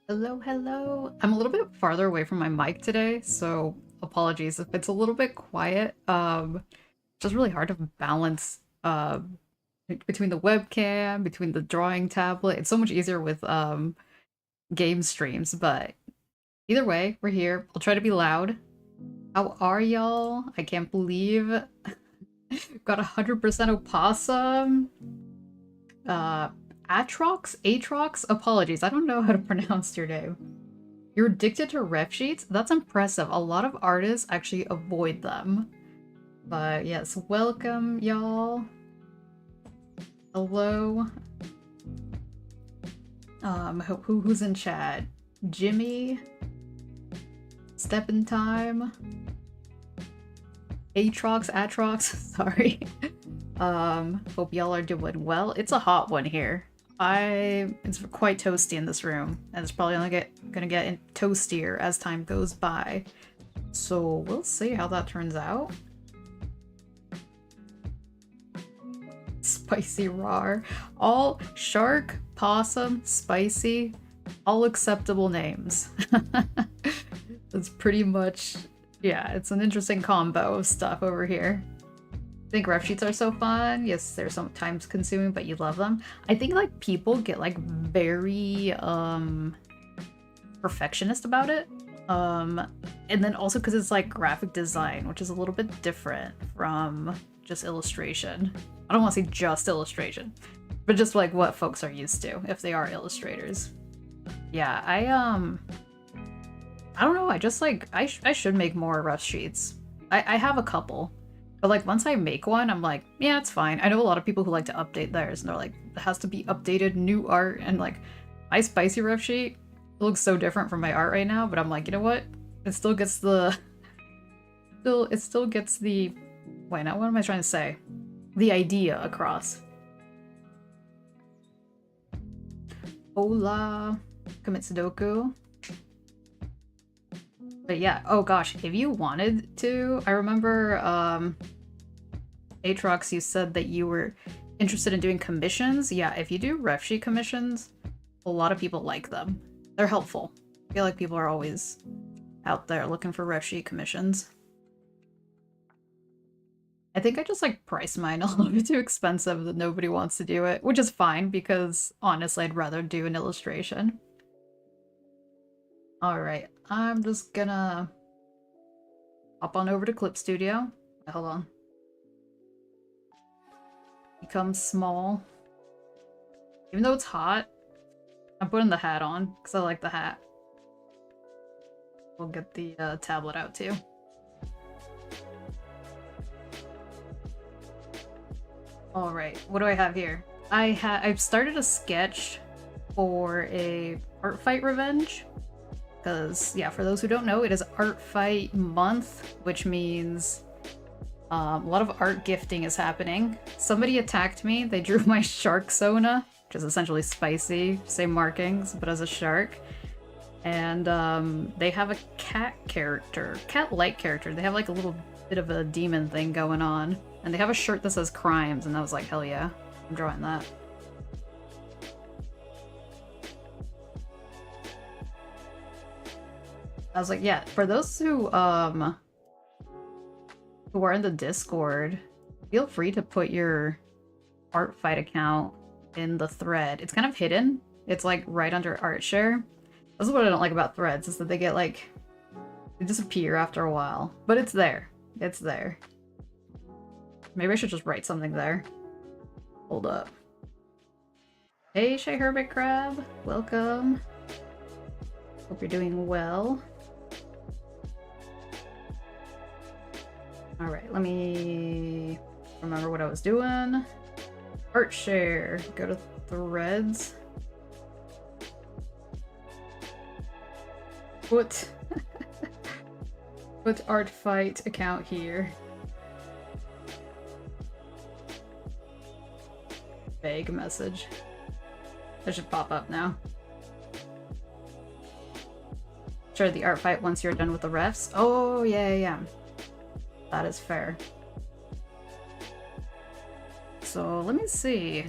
Hello, hello. I'm a little bit farther away from my mic today, so apologies if it's a little bit quiet. Just really hard to balance between the webcam, between the drawing tablet. It's so much easier with game streams, but either way, we're here. I'll try to be loud. How are y'all? I can't believe got 100% opossum. Atrox? Apologies, I don't know how to pronounce your name. You're addicted to ref sheets? That's impressive. A lot of artists actually avoid them. But yes, welcome, y'all. Hello. Who's in chat? Jimmy? Step in time? Atrox, sorry. Hope y'all are doing well. It's a hot one here. It's quite toasty in this room, and it's probably only gonna get toastier as time goes by. So we'll see how that turns out. Spicy rar. All shark, possum, spicy, all acceptable names. That's pretty much, yeah, it's an interesting combo of stuff over here. I think ref sheets are so fun. Yes, they're sometimes consuming, but you love them. I think like people get like very perfectionist about it. And then also because it's like graphic design, which is a little bit different from just illustration. I don't want to say just illustration, but just like what folks are used to if they are illustrators. Yeah, I don't know, I just like I should make more ref sheets. I have a couple. But like once I make one, I'm like, yeah, it's fine. I know a lot of people who like to update theirs and they're like, it has to be updated, new art, and like my spicy ref sheet looks so different from my art right now, but I'm like, you know what? It still gets the wait, now what am I trying to say? The idea across. Hola, commit Sudoku. But yeah, oh gosh, if you wanted to, I remember Atrox, you said that you were interested in doing commissions. Yeah, if you do ref sheet commissions, a lot of people like them. They're helpful. I feel like people are always out there looking for ref sheet commissions. I think I just like price mine a little bit too expensive that nobody wants to do it, which is fine because honestly, I'd rather do an illustration. Alright, I'm just gonna hop on over to Clip Studio. Hold on. Become small. Even though it's hot, I'm putting the hat on because I like the hat. We'll get the tablet out too. Alright, what do I have here? I've started a sketch for a art fight revenge. Because, yeah, for those who don't know, it is Art Fight Month, which means a lot of art gifting is happening. Somebody attacked me. They drew my shark Sona, which is essentially Spycy, same markings, but as a shark. And they have a cat-like character. They have like a little bit of a demon thing going on. And they have a shirt that says crimes, and I was like, hell yeah, I'm drawing that. I was like, yeah, for those who are in the Discord, feel free to put your art fight account in the thread. It's kind of hidden. It's like right under art share. This is what I don't like about threads, is that they get like, they disappear after a while. But it's there. It's there. Maybe I should just write something there. Hold up. Hey, Shay Hermit Crab. Welcome. Hope you're doing well. Alright, let me remember what I was doing. Art share. Go to threads. Put art fight account here. Vague message. That should pop up now. Share the art fight once you're done with the refs. Oh, yeah. That is fair. So let me see.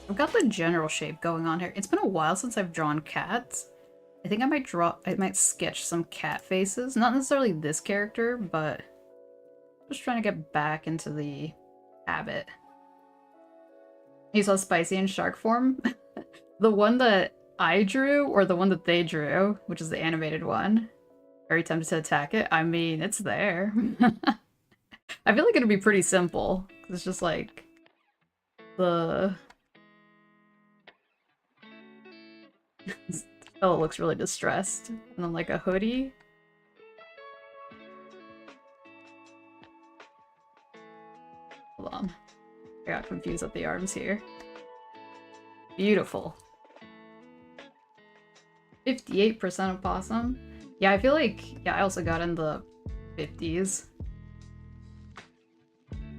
I've got the general shape going on here. It's been a while since I've drawn cats. I think I might sketch some cat faces. Not necessarily this character, but just trying to get back into the habit. You saw Spycy in shark form? The one that I drew, or the one that they drew, which is the animated one. Very tempted to attack it. I mean, it's there. I feel like it'd be pretty simple. It's just like the oh, it looks really distressed. And then like a hoodie. Hold on. I got confused at the arms here. Beautiful. 58% opossum. Yeah, I feel like, yeah, I also got in the 50s.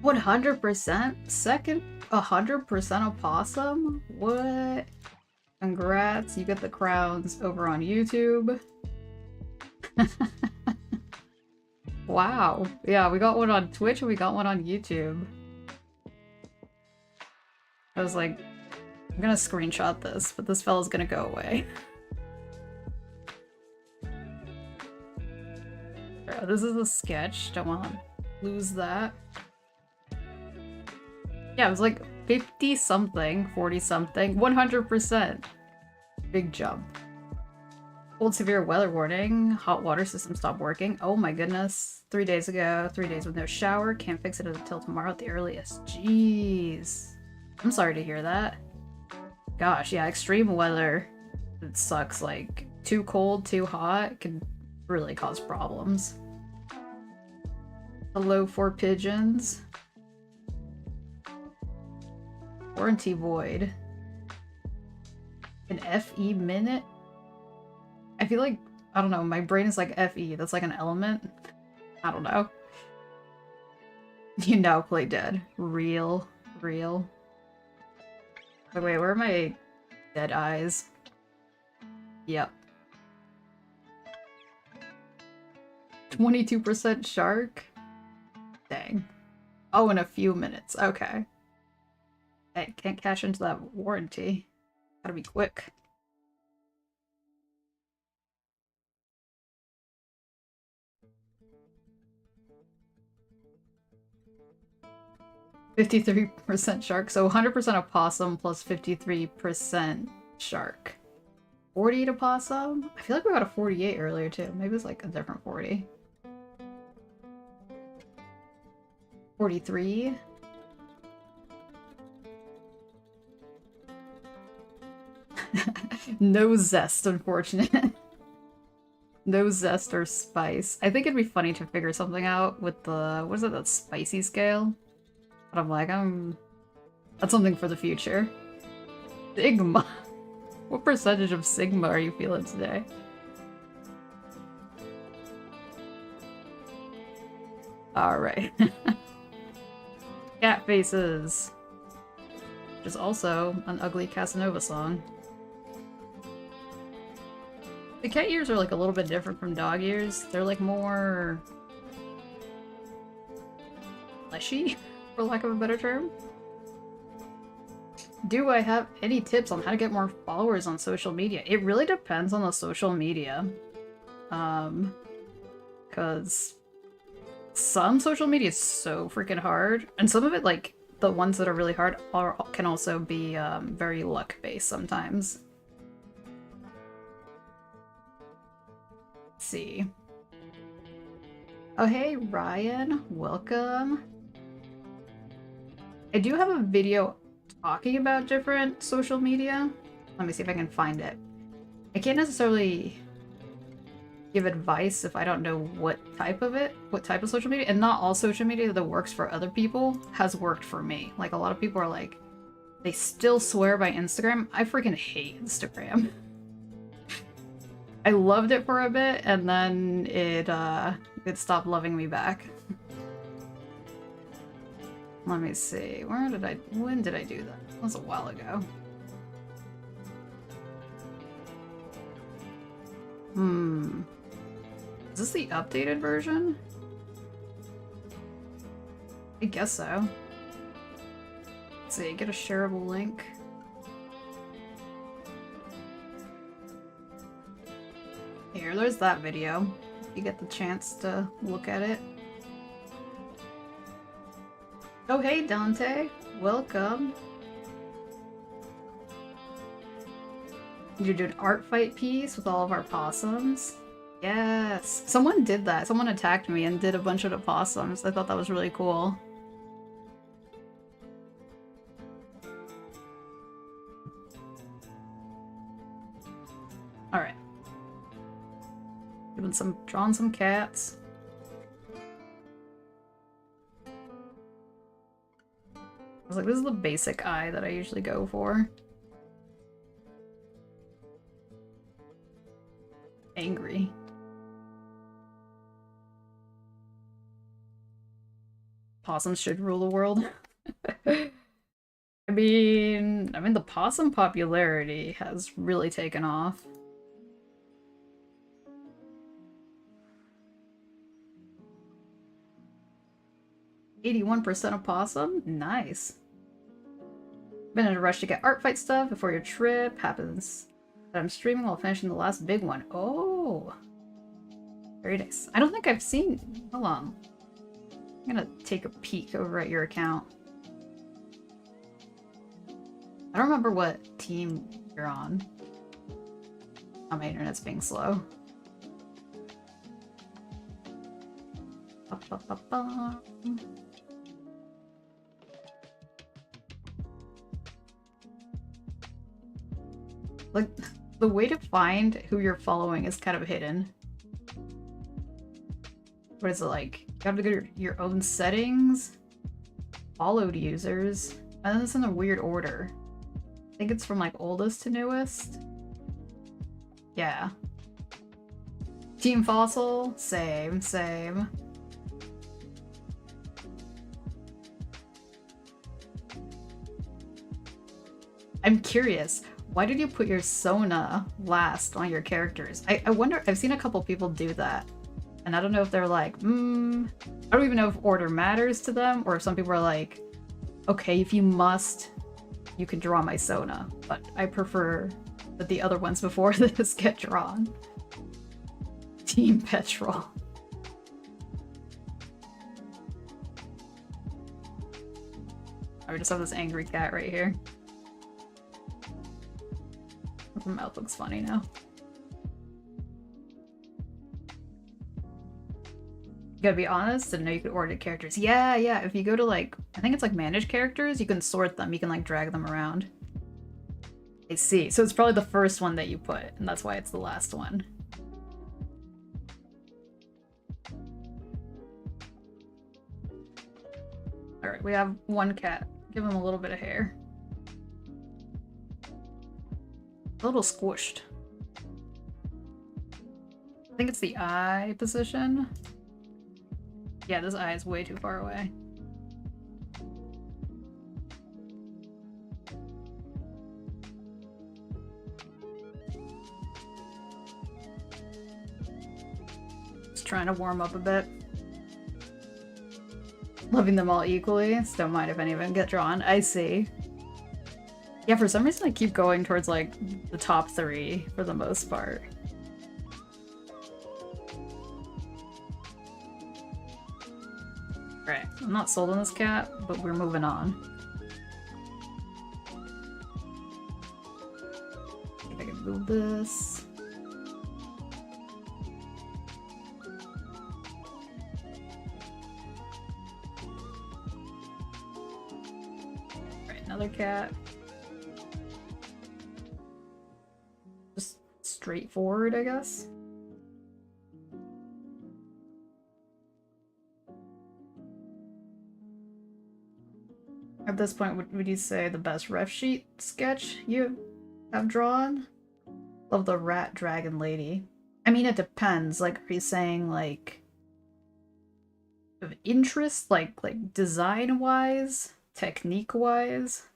100%? Second 100% opossum? What? Congrats, you get the crowns over on YouTube. Wow. Yeah, we got one on Twitch and we got one on YouTube. I was like, I'm gonna screenshot this, but this fella's gonna go away. This is a sketch, don't want to lose that. Yeah, it was like 50 something, 40 something, 100%. Big jump. Old severe weather warning, hot water system stopped working. Oh my goodness. 3 days ago, 3 days with no shower, can't fix it until tomorrow at the earliest. Jeez. I'm sorry to hear that. Gosh, yeah, extreme weather. It sucks, like, too cold, too hot, can really cause problems. Hello, 4 pigeons. Warranty void. An FE minute? I feel like, I don't know, my brain is like FE, that's like an element. I don't know. You now play dead. Real. Real. Oh, wait, where are my dead eyes? Yep. 22% shark? Dang. Oh, in a few minutes. Okay. I can't cash into that warranty. Gotta be quick. %53% shark, so 100% opossum plus 53% shark. 48 opossum? I feel like we got a 48 earlier too. Maybe it's like a different 40. 43. No zest, unfortunate. No zest or spice. I think it'd be funny to figure something out with the, what is it, that spicy scale? But I'm like, that's something for the future. Sigma. What percentage of Sigma are you feeling today? Alright. Cat faces. Which is also an ugly Casanova song. The cat ears are like a little bit different from dog ears. They're like more fleshy, for lack of a better term. Do I have any tips on how to get more followers on social media? It really depends on the social media. Because some social media is so freaking hard, and some of it, like, the ones that are really hard can also be very luck-based sometimes. Let's see. Oh, hey, Ryan. Welcome. I do have a video talking about different social media. Let me see if I can find it. I can't necessarily give advice if I don't know what type of social media, and not all social media that works for other people has worked for me. Like, a lot of people are like, they still swear by Instagram. I freaking hate Instagram. I loved it for a bit, and then it stopped loving me back. Let me see. When did I do that? That was a while ago. Is this the updated version? I guess so. Let's see, get a shareable link. Here, there's that video. If you get the chance to look at it. Oh, hey, Dante. Welcome. You're doing an art fight piece with all of our possums? Yes. Someone did that. Someone attacked me and did a bunch of the possums. I thought that was really cool. Alright. Drawing some cats. I was like, this is the basic eye that I usually go for. Angry. Possums should rule the world. I mean, the possum popularity has really taken off. "81% opossum? Nice. Been in a rush to get art fight stuff before your trip. Happens that I'm streaming while finishing the last big one." Oh! Very nice. I don't think I've seen... Hold on. I'm gonna take a peek over at your account. I don't remember what team you're on. Oh, my internet's being slow. Like, the way to find who you're following is kind of hidden. What is it like? You have to go to your own settings, followed users, and then it's in a weird order. I think it's from like oldest to newest. Yeah. Team Fossil, same. I'm curious. Why did you put your Sona last on your characters? I wonder, I've seen a couple people do that. And I don't know if they're like, I don't even know if order matters to them, or if some people are like, okay, if you must, you can draw my Sona. But I prefer that the other ones before this get drawn. Team Petrol. I just have this angry cat right here. The mouth looks funny now. You gotta be honest and know you could order characters. Yeah, if you go to like, I think it's like manage characters, you can sort them, you can like drag them around. I see. So it's probably the first one that you put, and that's why it's the last one. Alright, we have one cat. Give him a little bit of hair. A little squished. I think it's the eye position. Yeah, this eye is way too far away. Just trying to warm up a bit. Loving them all equally, so don't mind if any of them get drawn. I see. Yeah, for some reason I keep going towards like the top 3 for the most part. Alright, I'm not sold on this cat, but we're moving on. See if I can move this. Alright, another cat. Just straightforward, I guess. At this point, would you say the best ref sheet sketch you have drawn? Love the rat dragon lady. I mean, it depends. Like, are you saying like of interest, like design wise, technique wise?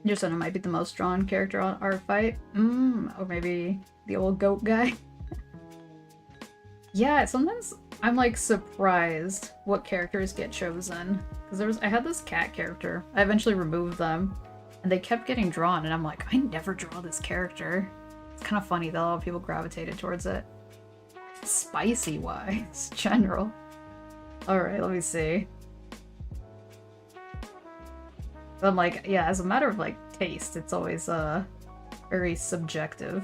Your son might be the most drawn character on our fight. Or maybe the old goat guy. Yeah, sometimes I'm like surprised what characters get chosen. Because I had this cat character. I eventually removed them. And they kept getting drawn, and I'm like, I never draw this character. It's kind of funny that a lot of people gravitated towards it. Spicy wise, general. Alright, let me see. I'm like, yeah, as a matter of like taste, it's always very subjective.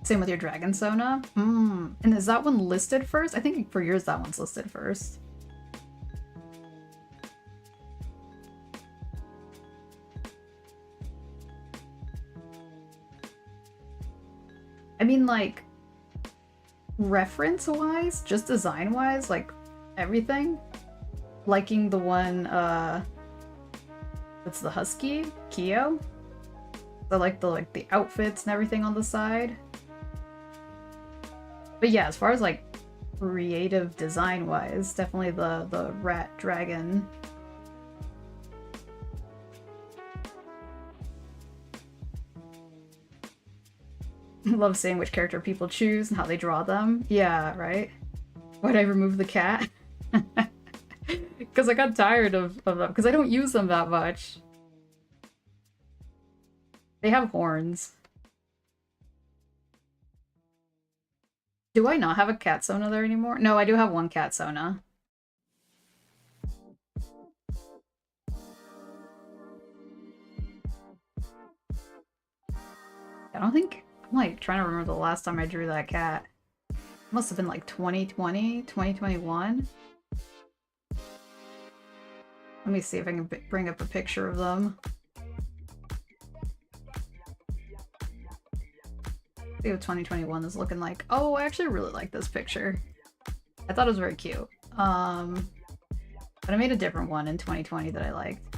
Same with your Dragon Sona. And is that one listed first? I think for yours that one's listed first. I mean, like, reference-wise, just design-wise, like, everything. Liking the one, that's the husky, Kyo. I like the outfits and everything on the side. But yeah, as far as like creative design-wise, definitely the rat dragon. Love seeing which character people choose and how they draw them. Yeah, right? Why'd I remove the cat? Because I got tired of them, because I don't use them that much. They have horns. Do I not have a cat Sona there anymore? No, I do have one cat Sona. I don't think... I'm like trying to remember the last time I drew that cat. It must have been like 2020, 2021. Let me see if I can bring up a picture of them. See what 2021 is looking like. Oh, I actually really like this picture. I thought it was very cute. But I made a different one in 2020 that I liked.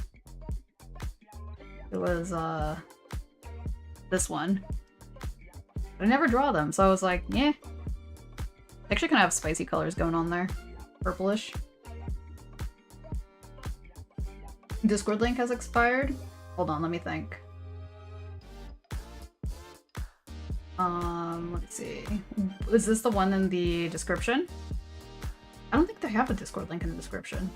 It was this one. But I never draw them, so I was like, yeah. Actually kind of have spicy colors going on there. Purplish. Discord link has expired. Hold on, let me think. Let's see. Is this the one in the description? I don't think they have a Discord link in the description.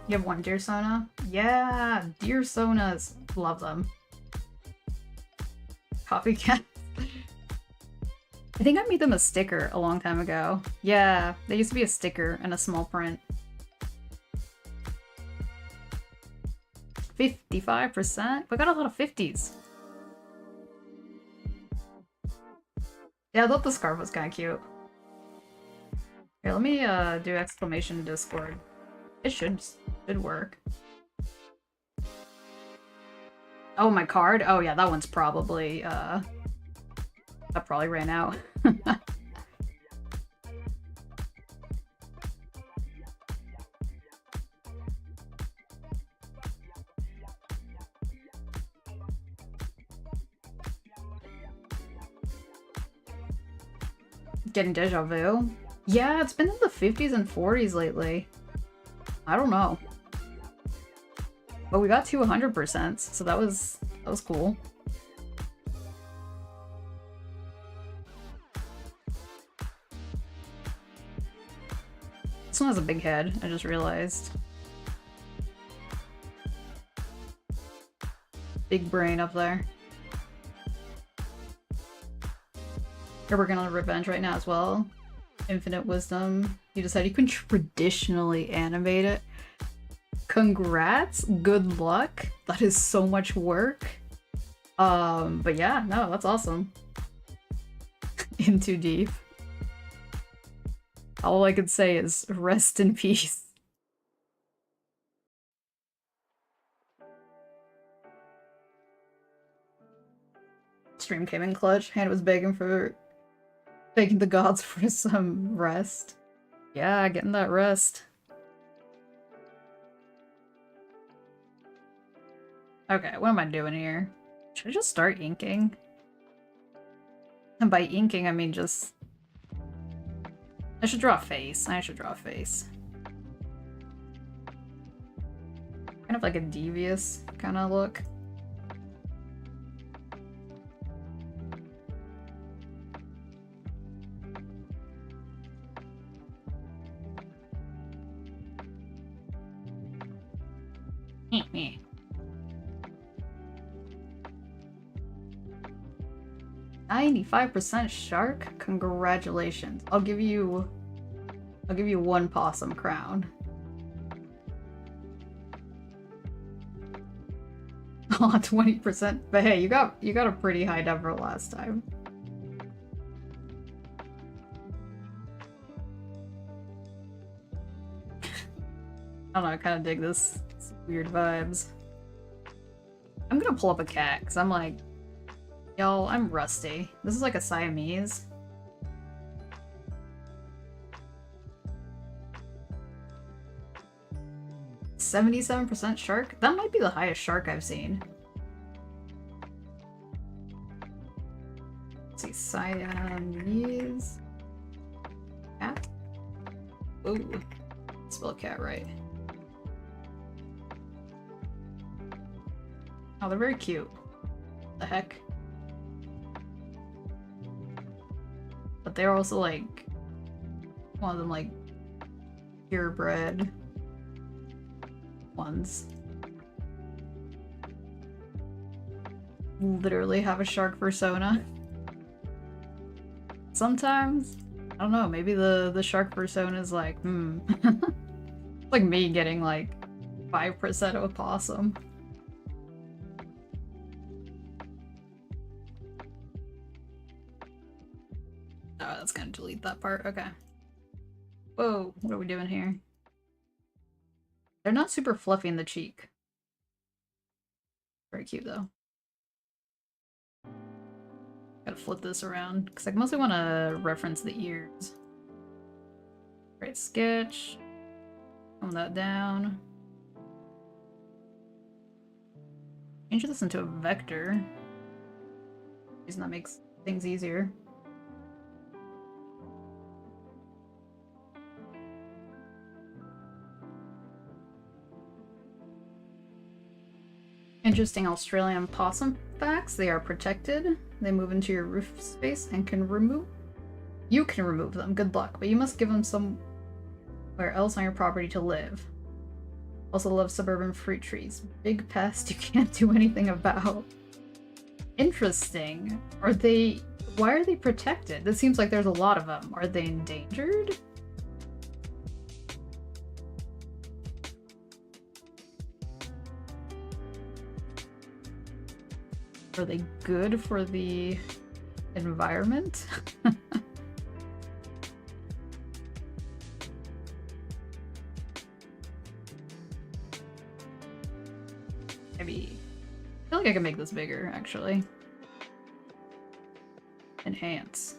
You have one Deer Sona? Yeah, Deer Sonas. Love them. Copycat. I think I made them a sticker a long time ago. Yeah, they used to be a sticker and a small print. 55%? We got a lot of 50s. Yeah, I thought the scarf was kind of cute. Here, let me do exclamation Discord. It should work. Oh, my card? Oh yeah, that one's probably, that probably ran out. Getting deja vu? Yeah, it's been in the 50s and 40s lately. I don't know. But we got to 100%, so that was cool. This one has a big head, I just realized. Big brain up there. You're working on Revenge right now as well. Infinite Wisdom. You decided you can traditionally animate it. Congrats! Good luck! That is so much work. But yeah, no, that's awesome. In too deep. All I could say is rest in peace. Stream came in clutch. Hand was begging the gods for some rest. Yeah, getting that rest. Okay, what am I doing here? Should I just start inking? And by inking, I mean just I should draw a face. I should draw a face. Kind of like a devious kind of look. Me. 95% shark? Congratulations. I'll give you one possum crown. Oh, 20%. But hey, you got a pretty high number last time. I don't know, I kind of dig this. It's weird vibes. I'm gonna pull up a cat, because I'm like, y'all, I'm rusty. This is like a Siamese. $77% shark? That might be the highest shark I've seen. Let's see, Siamese cat? Ooh, spell cat right. Oh, they're very cute. What the heck? But they're also like one of them like purebred ones. Literally have a shark persona. Sometimes, I don't know, maybe the shark persona is like, like me getting like 5% of a possum. Oh, that's gonna delete that part. Okay. Whoa, what are we doing here? They're not super fluffy in the cheek. Very cute though. Gotta flip this around because I mostly want to reference the ears. Right, sketch. Calm that down. Change this into a vector. Because that makes things easier. Interesting Australian possum facts. They are protected. They move into your roof space and can remove... You can remove them. Good luck. But you must give them somewhere else on your property to live. Also love suburban fruit trees. Big pest you can't do anything about. Interesting. Are they... Why are they protected? It seems like there's a lot of them. Are they endangered? Are they good for the environment? Maybe... I feel like I can make this bigger, actually. Enhance.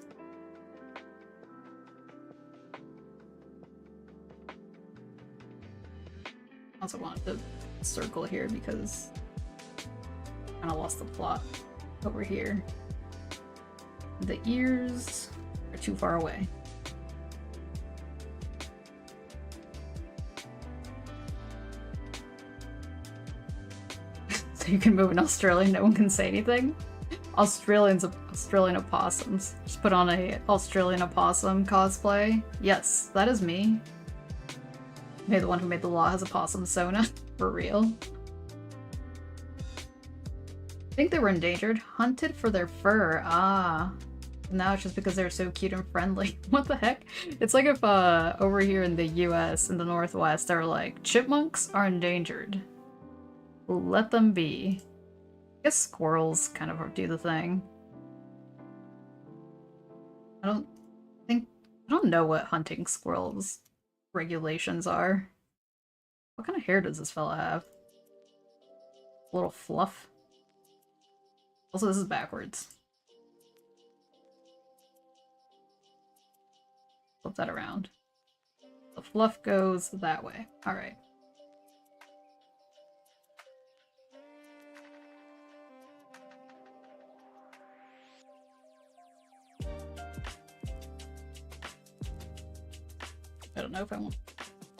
Also want the circle here because I lost the plot over here. The ears are too far away. So you can move in Australia, no one can say anything? Australian opossums. Just put on a Australian opossum cosplay. Yes, that is me. Maybe the one who made the law has a possum sona. For real. I think they were endangered. Hunted for their fur. Ah. Now it's just because they're so cute and friendly. What the heck? It's like if over here in the US, in the Northwest, they're like, chipmunks are endangered. Let them be. I guess squirrels kind of do the thing. I don't know what hunting squirrels regulations are. What kind of hair does this fella have? A little fluff. Also, this is backwards. Flip that around. The fluff goes that way. Alright. I don't know if I want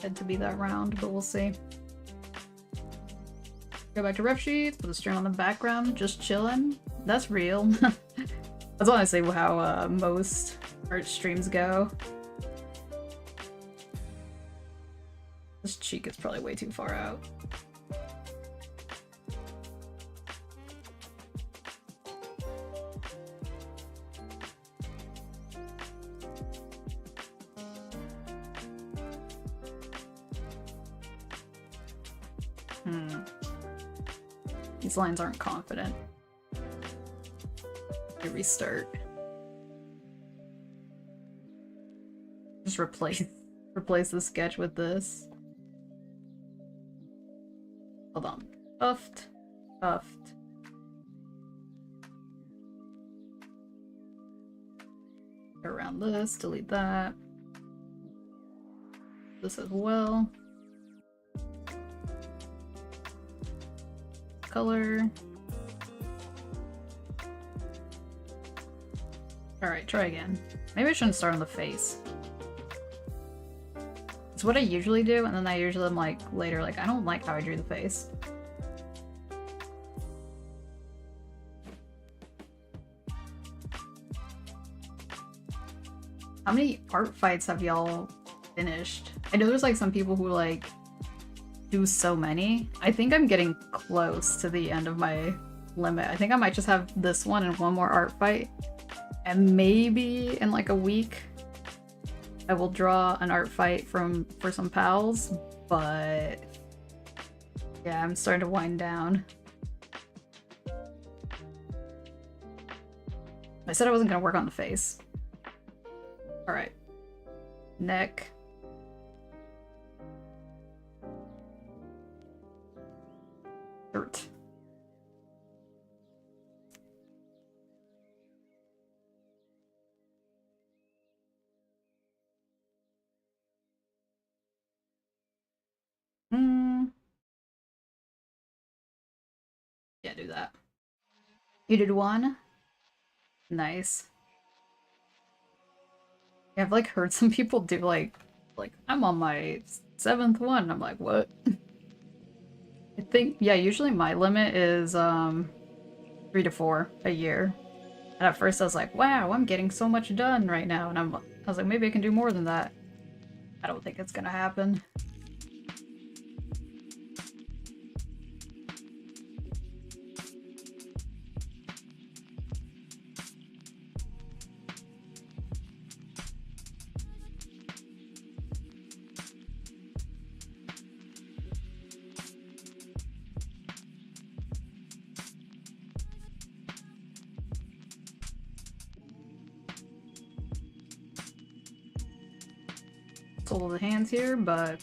it to be that round, but we'll see. Go back to ref sheets, put a string on the background, just chilling. That's real. That's honestly how most art streams go. This cheek is probably way too far out. These lines aren't confident. Okay, restart. Just replace the sketch with this. Hold on. Tuft. Tuft. Go around this, delete that. This as well. Color. Alright, try again. Maybe I shouldn't start on the face. It's what I usually do, and then I usually am like later, like, I don't like how I drew the face. How many art fights have y'all finished? I know there's like some people who like do so many. I think I'm getting close to the end of my limit. I think I might just have this one and one more art fight. And maybe in like a week I will draw an art fight for some pals, but yeah, I'm starting to wind down. I said I wasn't gonna work on the face. Alright. Neck. Dirt. Yeah, do that. You did one? Nice. Yeah, I've like heard some people do like I'm on my 7th one. I'm like, what? I think, yeah, usually my limit is 3 to 4 a year. And at first I was like, wow, I'm getting so much done right now. And I was like, maybe I can do more than that. I don't think it's gonna happen. Full of the hands here, but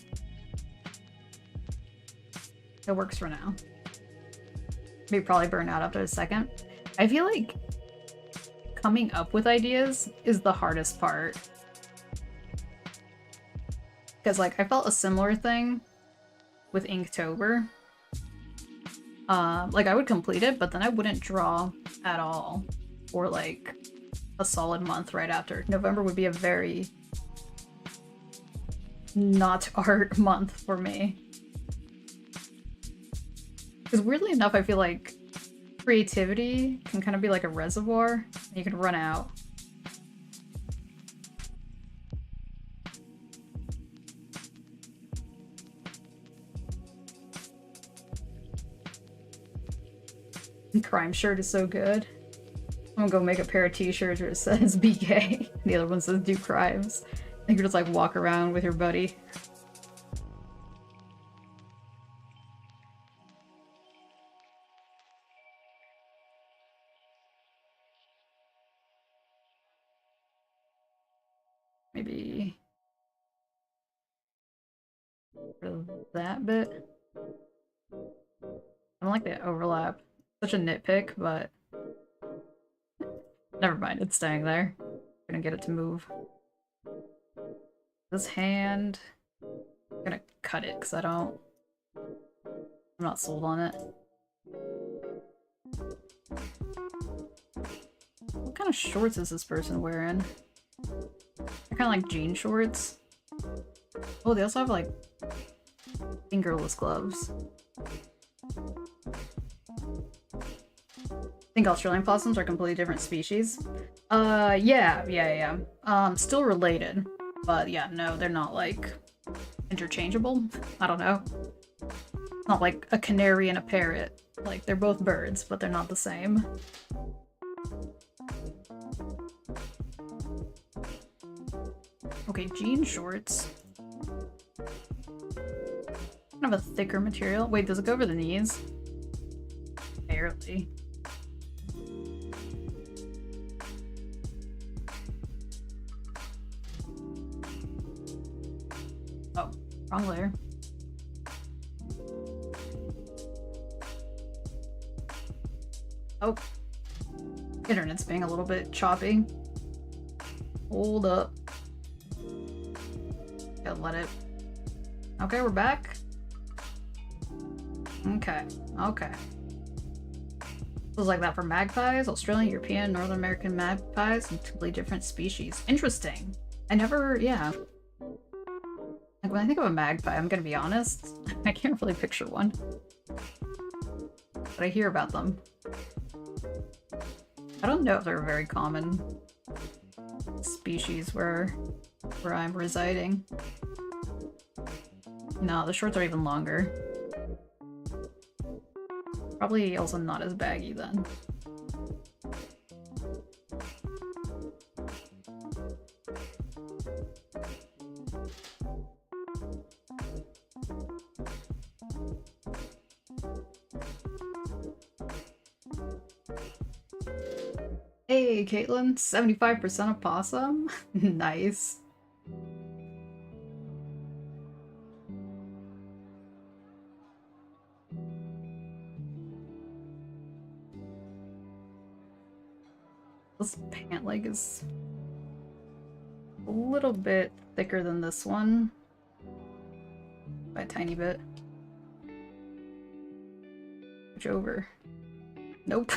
it works for now. Maybe probably burn out after a second. I feel like coming up with ideas is the hardest part. Because like I felt a similar thing with Inktober. Like I would complete it, but then I wouldn't draw at all for like a solid month right after. November would be a very not art month for me. Because weirdly enough, I feel like creativity can kind of be like a reservoir, and you can run out. The crime shirt is so good. I'm gonna go make a pair of t-shirts where it says be gay, and the other one says do crimes. You could just like walk around with your buddy. Maybe for that bit. I don't like the overlap. Such a nitpick, but never mind, it's staying there. I'm gonna get it to move. This hand, I'm gonna cut it because I'm not sold on it. What kind of shorts is this person wearing? They're kind of like jean shorts. Oh, they also have like fingerless gloves. I think Australian possums are completely different species. Yeah. Still related, but yeah, no, they're not like interchangeable. I don't know. Not like a canary and a parrot. Like, they're both birds, but they're not the same. Okay, jean shorts. Kind of a thicker material. Wait, does it go over the knees? Barely. Oh, wrong layer. Oh. Internet's being a little bit choppy. Hold up. Gotta let it. Okay, we're back. Okay. It was like that for magpies, Australian, European, Northern American magpies, and completely different species. Interesting. I never, yeah. Like when I think of a magpie, I'm gonna be honest, I can't really picture one. But I hear about them. I don't know if they're a very common species where I'm residing. No, the shorts are even longer. Probably also not as baggy then. Hey, Caitlin, 75% opossum? Nice. This pant leg is a little bit thicker than this one. By a tiny bit. Switch over. Nope.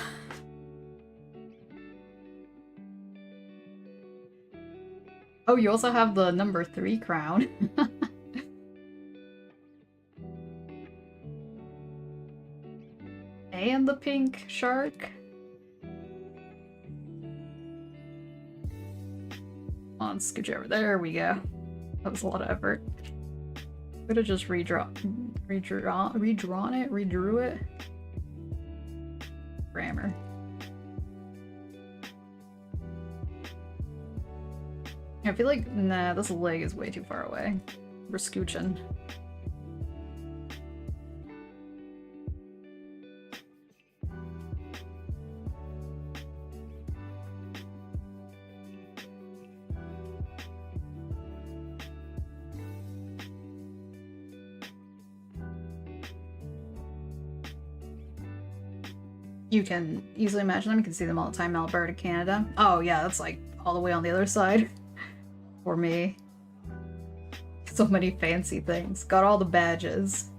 Oh, you also have the number 3 crown. And the pink shark. On, scooch over. There we go. That was a lot of effort. Could have just redrew it. Grammar. I feel like, nah, this leg is way too far away. We're scooching. You can easily imagine them. You can see them all the time in Alberta, Canada. Oh yeah, that's like all the way on the other side. For me. So many fancy things. Got all the badges.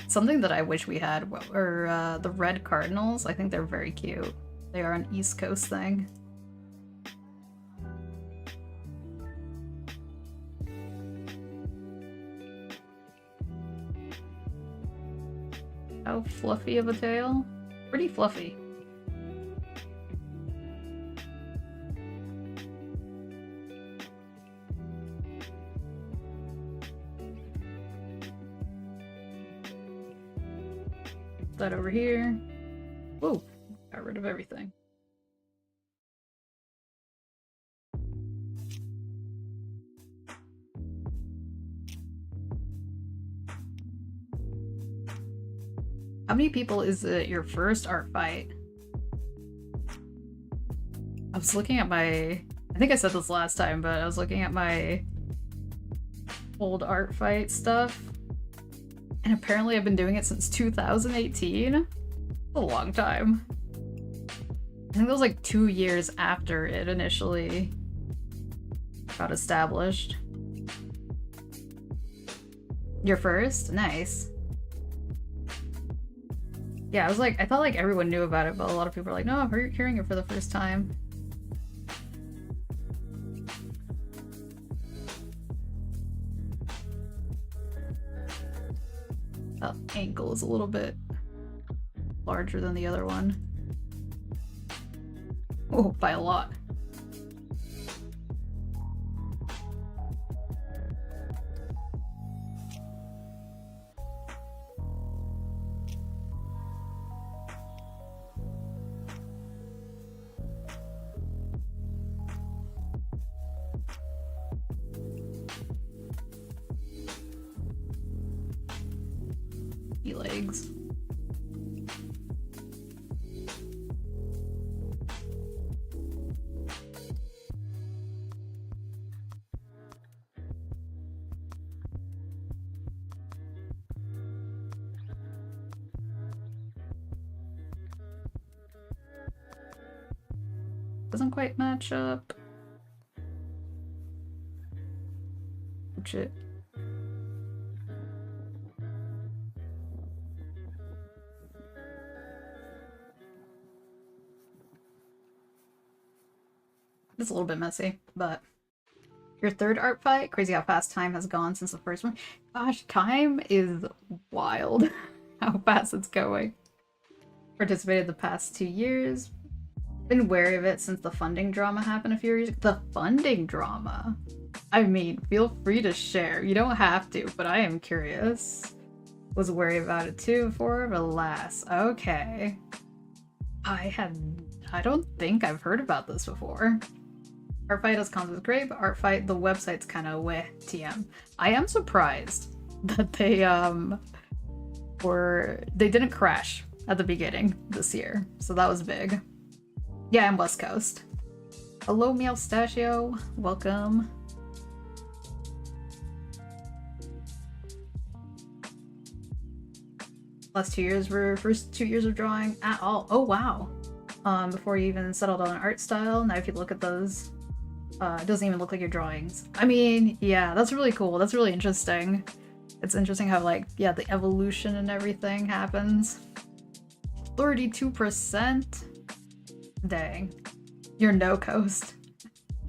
Something that I wish we had were the red cardinals. I think they're very cute. They are an East Coast thing. How fluffy of a tail? Pretty fluffy. That over here. Whoa, got rid of everything. How many people is it your first art fight? I was looking at my, I think I said this last time, but I was looking at my old art fight stuff. And apparently I've been doing it since 2018. A long time. I think that was like 2 years after it initially got established. Your first? Nice. Yeah, I was like, I thought like everyone knew about it, but a lot of people are like, no, I'm hearing it for the first time. ankle is a little bit larger than the other one. Oh, by a lot. Legs. Doesn't quite match up. Oh, shit. It's a little bit messy, but your third art fight? Crazy how fast time has gone since the first one. Gosh, time is wild. How fast it's going. Participated the past 2 years. Been wary of it since the funding drama happened a few years ago. The funding drama? I mean, feel free to share. You don't have to, but I am curious. Was wary about it too before, but alas. Okay. I don't think I've heard about this before. Artfight as concept is great, but Artfight, the website's kind of weh, TM. I am surprised that they didn't crash at the beginning this year, so that was big. Yeah, I'm West Coast. Hello, Meowstachio. Welcome. Last 2 years were first 2 years of drawing at all. Oh wow. Before you even settled on an art style. Now if you look at those, it doesn't even look like your drawings. I mean, yeah, that's really cool. That's really interesting. It's interesting how, like, yeah, the evolution and everything happens. 32%? Dang. You're no coast.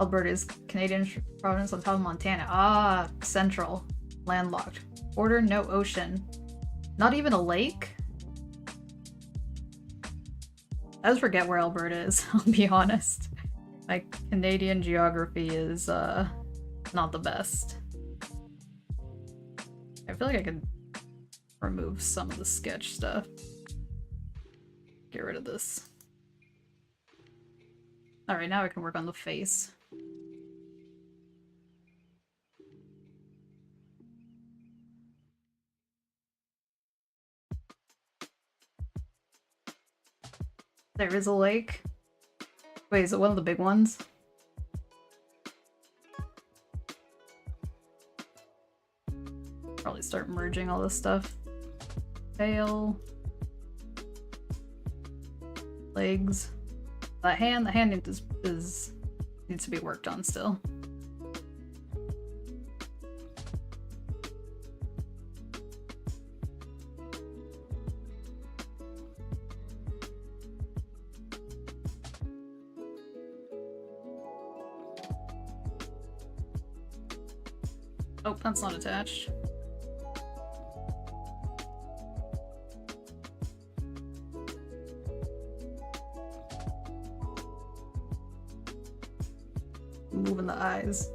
Alberta is Canadian province on top of Montana. Ah, central. Landlocked. Border, no ocean. Not even a lake? I just forget where Alberta is, I'll be honest. My Canadian geography is not the best. I feel like I could remove some of the sketch stuff. Get rid of this. Alright, now I can work on the face. There is a lake. Wait, is it one of the big ones? Probably start merging all this stuff. Tail. Legs. The hand needs to be worked on still. Oh, that's not attached. Moving the eyes.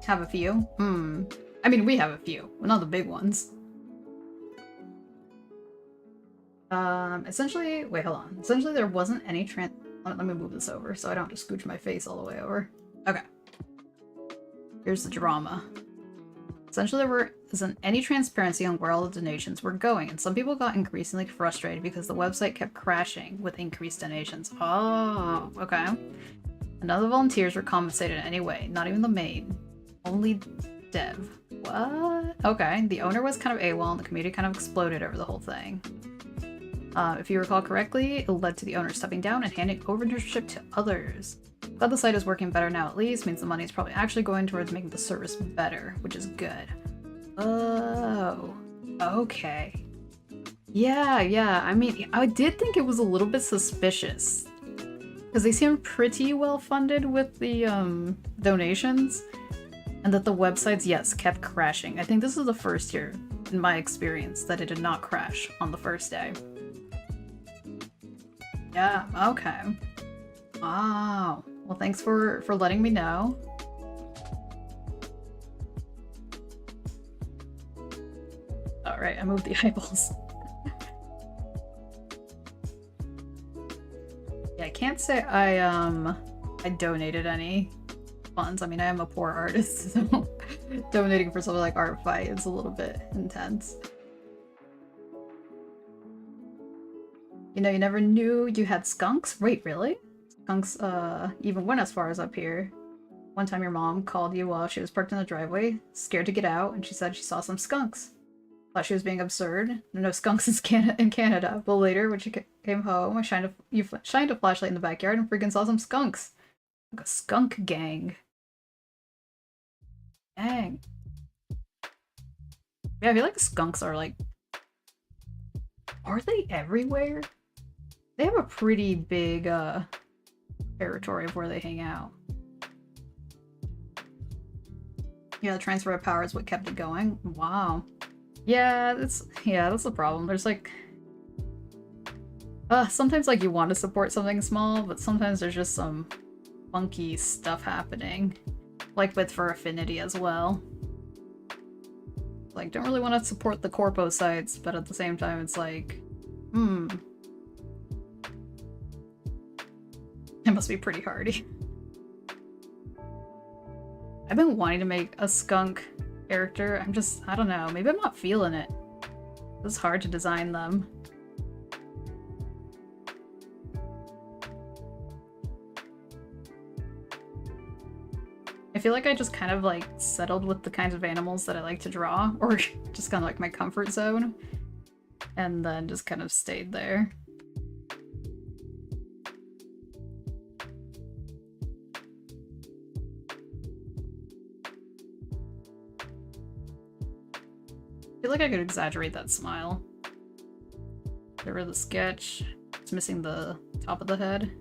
Have a few? I mean, we have a few, but not the big ones. Essentially, wait, hold on. Essentially, there wasn't any let me move this over so I don't have to scooch my face all the way over. Okay. Here's the drama. Essentially, there isn't any transparency on where all the donations were going, and some people got increasingly frustrated because the website kept crashing with increased donations. Oh, okay. None of the volunteers were compensated in any way, not even the maid. Only Dev. What? Okay, the owner was kind of AWOL and the community kind of exploded over the whole thing. If you recall correctly, it led to the owner stepping down and handing ownership to others. Glad the site is working better now at least, means the money is probably actually going towards making the service better, which is good. Oh, okay. Yeah, I mean, I did think it was a little bit suspicious. Because they seem pretty well funded with the donations, and that the websites, yes, kept crashing. I think this is the first year in my experience that it did not crash on the first day. Yeah, okay. Wow. Well, thanks for letting me know. Alright, I moved the eyeballs. Yeah, I can't say I donated any funds. I mean, I am a poor artist, so donating for something like Art Fight is a little bit intense. You know, you never knew you had skunks? Wait, really? Skunks, even went as far as up here. One time your mom called you while she was parked in the driveway, scared to get out, and she said she saw some skunks. Thought she was being absurd. No skunks in Canada. But later, when she came home, you shined a flashlight in the backyard and freaking saw some skunks. Like a skunk gang. Dang. Yeah, I feel like skunks are like... Are they everywhere? They have a pretty big, territory of where they hang out. Yeah, the transfer of power is what kept it going. Wow. Yeah, that's the problem. There's like... sometimes like you want to support something small, but sometimes there's just some funky stuff happening. Like with Fur Affinity as well. Like, don't really want to support the corpo sites, but at the same time it's like, it must be pretty hardy. I've been wanting to make a skunk character. I don't know, maybe I'm not feeling it. It's hard to design them. I feel like I just kind of like settled with the kinds of animals that I like to draw, or just kind of like my comfort zone, and then just kind of stayed there. I feel like I could exaggerate that smile. Get rid of the sketch. It's missing the top of the head.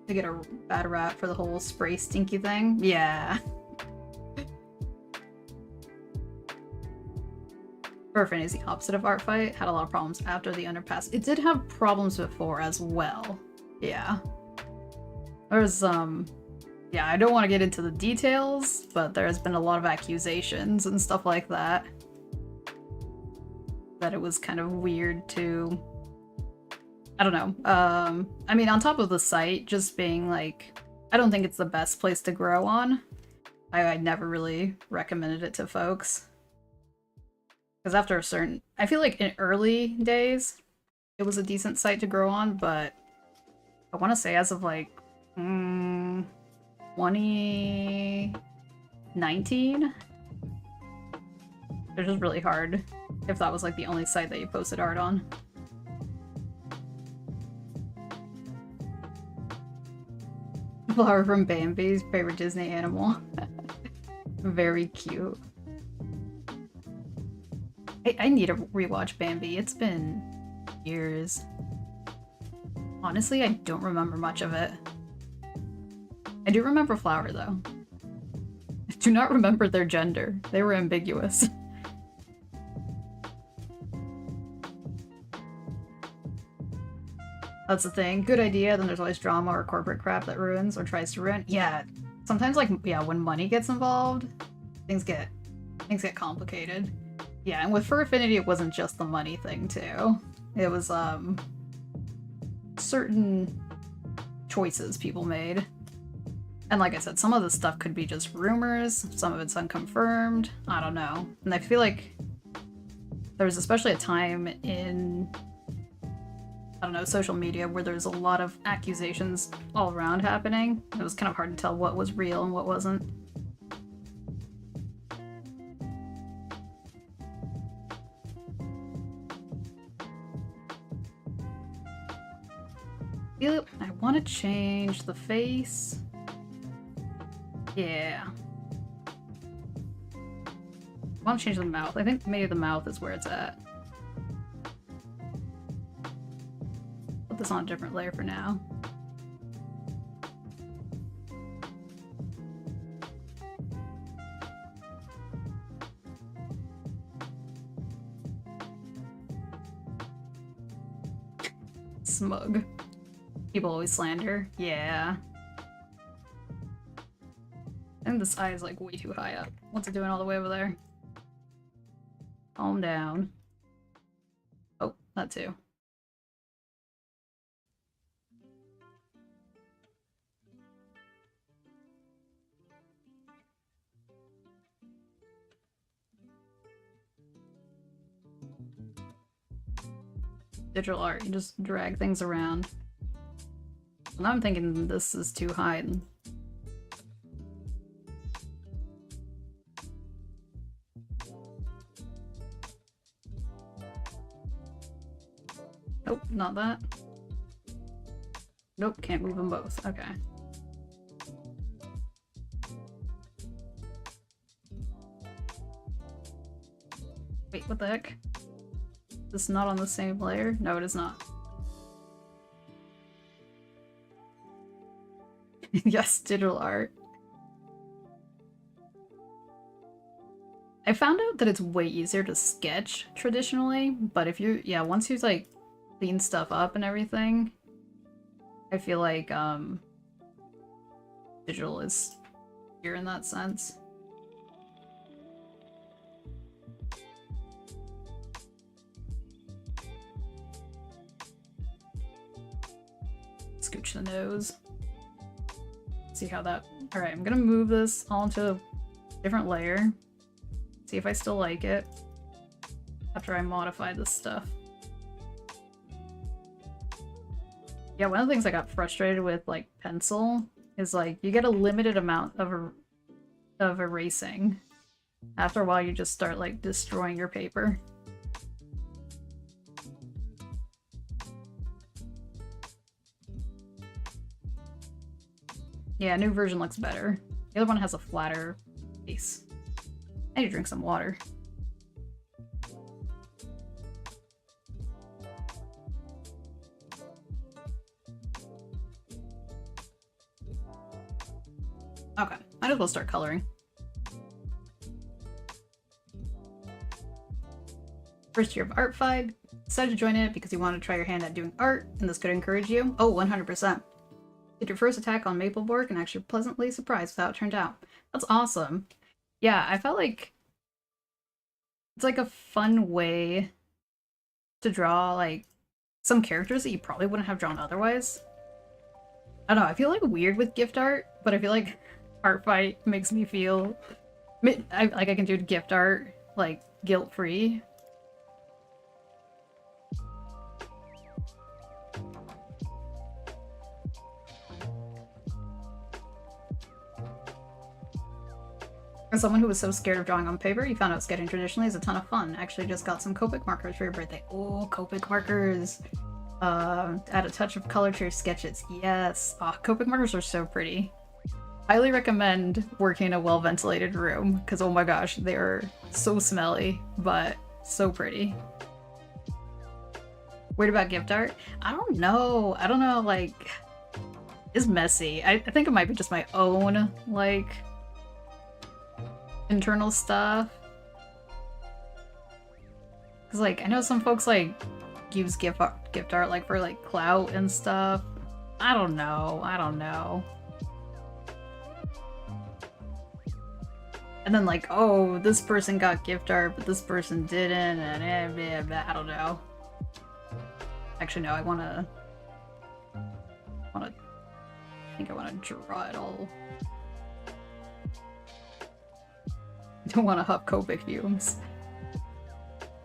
To get a bad rap for the whole spray stinky thing. Yeah. Furfin is the opposite of Art Fight. Had a lot of problems after the underpass. It did have problems before as well. Yeah. There's yeah, I don't want to get into the details, but there has been a lot of accusations and stuff like that. That it was kind of weird to... I don't know. I mean, on top of the site just being like, I don't think it's the best place to grow on. I never really recommended it to folks. Because after a certain... I feel like in early days, it was a decent site to grow on, but I want to say as of like 2019, it's just really hard if that was like the only site that you posted art on. Flower from Bambi's favorite Disney animal. Very cute. I need to rewatch Bambi. It's been years. Honestly, I don't remember much of it. I do remember Flower, though. I do not remember their gender. They were ambiguous. That's the thing. Good idea, then there's always drama or corporate crap that ruins or tries to ruin. Yeah, sometimes like, yeah, when money gets involved, things get complicated. Yeah, and with Fur Affinity, it wasn't just the money thing too. It was certain choices people made. And like I said, some of the stuff could be just rumors, some of it's unconfirmed, I don't know. And I feel like there was especially a time in, I don't know, social media where there's a lot of accusations all around happening. It was kind of hard to tell what was real and what wasn't. I want to change the face. Yeah. I want to change the mouth. I think maybe the mouth is where it's at. Put this on a different layer for now. smug. People always slander. Yeah. I think this eye is like way too high up. What's it doing all the way over there? Calm down. Oh, that too. Digital art, you just drag things around. Now I'm thinking this is too high. Nope, not that. Nope, can't move them both. Okay. Wait, what the heck? This is not on the same layer? No, it is not. Yes, digital art. I found out that it's way easier to sketch traditionally, but if you're, yeah, once you like clean stuff up and everything, I feel like digital is here in that sense. Scooch the nose. See how that... Alright, I'm gonna move this all into a different layer. See if I still like it after I modify this stuff. Yeah, one of the things I got frustrated with, like, pencil is, like, you get a limited amount of erasing. After a while, you just start, like, destroying your paper. Yeah, new version looks better. The other one has a flatter face. I need to drink some water. Okay, might as well start coloring. First year of Art 5. Decided to join it because you want to try your hand at doing art, and this could encourage you. Oh, 100%. Did your first attack on Mapleboard and actually pleasantly surprised with how it turned out. That's awesome. Yeah, I felt like it's like a fun way to draw like some characters that you probably wouldn't have drawn otherwise. I don't know, I feel like weird with gift art, but I feel like Art Fight makes me feel I can do gift art like guilt-free. As someone who was so scared of drawing on paper, you found out sketching traditionally is a ton of fun. Actually just got some Copic markers for your birthday. Oh, Copic markers! Add a touch of color to your sketches. Yes! Oh, Copic markers are so pretty. Highly recommend working in a well-ventilated room, because oh my gosh, they're so smelly, but so pretty. Weird about gift art? I don't know. I don't know, like... It's messy. I think it might be just my own, like... internal stuff. Because, like, I know some folks, like, use gift art, like, for, like, clout and stuff. I don't know. I don't know. And then, like, oh, this person got gift art, but this person didn't, and I don't know. Actually, no, I think I wanna draw it all. I don't want to huff Copic fumes.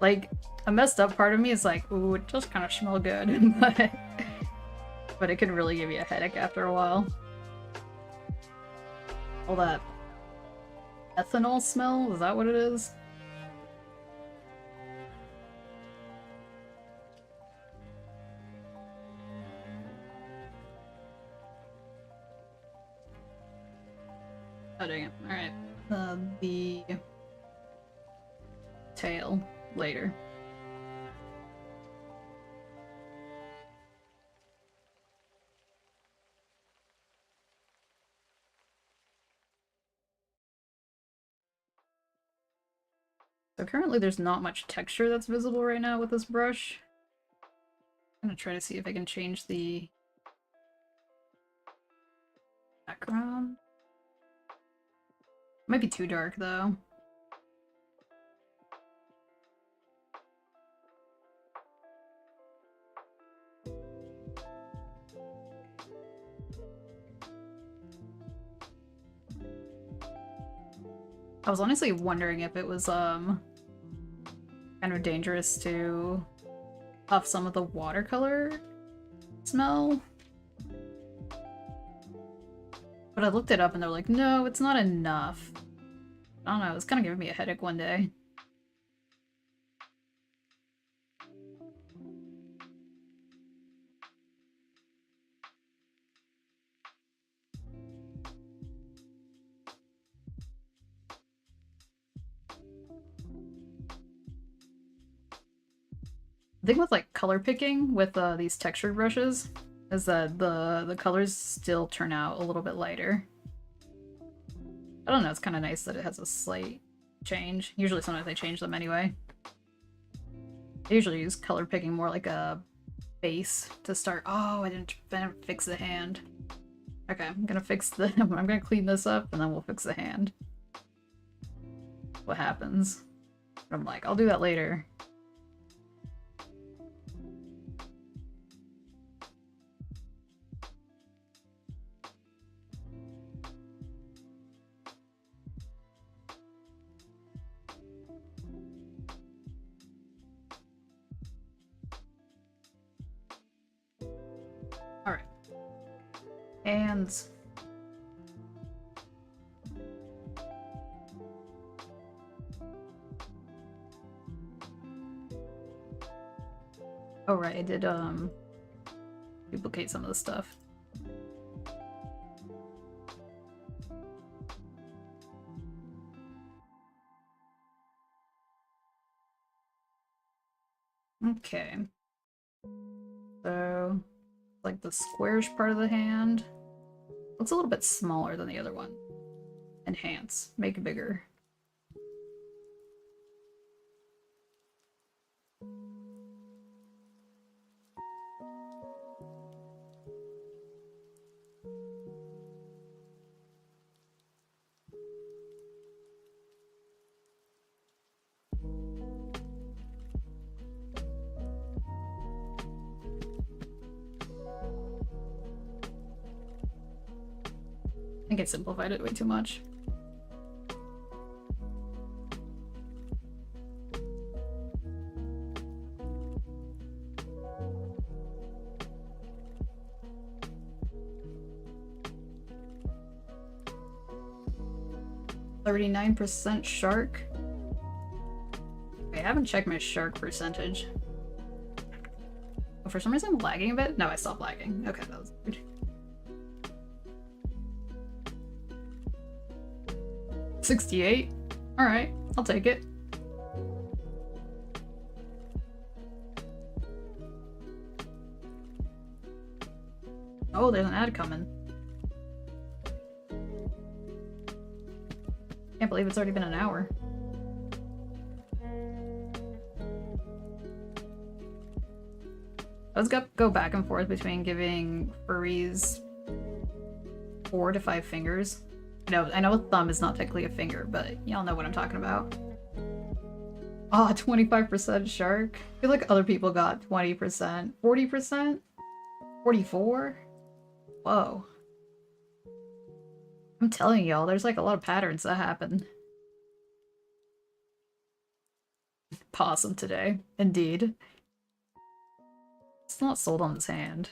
Like, a messed up part of me is like, ooh, it does kind of smell good, but it can really give you a headache after a while. All that ethanol smell, is that what it is? Oh dang it, alright. The tail later. So currently there's not much texture that's visible right now with this brush. I'm gonna try to see if I can change the background. Might be too dark though. I was honestly wondering if it was kind of dangerous to puff some of the watercolor smell. But I looked it up and they're like, no, it's not enough. I don't know, it was kind of giving me a headache one day. The thing with like color picking with these textured brushes is that the colors still turn out a little bit lighter. I don't know, it's kind of nice that it has a slight change. Usually sometimes they change them anyway. I usually use color picking more like a base to start. Oh, I didn't fix the hand. Okay, I'm gonna fix the I'm gonna clean this up and then we'll fix the hand. What happens? But I'm like, I'll do that later. Alright. Hands. Oh right, I did duplicate some of the stuff. Okay. So, like the squarish part of the hand looks a little bit smaller than the other one. Enhance. Make it bigger. I think I simplified it way too much. %shark. I haven't checked my shark percentage. Oh, for some reason I'm lagging a bit? No, I stopped lagging. Okay, that was weird. 68? Alright, I'll take it. Oh, there's an ad coming. Can't believe it's already been an hour. Let's go back and forth between giving furries 4 to 5 fingers. I know a thumb is not technically a finger, but y'all know what I'm talking about. Oh, 25% shark. I feel like other people got 20%. 40%? 44? Whoa. I'm telling y'all, there's like a lot of patterns that happen. Possum today. Indeed. It's not sold on this hand.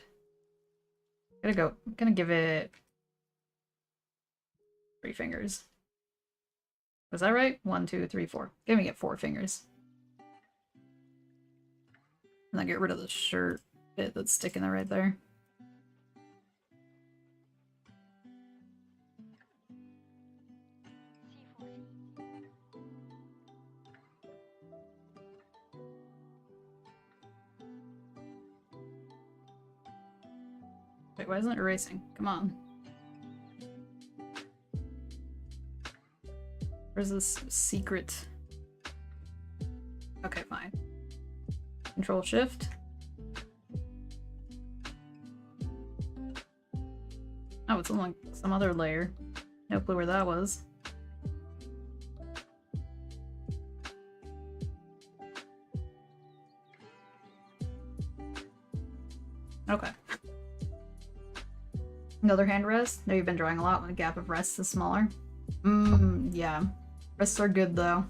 I'm gonna give it 3 fingers. Was that right? 1, 2, 3, 4. Giving it 4 fingers. And then get rid of the shirt bit that's sticking there right there. Wait, why isn't it erasing? Come on. Where's this secret? Okay, fine. Control Shift. like some other layer. No clue where that was. Okay. Another hand rest? No, you've been drawing a lot when the gap of rests is smaller. Yeah. Rests are good though.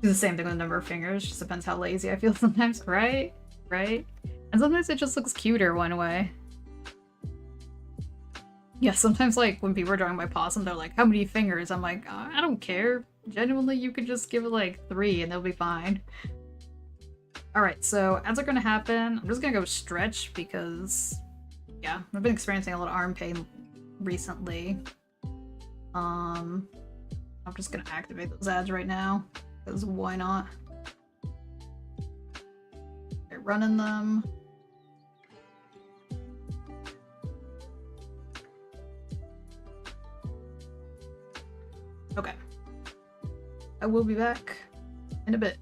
Do the same thing with the number of fingers, just depends how lazy I feel sometimes, right? Right? And sometimes it just looks cuter one way. Yeah, sometimes like when people are drawing my possum, they're like, how many fingers? I'm like, I don't care. Genuinely, you could just give it like 3 and they'll be fine. Alright, so as are gonna happen, I'm just gonna go stretch because, yeah, I've been experiencing a lot of arm pain recently. I'm just gonna activate those ads right now, because why not? Okay, running them. Okay. I will be back in a bit.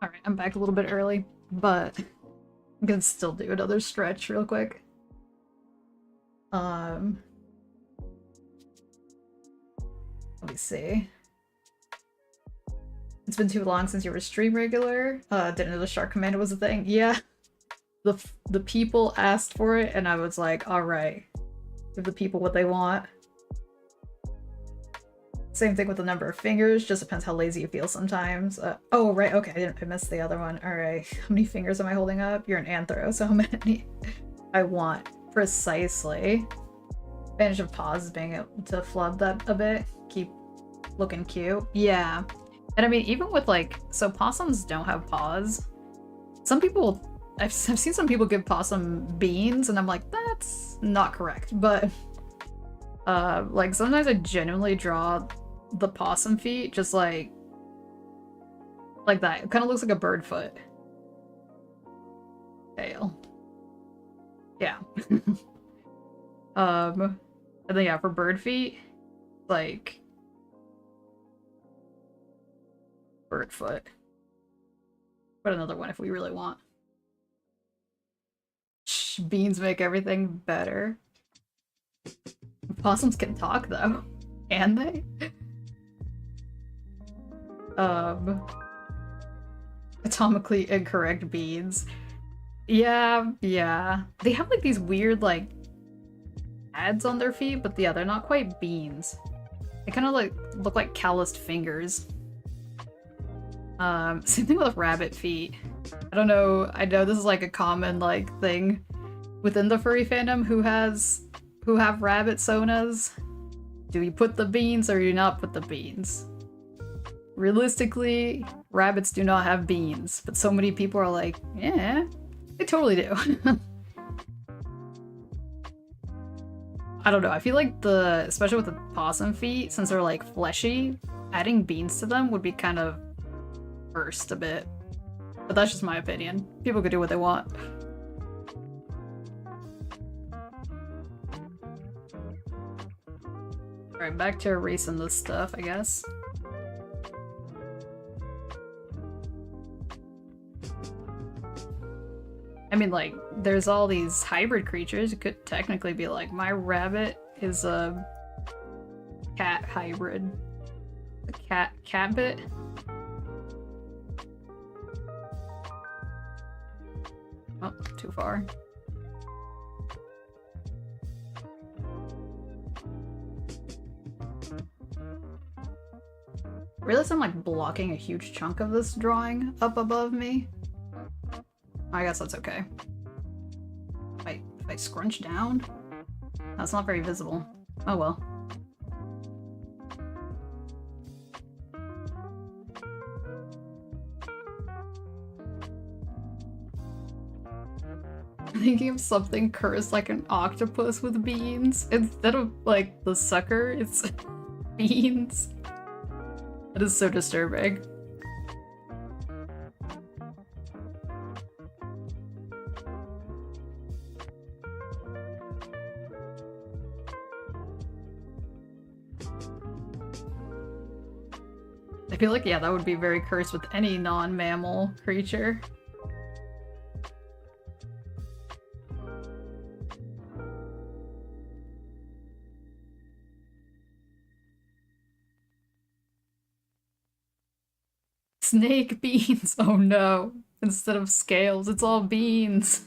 Alright, I'm back a little bit early, but I'm gonna still do another stretch real quick. Let me see. It's been too long since you were stream regular. Didn't know the shark command was a thing. Yeah. The people asked for it and I was like, alright. Give the people what they want. Same thing with the number of fingers, just depends how lazy you feel sometimes. Oh, right, okay, I missed the other one. Alright, how many fingers am I holding up? You're an anthro, so how many I want. Precisely. Advantage of paws is being able to flub that a bit. Keep looking cute. Yeah. And I mean, even with like, so possums don't have paws. Some people, I've seen some people give possum beans, and I'm like, that's not correct. But, like, sometimes I genuinely draw the possum feet just like that. It kind of looks like a bird foot. Tail. Yeah. And then yeah, for bird feet, like bird foot. Put another one if we really want. Shh, beans make everything better. Possums can talk though. Can they? Atomically incorrect beans. Yeah, yeah. They have like these weird like pads on their feet, but yeah, they're not quite beans. They kind of like look like calloused fingers. Same thing with rabbit feet. I don't know, I know this is like a common like thing within the furry fandom who have rabbit sonas. Do you put the beans or do you not put the beans? Realistically, rabbits do not have beans, but so many people are like, yeah, they totally do. I don't know, I feel like especially with the possum feet, since they're like fleshy, adding beans to them would be kind of cursed a bit. But that's just my opinion. People could do what they want. Alright, back to erasing this stuff, I guess. I mean, like, there's all these hybrid creatures. It could technically be like, my rabbit is a cat hybrid. A catbit? Oh, too far. I realize I'm like blocking a huge chunk of this drawing up above me. I guess that's okay. If I scrunch down? That's not very visible. Oh well. Thinking of something cursed like an octopus with beans. Instead of like the sucker, it's beans. That is so disturbing. I feel like, yeah, that would be very cursed with any non-mammal creature. Snake beans! Oh no. Instead of scales, it's all beans.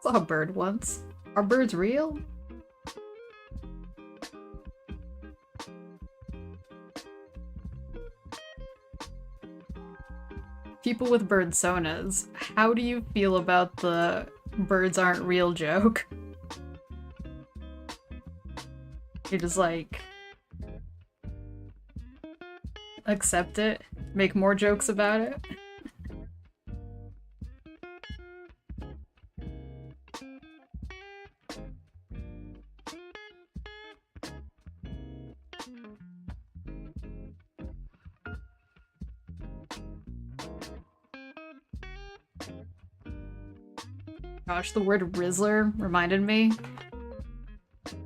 Saw a bird once. Are birds real? People with bird sonas, how do you feel about the birds aren't real joke? You're just like, accept it, make more jokes about it. Gosh, the word Rizzler reminded me.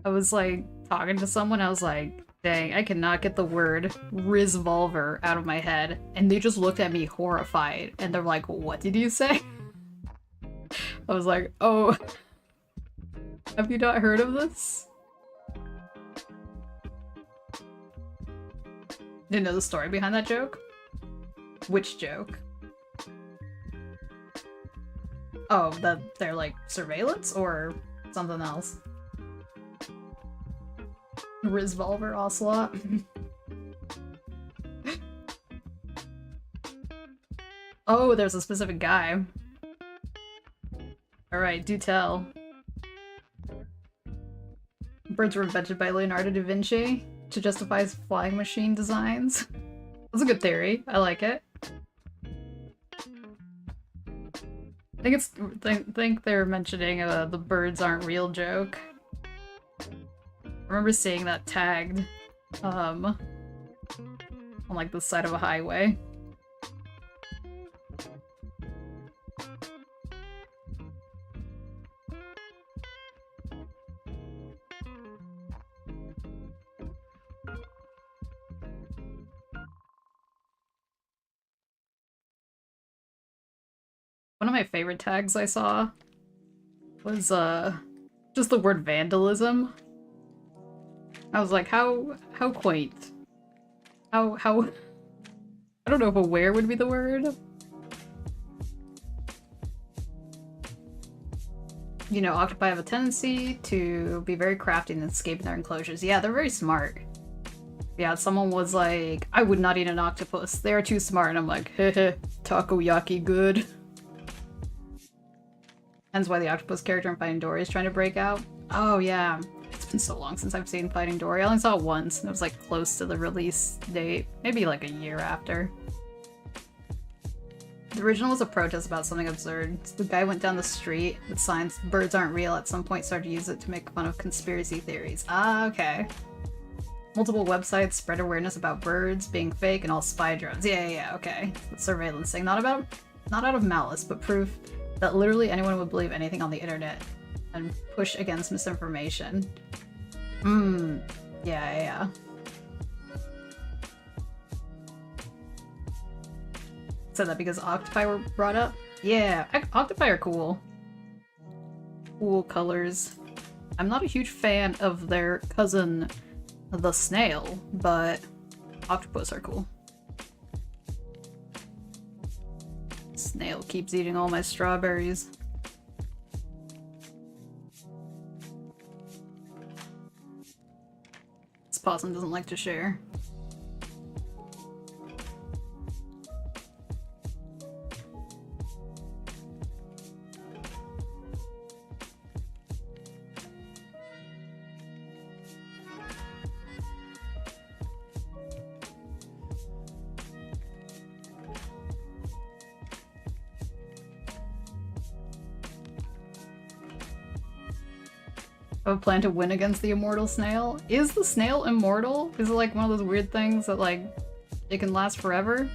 I was like talking to someone, I was like, dang, I cannot get the word Rizzvolver out of my head. And they just looked at me horrified and they're like, what did you say? I was like, oh, have you not heard of this? Didn't know the story behind that joke? Which joke? Oh, that they're like surveillance or something else? Rizzvolver Ocelot. Oh, there's a specific guy. Alright, do tell. Birds were invented by Leonardo da Vinci to justify his flying machine designs. That's a good theory. I like it. I think they're mentioning the birds aren't real joke. I remember seeing that tagged on like the side of a highway. One of my favorite tags I saw was just the word vandalism. I was like, how quaint. How I don't know if aware would be the word. You know, octopi have a tendency to be very crafty and escaping their enclosures. Yeah, they're very smart. Yeah, someone was like, I would not eat an octopus. They're too smart. And I'm like, heh, takoyaki good. Hence why the octopus character in Finding Dory is trying to break out. Oh yeah, it's been so long since I've seen Finding Dory. I only saw it once, and it was like close to the release date. Maybe like a year after. The original was a protest about something absurd. So the guy went down the street with signs, birds aren't real, at some point started to use it to make fun of conspiracy theories. Ah, okay. Multiple websites spread awareness about birds being fake and all spy drones. Yeah, okay. The surveillance thing. Not out of malice, but proof that literally anyone would believe anything on the internet and push against misinformation. Yeah. Said that because octopi were brought up? Yeah, octopi are cool. Cool colors. I'm not a huge fan of their cousin, the snail, but octopus are cool. Snail keeps eating all my strawberries. This possum doesn't like to share. I have a plan to win against the immortal snail. Is the snail immortal? Is it like one of those weird things that like it can last forever?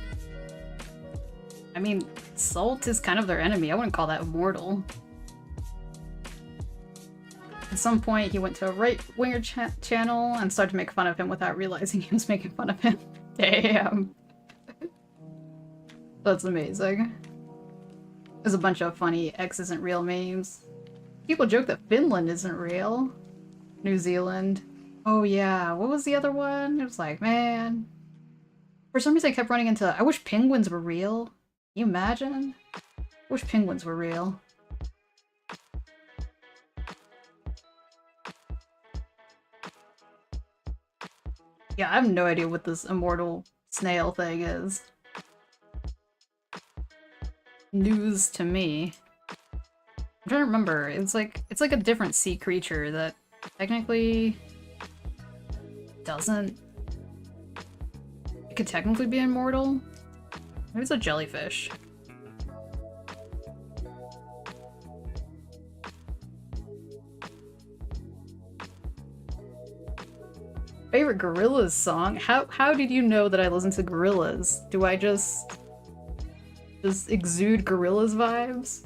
I mean, salt is kind of their enemy. I wouldn't call that immortal. At some point he went to a right-winger channel and started to make fun of him without realizing he was making fun of him. Damn. That's amazing. There's a bunch of funny X isn't real memes. People joke that Finland isn't real. New Zealand. Oh yeah, what was the other one? It was like, man. For some reason I kept running into, I wish penguins were real. Can you imagine? I wish penguins were real. Yeah, I have no idea what this immortal snail thing is. News to me. I'm trying to remember. It's like a different sea creature that technically doesn't. It could technically be immortal. Maybe it's a jellyfish. Favorite Gorillaz song? How did you know that I listen to Gorillaz? Do I just exude Gorillaz vibes?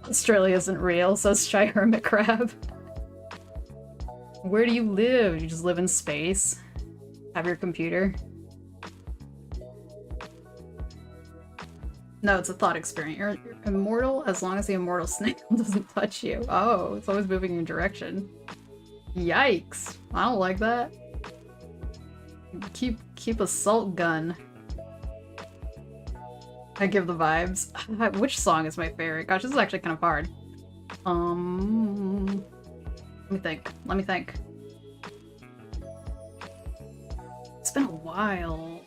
Australia isn't real, says Shy Hermit Crab. Where do you live? You just live in space? Have your computer? No, it's a thought experiment. You're immortal as long as the immortal snail doesn't touch you. Oh, it's always moving in your direction. Yikes! I don't like that. Keep a salt gun. I give the vibes. Which song is my favorite? Gosh, this is actually kind of hard. Let me think. It's been a while.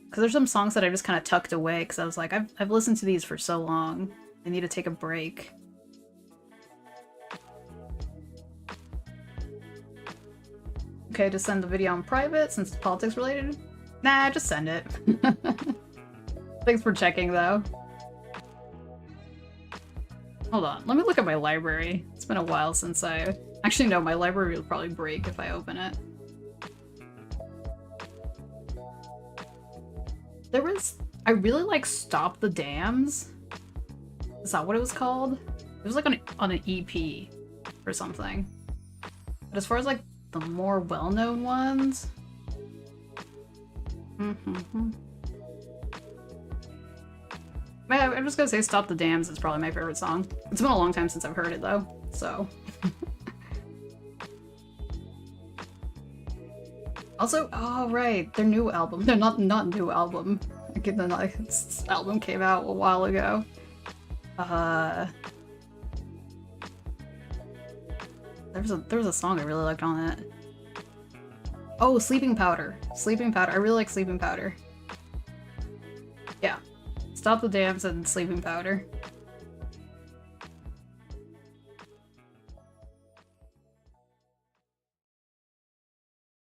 Because there's some songs that I just kind of tucked away because I was like, I've listened to these for so long. I need to take a break. Okay, just send the video on private since it's politics related. Nah, just send it. Thanks for checking, though. Hold on, let me look at my library. It's been a while since I... Actually, no, my library will probably break if I open it. There was... I really like Stop the Dams. Is that what it was called? It was like on an EP or something. But as far as like the more well-known ones... I'm just gonna say Stop the Dams is probably my favorite song. It's been a long time since I've heard it, though. so. Also, oh right, their new album. They're not new album. This album came out a while ago. There was a song I really liked on it. Oh, Sleeping Powder. Sleeping Powder. I really like Sleeping Powder. Yeah. Stop the Dams and Sleeping Powder.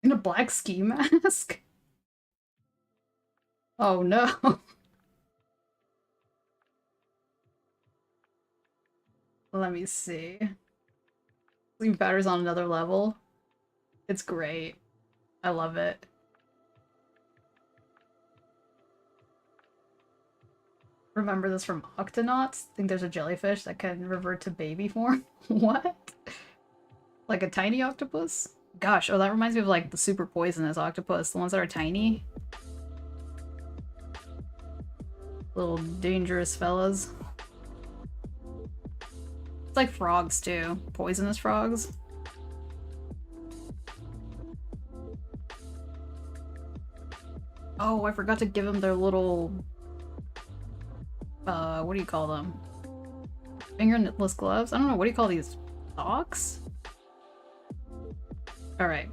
In a black ski mask? Oh no. Let me see. Sleeping Powder's on another level. It's great. I love it. Remember this from Octonauts? I think there's a jellyfish that can revert to baby form. What? Like a tiny octopus? Gosh, oh, that reminds me of like the super poisonous octopus, the ones that are tiny. Little dangerous fellas. It's like frogs too. Poisonous frogs. Oh, I forgot to give them their little... what do you call them? Fingerless gloves? I don't know, what do you call these? Socks? Alright,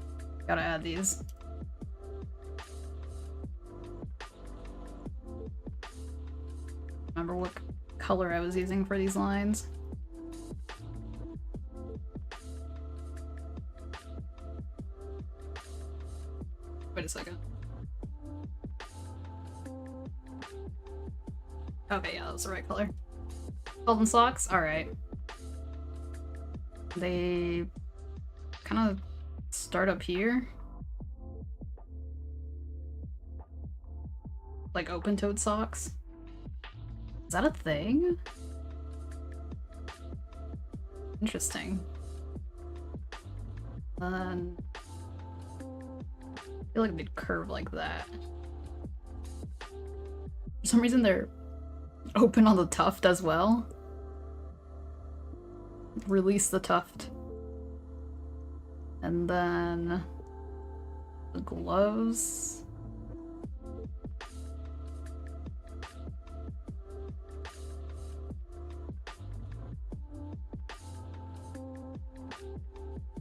gotta add these. Remember what color I was using for these lines. Wait a second. Okay, yeah, that was the right color. Golden socks? Alright. They kind of start up here. Like open-toed socks. Is that a thing? Interesting. Then I feel like they'd curve like that. For some reason they're open on the tuft as well. Release the tuft. And then the gloves.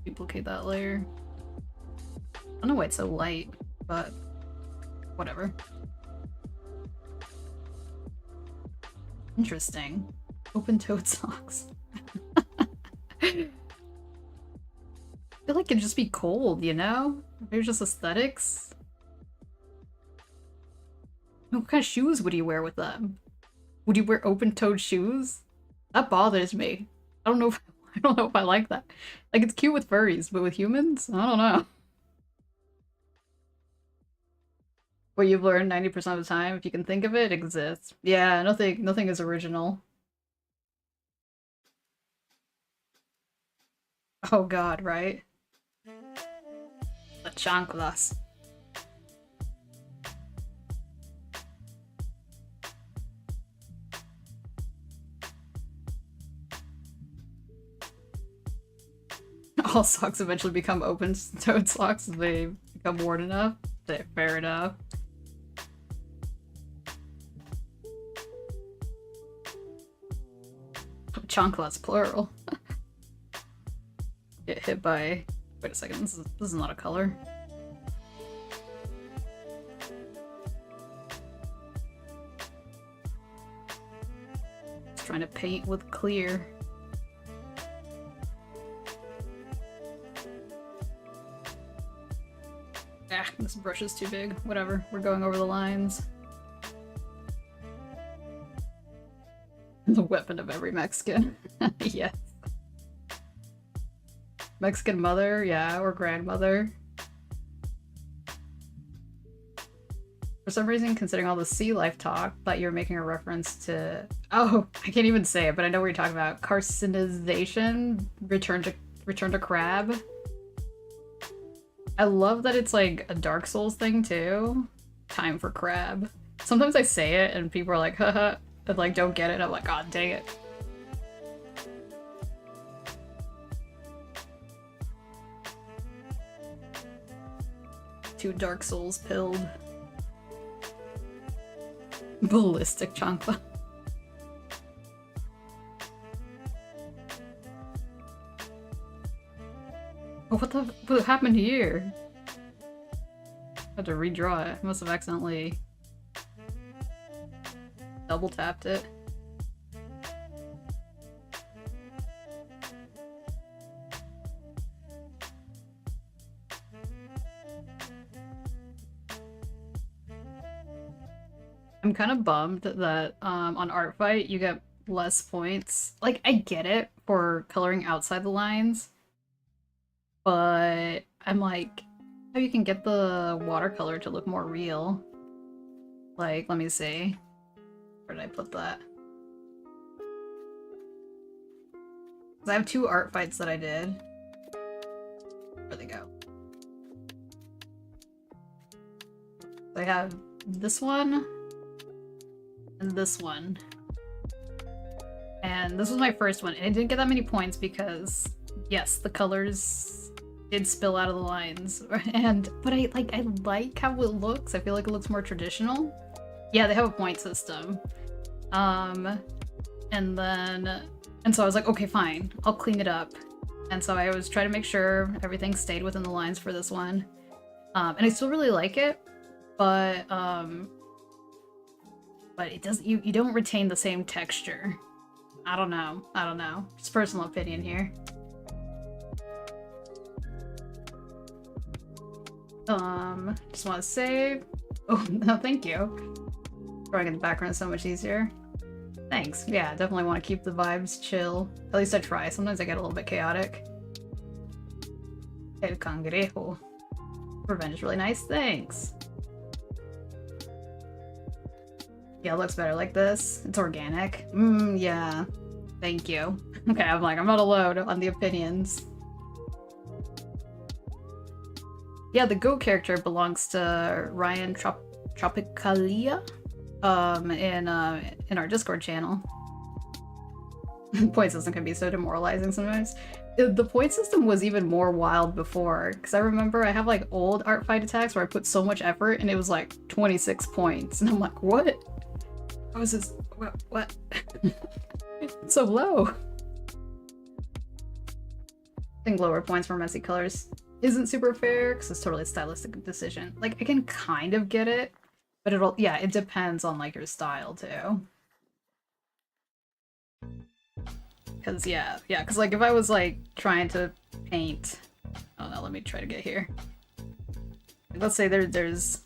Duplicate that layer. I don't know why it's so light, but whatever. Interesting. Open-toed socks. I feel like it'd just be cold, you know? Maybe just aesthetics. What kind of shoes would you wear with them? Would you wear open-toed shoes? That bothers me. I don't know if I like that. Like, it's cute with furries, but with humans? I don't know. What you've learned 90% of the time, if you can think of it, exists. Yeah, nothing is original. Oh god, right? The chanclas. All socks eventually become open-toed socks if they become worn enough. Fair enough. Chanclas, plural. Get hit by... Wait a second, this is not a color. Just trying to paint with clear. Ah, this brush is too big. Whatever, we're going over the lines. The weapon of every Mexican. Yes. Mexican mother, yeah, or grandmother. For some reason, considering all the sea life talk, thought you were making a reference to... Oh, I can't even say it, but I know what you're talking about. Carcinization? Return to crab? I love that it's like a Dark Souls thing too. Time for crab. Sometimes I say it and people are like, haha, and like don't get it. I'm like, god dang it. Two Dark Souls pilled. Ballistic chancla. Oh, what happened here? I had to redraw it. I must have accidentally double tapped it. I'm kind of bummed that on Art Fight you get less points. Like, I get it for coloring outside the lines, but I'm like, how you can get the watercolor to look more real. Like, let me see. Where did I put that? 'Cause I have 2 art fights that I did. Where'd they go? I have this one and this one. And this was my first one, and I didn't get that many points because, yes, the colors did spill out of the lines. But I like how it looks. I feel like it looks more traditional. Yeah, they have a point system. And so I was like, okay, fine, I'll clean it up. And so I was trying to make sure everything stayed within the lines for this one. And I still really like it, but it doesn't, you don't retain the same texture. I don't know. Just personal opinion here. Just want to save. Oh, no, thank you. Drawing in the background is so much easier. Thanks. Yeah, definitely want to keep the vibes chill. At least I try. Sometimes I get a little bit chaotic. El Cangrejo. Revenge is really nice. Thanks. Yeah, it looks better like this. It's organic. Yeah. Thank you. Okay, I'm not alone on the opinions. Yeah, the Go character belongs to Ryan Tropicalia in our Discord channel. Point system can be so demoralizing sometimes. The point system was even more wild before, because I remember I have like old art fight attacks where I put so much effort and it was like 26 points, and I'm like, what? How is this? What? It's so low. I think lower points for messy colors isn't super fair because it's totally a stylistic decision. Like, I can kind of get it, but it depends on like your style too. Because because like if I was like trying to paint, oh no, let me try to get here. Let's say there's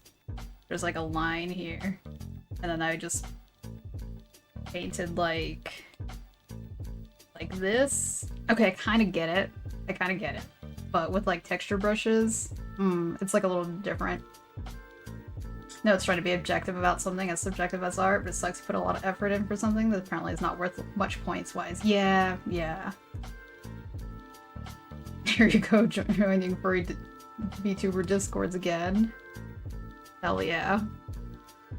like a line here, and then I just painted like this. Okay, I kind of get it. But with like texture brushes, it's like a little different. No, it's trying to be objective about something as subjective as art, but it sucks to put a lot of effort in for something that apparently is not worth much points-wise. Yeah. Here you go, joining furry vtuber discords again. Hell yeah.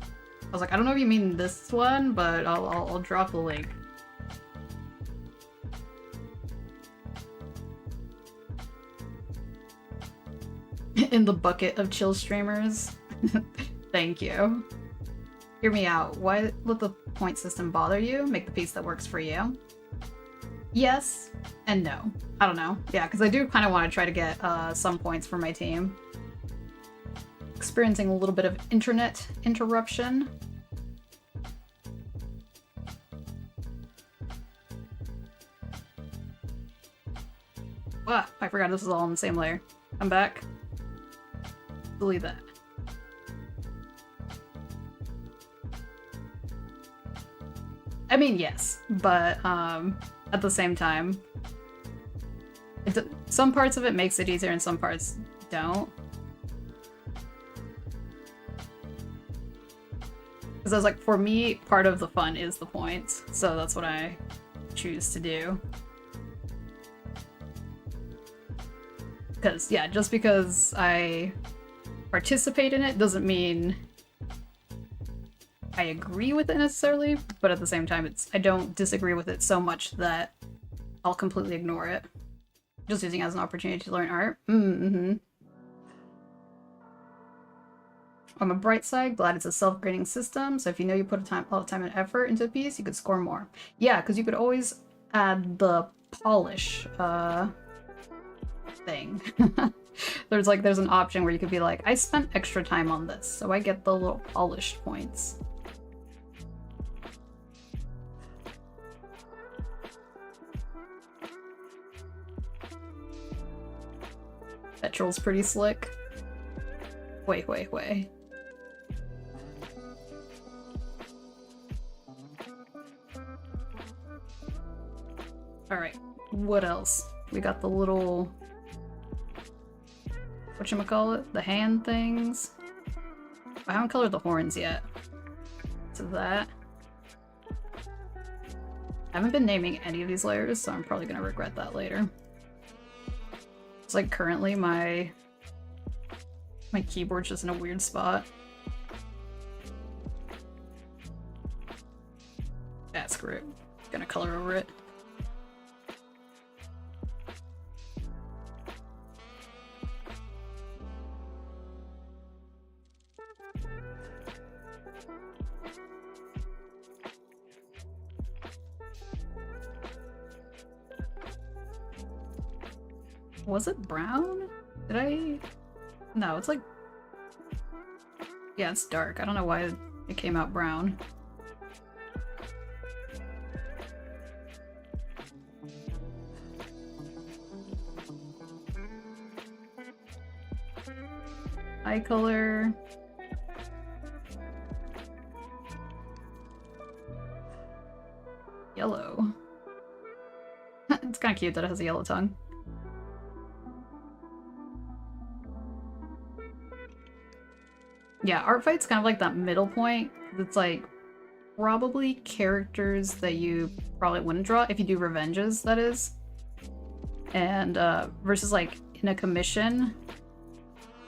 I was like, I don't know if you mean this one, but I'll drop the link. In the bucket of chill streamers. Thank you. Hear me out. Why let the point system bother you? Make the piece that works for you. Yes and no. I don't know. Yeah, because I do kind of want to try to get some points for my team. Experiencing a little bit of internet interruption. Ah, I forgot this is all on the same layer. I'm back. Delete that. I mean, yes, but at the same time, some parts of it makes it easier and some parts don't. Because I was like, for me, part of the fun is the points, so that's what I choose to do. Because, yeah, just because I participate in it doesn't mean I agree with it necessarily, but at the same time, I don't disagree with it so much that I'll completely ignore it. Just using it as an opportunity to learn art. On the bright side, glad it's a self-grading system, so if you know you put a lot of time and effort into a piece, you could score more. Yeah, because you could always add the polish thing. There's an option where you could be like, I spent extra time on this, so I get the little polished points. Petrol's pretty slick. Wait. Alright, what else? We got the little... whatchamacallit? The hand things? I haven't colored the horns yet. So that. I haven't been naming any of these layers, so I'm probably gonna regret that later. It's like currently my keyboard's just in a weird spot. Yeah, screw it. Gonna color over it. Was it brown? Did I? No, it's like... yeah, it's dark. I don't know why it came out brown. Eye color. Yellow. It's kind of cute that it has a yellow tongue. Yeah, art fight's kind of like that middle point. It's like probably characters that you probably wouldn't draw if you do revenges, that is. And versus like in a commission,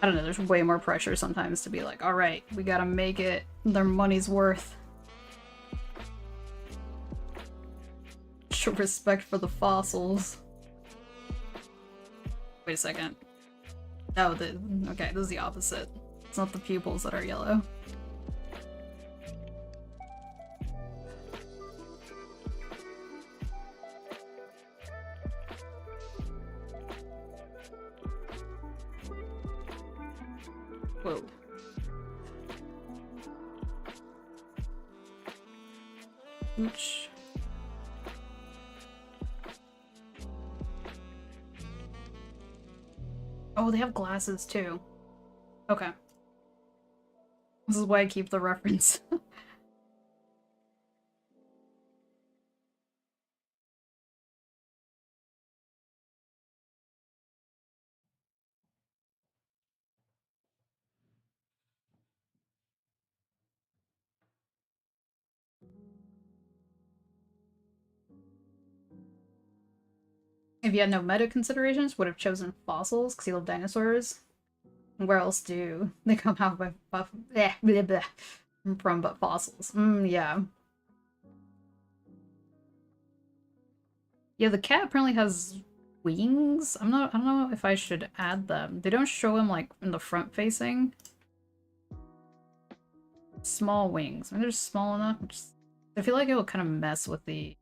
I don't know, there's way more pressure sometimes to be like, all right, we gotta make it their money's worth. Show respect for the fossils. Wait a second. Oh, okay, this is the opposite. It's not the pupils that are yellow. Whoa. Ooch. Oh, they have glasses too. Okay. This is why I keep the reference. If you had no meta considerations, would have chosen fossils because you love dinosaurs. Where else do they come out from but fossils? Yeah. Yeah, the cat apparently has wings. I don't know if I should add them. They don't show him like in the front facing. Small wings. I mean, they're small enough. I feel like it will kind of mess with the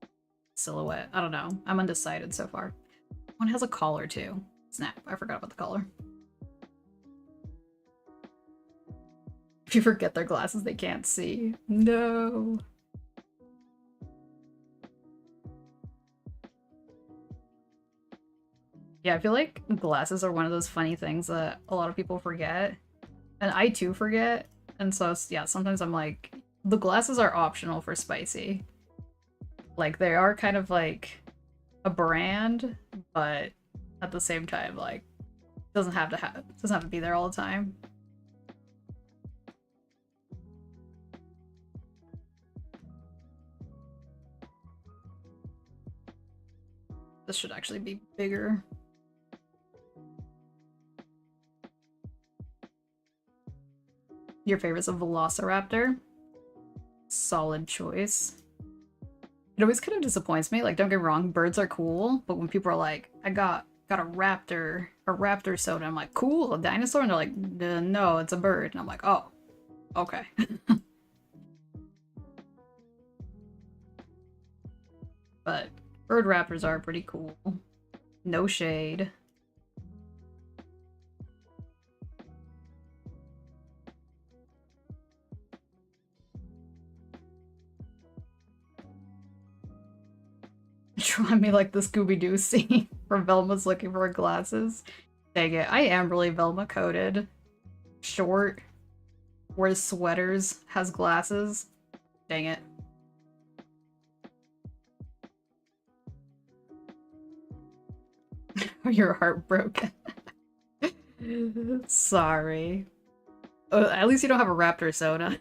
silhouette. I don't know. I'm undecided so far. One has a collar too. Snap, I forgot about the collar. If you forget their glasses, they can't see. No. Yeah, I feel like glasses are one of those funny things that a lot of people forget. And I too forget. And so, yeah, sometimes I'm like, the glasses are optional for Spycy. Like, they are kind of like a brand, but at the same time, like, doesn't have to be there all the time. This should actually be bigger. Your favorite's a Velociraptor? Solid choice. It always kind of disappoints me. Like, don't get me wrong, birds are cool, but when people are like, I got a raptor soda, I'm like, cool, a dinosaur? And they're like, no, it's a bird. And I'm like, oh, Okay. But bird raptors are pretty cool. No shade. Try me like the Scooby-Doo scene where Velma's looking for glasses. Dang it, I am really Velma coded. Short, wears sweaters, has glasses. Dang it. You're heartbroken. Sorry. At least you don't have a raptor soda.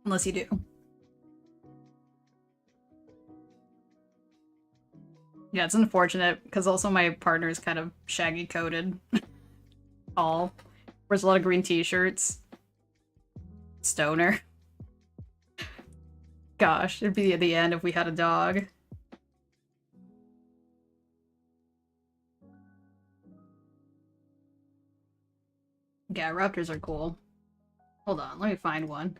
Unless you do. Yeah, it's unfortunate, because also my partner is kind of shaggy coated. Tall. Wears a lot of green t-shirts. Stoner. Gosh, it'd be at the end if we had a dog. Yeah, raptors are cool. Hold on, let me find one.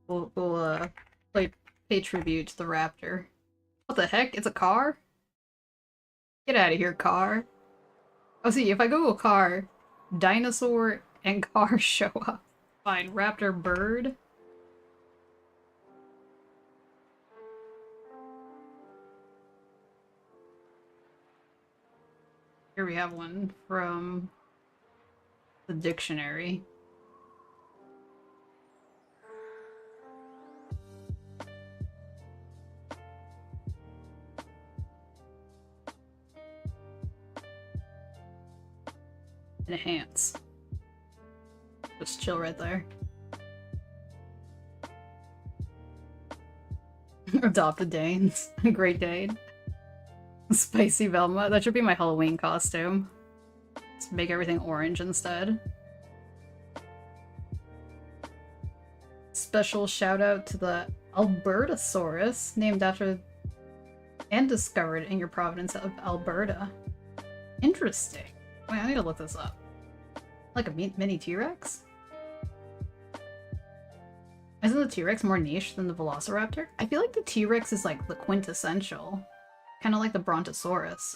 We'll pay tribute to the raptor. What the heck? It's a car? Get out of here, car. Oh, see, if I Google car, dinosaur and car show up. Fine, raptor bird. Here we have one from the dictionary. Enhance. Just chill right there. Adopt a Danes. Great Dane. Spicy Velma. That should be my Halloween costume. Let's make everything orange instead. Special shout out to the Albertosaurus, named after and discovered in your province of Alberta. Interesting. Wait, I need to look this up. Like a mini T-Rex? Isn't the T-Rex more niche than the Velociraptor? I feel like the T-Rex is like the quintessential. Kind of like the Brontosaurus.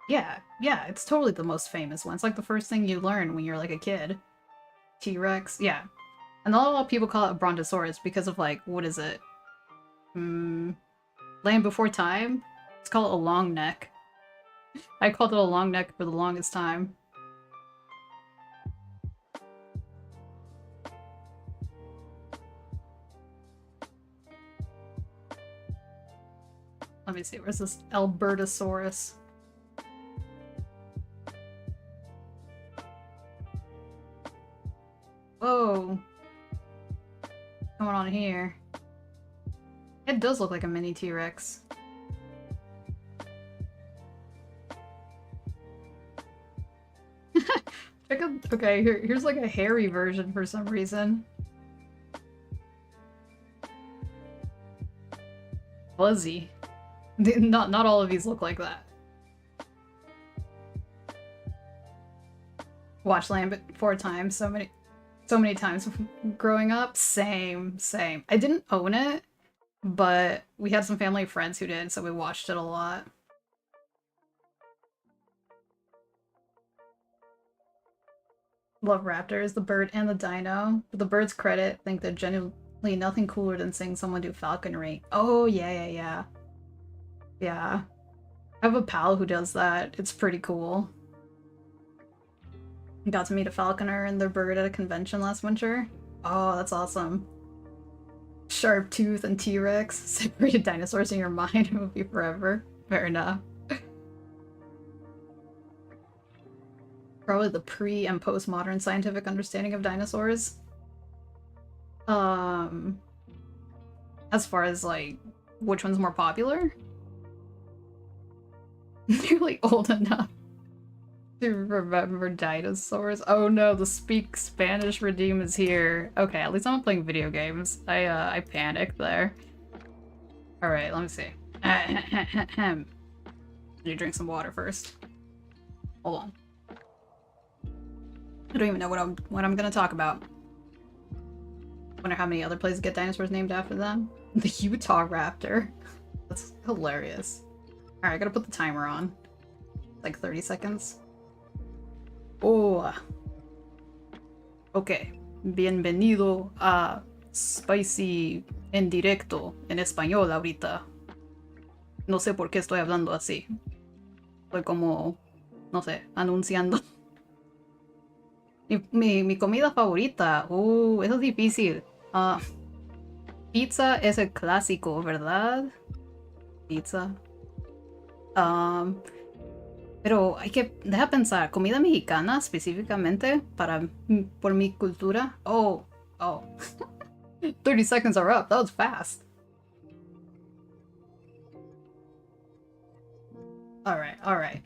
Yeah, it's totally the most famous one. It's like the first thing you learn when you're like a kid. T-Rex, yeah. And a lot of people call it a Brontosaurus because of like, what is it? Land Before Time? It's called a long neck. I called it a long neck for the longest time. Let me see, where's this Albertosaurus? Whoa. What's going on here? It does look like a mini T-Rex. Check out, okay, here's like a hairy version for some reason. Fuzzy. Not all of these look like that. Watched Land Before Time so many times growing up. Same. I didn't own it, but we had some family friends who did, so we watched it a lot. Love raptors, the bird and the dino. But the bird's credit, think they're genuinely nothing cooler than seeing someone do falconry. Oh, yeah. Yeah. I have a pal who does that. It's pretty cool. Got to meet a falconer and their bird at a convention last winter. Oh, that's awesome. Sharp tooth and T-Rex. Separated dinosaurs in your mind. It will be forever. Fair enough. Probably the pre- and post-modern scientific understanding of dinosaurs. As far as, like, which one's more popular? You're, like, old enough to remember dinosaurs. Oh no, the Speak Spanish Redeem is here. Okay, at least I'm not playing video games. I panicked there. Alright, let me see. You drink some water first. Hold on. I don't even know what I'm gonna talk about. Wonder how many other places get dinosaurs named after them. The Utah Raptor. That's hilarious. Alright, I gotta put the timer on. Like 30 seconds. Oh. Ok. Bienvenido a Spycy en directo en español ahorita. No sé por qué estoy hablando así. Estoy como, no sé, anunciando. Mi comida favorita. Eso es difícil. Pizza es el clásico, ¿verdad? Pizza. Pero hay que... Deja pensar. Comida mexicana específicamente por mi cultura. Oh. 30 seconds are up. That was fast. Alright.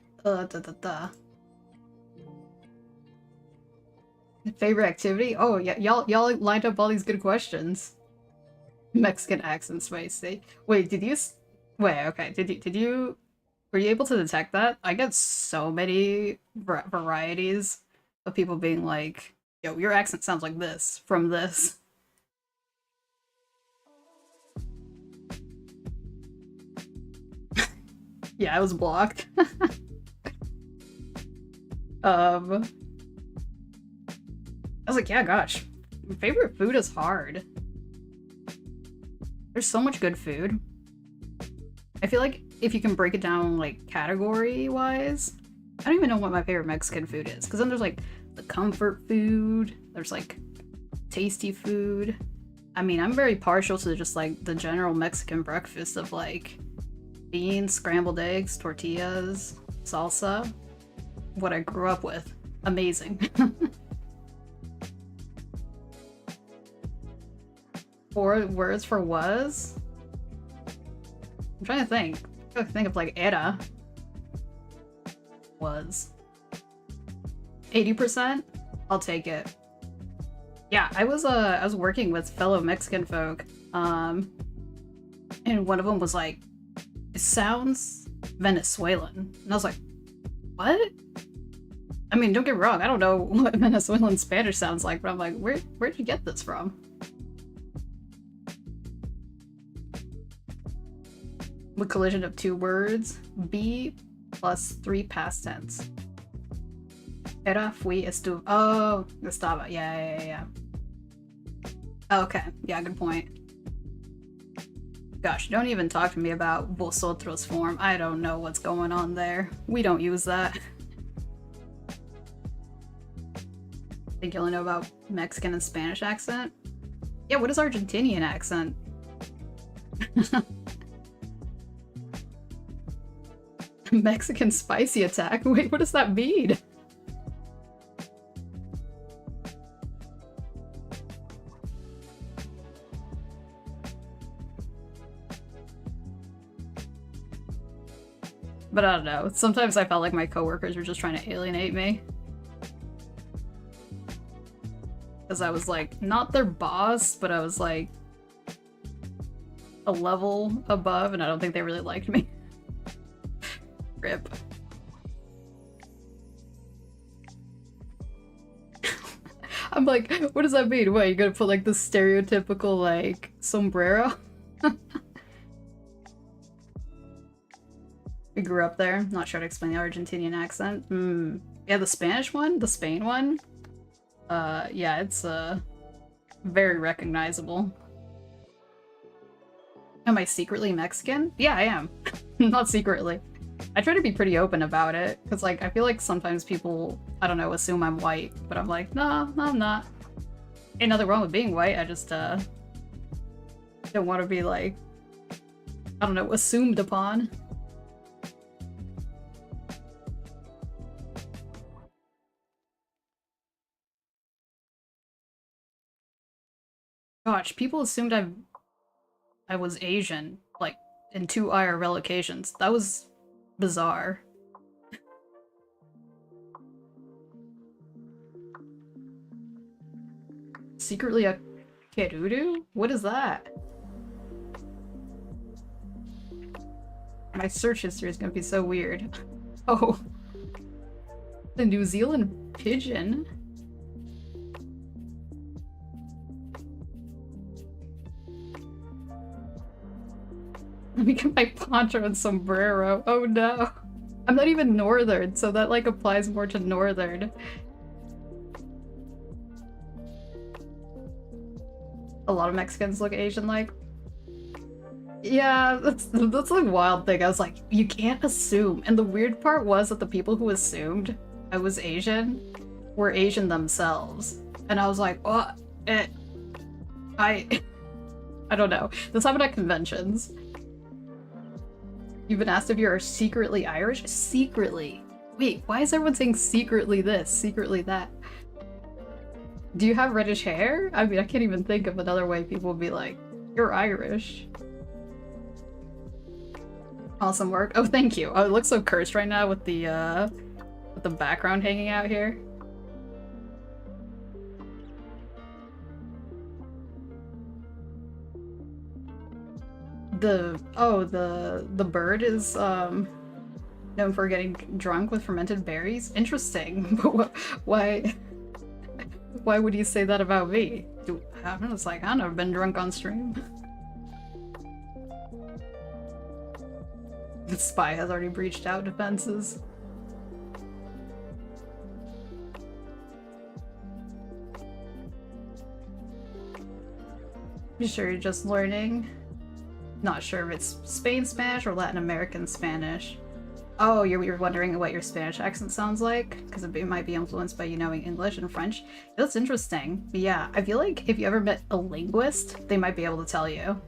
Favorite activity? Oh, yeah, y'all lined up all these good questions. Mexican accent spicy. Wait, okay, were you able to detect that? I get so many varieties of people being like, yo, your accent sounds like this from this. Yeah, I was blocked. I was like, yeah, gosh. My favorite food is hard. There's so much good food. I feel like if you can break it down, like, category-wise, I don't even know what my favorite Mexican food is. Because then there's, like, the comfort food. There's, like, tasty food. I mean, I'm very partial to just, like, the general Mexican breakfast of, like, beans, scrambled eggs, tortillas, salsa. What I grew up with. Amazing. Four words for was? I'm trying to think. I gotta think of like era. Was. 80%? I'll take it. Yeah, I was working with fellow Mexican folk. And one of them was like, it sounds Venezuelan. And I was like, what? I mean, don't get me wrong, I don't know what Venezuelan Spanish sounds like, but I'm like, where'd you get this from? The collision of two words. Be plus 3 past tense. Era, fui, estuve. Oh, estaba. Yeah. Okay, yeah, good point. Gosh, don't even talk to me about vosotros form. I don't know what's going on there. We don't use that. Think you only know about Mexican and Spanish accent? Yeah, what is Argentinian accent? Mexican spicy attack? Wait, what does that mean? But I don't know. Sometimes I felt like my coworkers were just trying to alienate me. Because I was like, not their boss, but I was like a level above, and I don't think they really liked me. Rip. I'm like, what does that mean? What, you gonna put like the stereotypical like sombrero? We grew up there. Not sure how to explain the Argentinian accent. Yeah, the Spanish one? The Spain one? Yeah, it's very recognizable. Am I secretly Mexican? Yeah, I am. Not secretly. I try to be pretty open about it, because like I feel like sometimes people, I don't know, assume I'm white, but I'm like, no, I'm not. Ain't nothing wrong with being white, I just don't want to be like, I don't know, assumed upon. Gosh, people assumed I was Asian, like, in 2 IRL occasions. That was bizarre. Secretly a Kerudu? What is that? My search history is gonna be so weird. Oh. The New Zealand pigeon? Let me get my poncho and sombrero. Oh no. I'm not even northern, so that like applies more to northern. A lot of Mexicans look Asian-like. Yeah, that's the wild thing. I was like, you can't assume. And the weird part was that the people who assumed I was Asian were Asian themselves. And I was like, oh, I don't know. This happened at conventions. You've been asked if you're secretly Irish? Secretly? Wait, why is everyone saying secretly this, secretly that? Do you have reddish hair? I mean, I can't even think of another way people would be like, you're Irish. Awesome work. Oh, thank you. Oh, it looks so cursed right now with the background hanging out here. The bird is known for getting drunk with fermented berries. Interesting. But why would you say that about me? I was like, I've never been drunk on stream. The spy has already breached out defenses. You sure you're just learning? Not sure if it's Spain Spanish or Latin American Spanish. Oh, you're wondering what your Spanish accent sounds like? Because it might be influenced by you knowing English and French. That's interesting. But yeah, I feel like if you ever met a linguist, they might be able to tell you.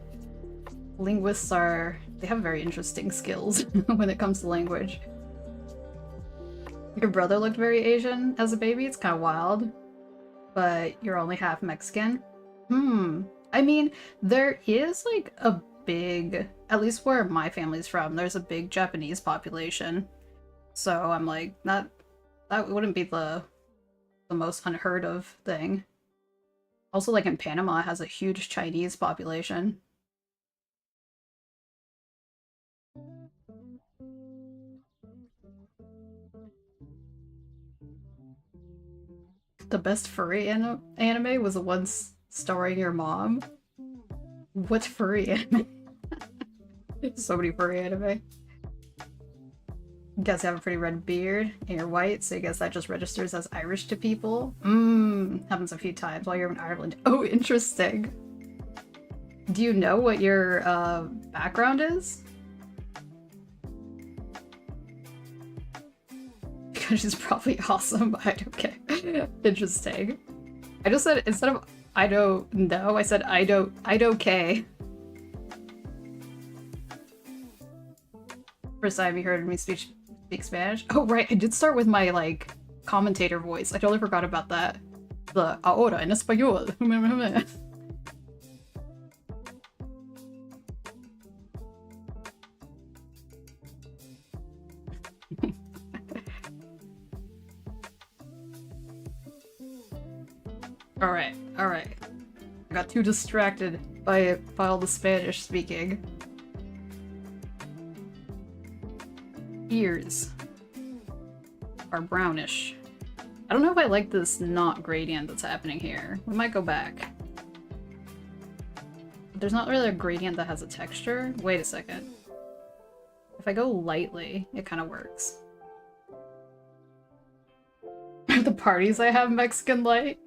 Linguists they have very interesting skills when it comes to language. Your brother looked very Asian as a baby. It's kind of wild. But you're only half Mexican. I mean, there is like a big, at least where my family's from, there's a big Japanese population. So I'm like, that wouldn't be the most unheard of thing. Also, like in Panama, it has a huge Chinese population. The best furry anime was the one starring your mom. What furry anime? So many furry anime. You guys have a pretty red beard and you're white, so I guess that just registers as Irish to people. Happens a few times while you're in Ireland. Oh, interesting. Do you know what your background is? Because she's probably awesome. I don't care. Interesting. I just said, instead of I don't know, I said I don't okay. First time you heard me speak Spanish? Oh right, I did start with my like commentator voice. I totally forgot about that. The ahora en español. Alright. I got too distracted by all the Spanish speaking. Ears are brownish. I don't know if I like this knot gradient that's happening here. We might go back. There's not really a gradient that has a texture. Wait a second. If I go lightly, it kind of works. The parties I have Mexican like?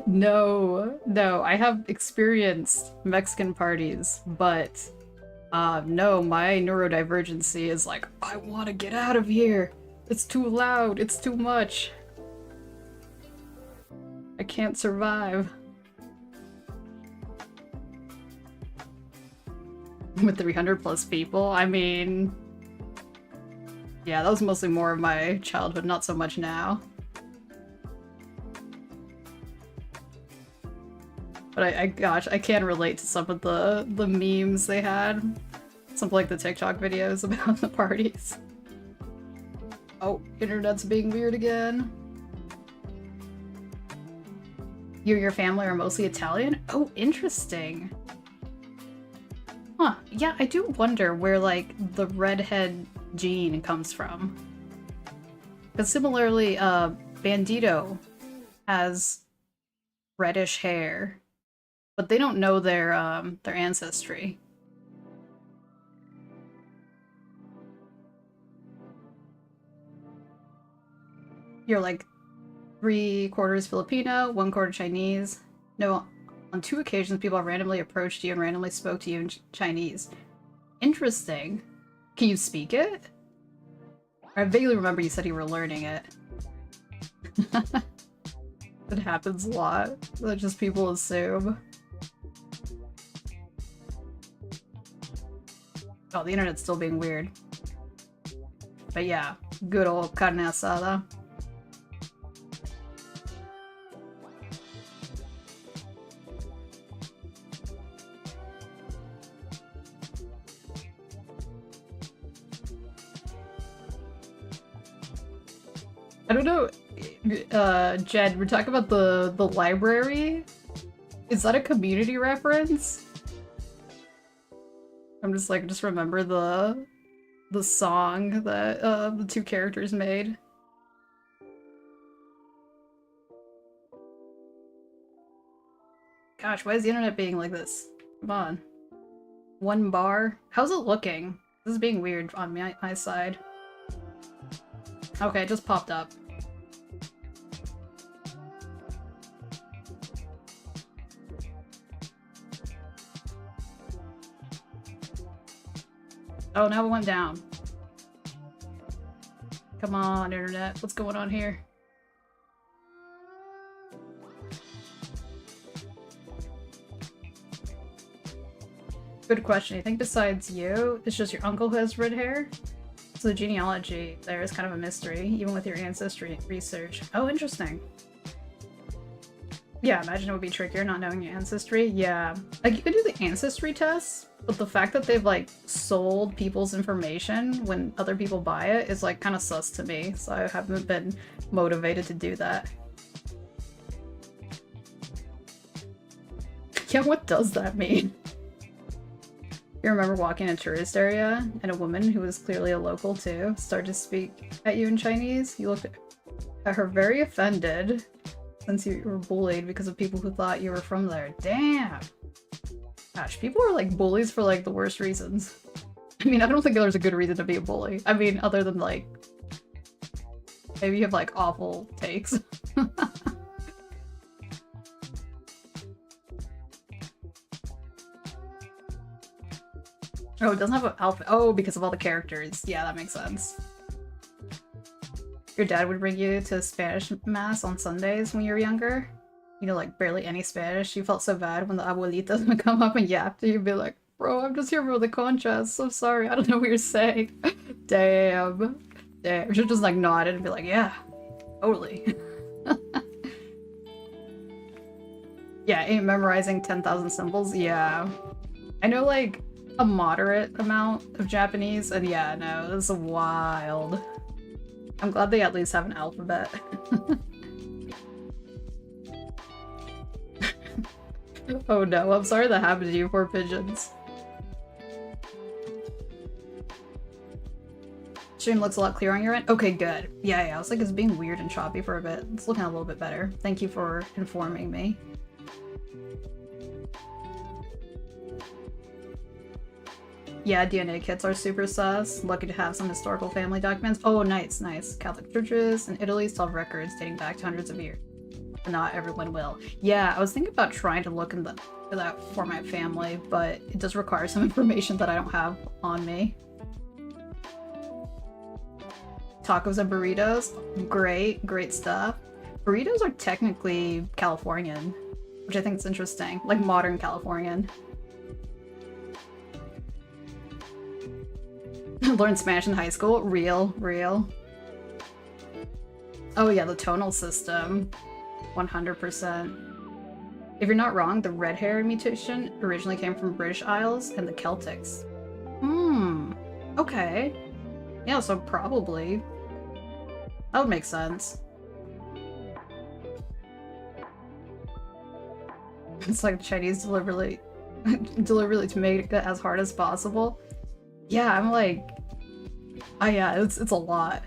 No, I have experienced Mexican parties, but no, my neurodivergency is like, I want to get out of here. It's too loud, it's too much. I can't survive. With 300 plus people, I mean, yeah, that was mostly more of my childhood, not so much now. But gosh, I can relate to some of the memes they had. Something like the TikTok videos about the parties. Oh, internet's being weird again. You and your family are mostly Italian? Oh, interesting. Huh, yeah, I do wonder where, like, the redhead gene comes from. But similarly, Bandito has reddish hair, but they don't know their ancestry. You're like 3/4 Filipino, 1/4 Chinese. No, on 2 occasions people have randomly approached you and randomly spoke to you in Chinese. Interesting. Can you speak it? I vaguely remember you said you were learning it. It happens a lot. That just people assume. Oh, the internet's still being weird. But yeah, good old carne asada. I don't know, Jed, we're talking about the library? Is that a community reference? I'm just like, just remember the song that the 2 characters made. Gosh, why is the internet being like this? Come on. 1 bar? How's it looking? This is being weird on my side. Okay, it just popped up. Oh, now it went down. Come on, internet. What's going on here? Good question. I think besides you, it's just your uncle who has red hair? So the genealogy there is kind of a mystery, even with your ancestry research. Oh, interesting. Yeah, imagine it would be trickier not knowing your ancestry. Yeah. Like, you could do the ancestry tests, but the fact that they've, like, sold people's information when other people buy it is, like, kind of sus to me, so I haven't been motivated to do that. Yeah, what does that mean? You remember walking in a tourist area and a woman who was clearly a local too started to speak at you in Chinese? You looked at her very offended since you were bullied because of people who thought you were from there. Damn! Gosh, people are like bullies for like the worst reasons. I mean, I don't think there's a good reason to be a bully. I mean, other than like, maybe you have like awful takes. Oh, it doesn't have an outfit. Oh, because of all the characters. Yeah, that makes sense. Your dad would bring you to Spanish mass on Sundays when you were younger? You know, like barely any Spanish. You felt so bad when the abuelitas would come up and yap to you, be like, bro, I'm just here for the conchas. So sorry, I don't know what you're saying. Damn. Damn. You should just like nod and be like, yeah, totally. Yeah, ain't memorizing 10,000 symbols. Yeah. I know like a moderate amount of Japanese, and yeah, no, this is wild. I'm glad they at least have an alphabet. Oh no, I'm sorry that happened to you, poor pigeons. Stream looks a lot clearer on your end. Okay, good. Yeah, I was like, it's being weird and choppy for a bit. It's looking a little bit better. Thank you for informing me. Yeah, DNA kits are super sus. Lucky to have some historical family documents. Oh, nice, nice. Catholic churches in Italy still have records dating back to hundreds of years. But not everyone will. Yeah, I was thinking about trying to look into that for my family, but it does require some information that I don't have on me. Tacos and burritos. Great, great stuff. Burritos are technically Californian, which I think is interesting. Like modern Californian. Learned Spanish in high school? Real, real. Oh yeah, the tonal system. 100%. If you're not wrong, the red hair mutation originally came from British Isles and the Celtics. Hmm. Okay. Yeah, so probably. That would make sense. It's like Chinese deliberately to make it as hard as possible. Yeah, I'm like, oh yeah, it's a lot.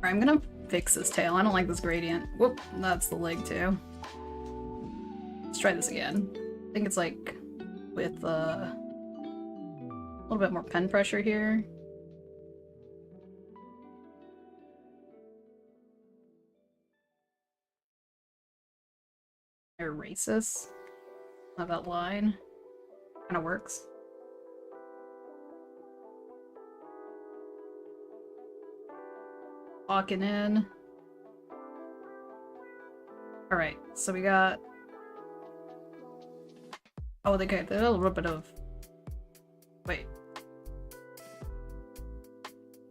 I'm gonna fix this tail. I don't like this gradient. Whoop, that's the leg too. Let's try this again. I think it's like with a little bit more pen pressure here. Erase this. Have that line. Kinda works. Locking in. Alright, so we got... Oh, they got a little bit of... Wait.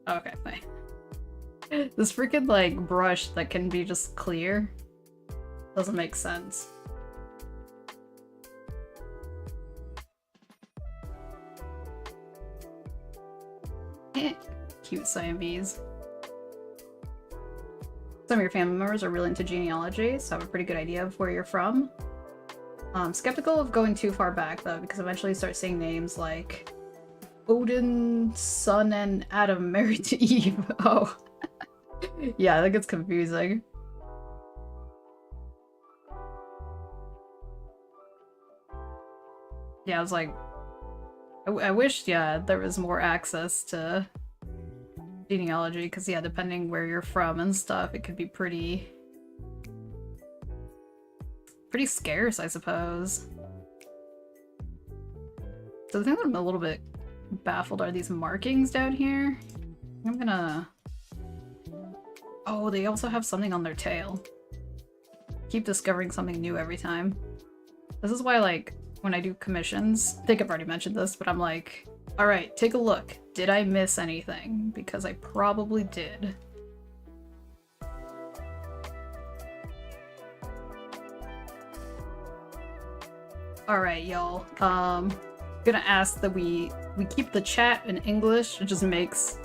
Okay, fine. This freaking, like, brush that can be just clear doesn't make sense. Cute Siamese. Some of your family members are really into genealogy, so have a pretty good idea of where you're from. Skeptical of going too far back, though, because eventually you start seeing names like Odin's son and Adam married to Eve. Oh. Yeah, that gets confusing. Yeah, I was like... I wish, yeah, there was more access to genealogy, because, yeah, depending where you're from and stuff, it could be pretty scarce, I suppose. So the thing that I'm a little bit baffled are these markings down here. I'm gonna... Oh, they also have something on their tail. Keep discovering something new every time. This is why, like, when I do commissions, I think I've already mentioned this, but I'm like, alright, take a look. Did I miss anything? Because I probably did. Alright, y'all. Gonna ask that we keep the chat in English. It just makes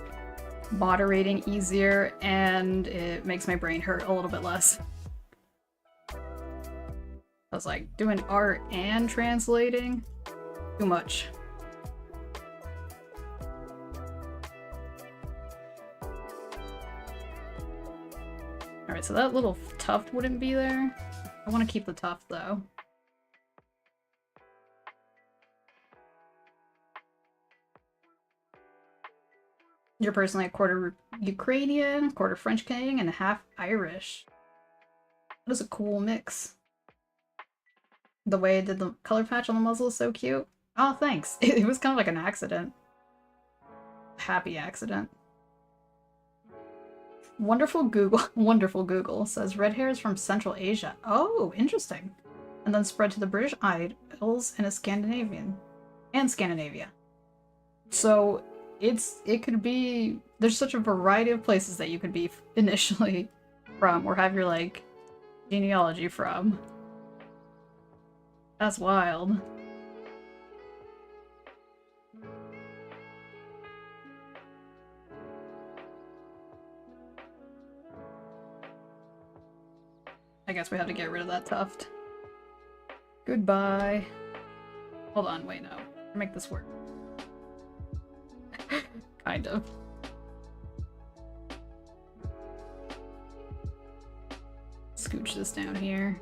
moderating easier, and it makes my brain hurt a little bit less. I was like, doing art and translating? Too much. Alright, so that little tuft wouldn't be there. I want to keep the tuft, though. You're personally a quarter Ukrainian, quarter French Canadian, and half Irish. That is a cool mix. The way I did the color patch on the muzzle is so cute. Oh, thanks. It was kind of like an accident. Happy accident. Wonderful Google says red hair is from Central Asia. Oh, interesting. And then spread to the British Isles and Scandinavia. So it could be, there's such a variety of places that you could be initially from, or have your, like, genealogy from. That's wild. I guess we have to get rid of that tuft. Goodbye. Hold on, wait, no. Make this work. Kind of. Scooch this down here.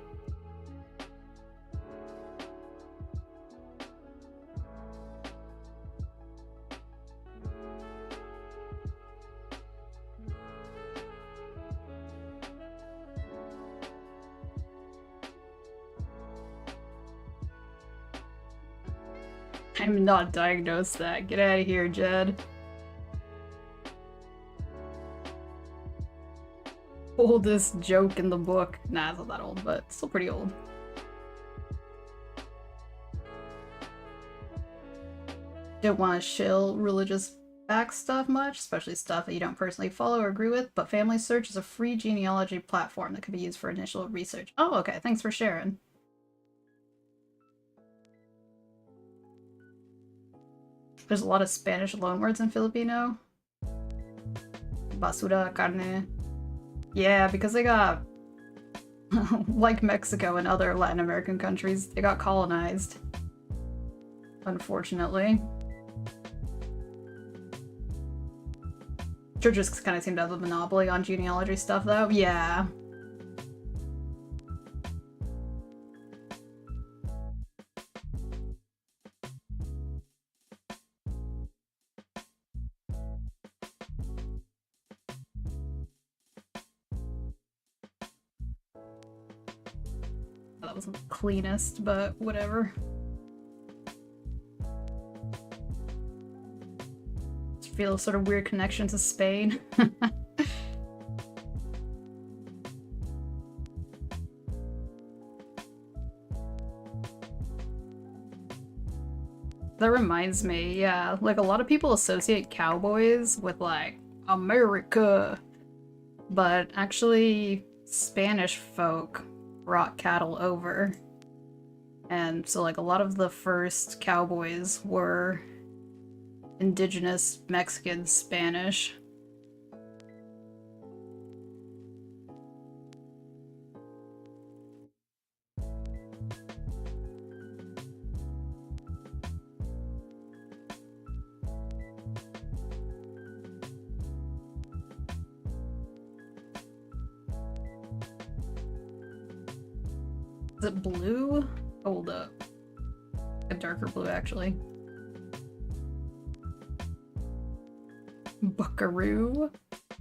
I'm not diagnosed that. Get out of here, Jed. Oldest joke in the book. Nah, it's not that old, but still pretty old. Don't want to shill religious back stuff much, especially stuff that you don't personally follow or agree with, but Family Search is a free genealogy platform that can be used for initial research. Oh, okay. Thanks for sharing. There's a lot of Spanish loanwords in Filipino. Basura, carne. Yeah, because they got, like Mexico and other Latin American countries, they got colonized. Unfortunately. Churches kind of seem to have a monopoly on genealogy stuff, though. Yeah. That wasn't the cleanest, but whatever. Just feel a sort of weird connection to Spain. That reminds me, yeah, like a lot of people associate cowboys with like America, but actually Spanish folk brought cattle over. And so like a lot of the first cowboys were indigenous Mexican Spanish. Is it blue? Hold up. A darker blue, actually. Buckaroo?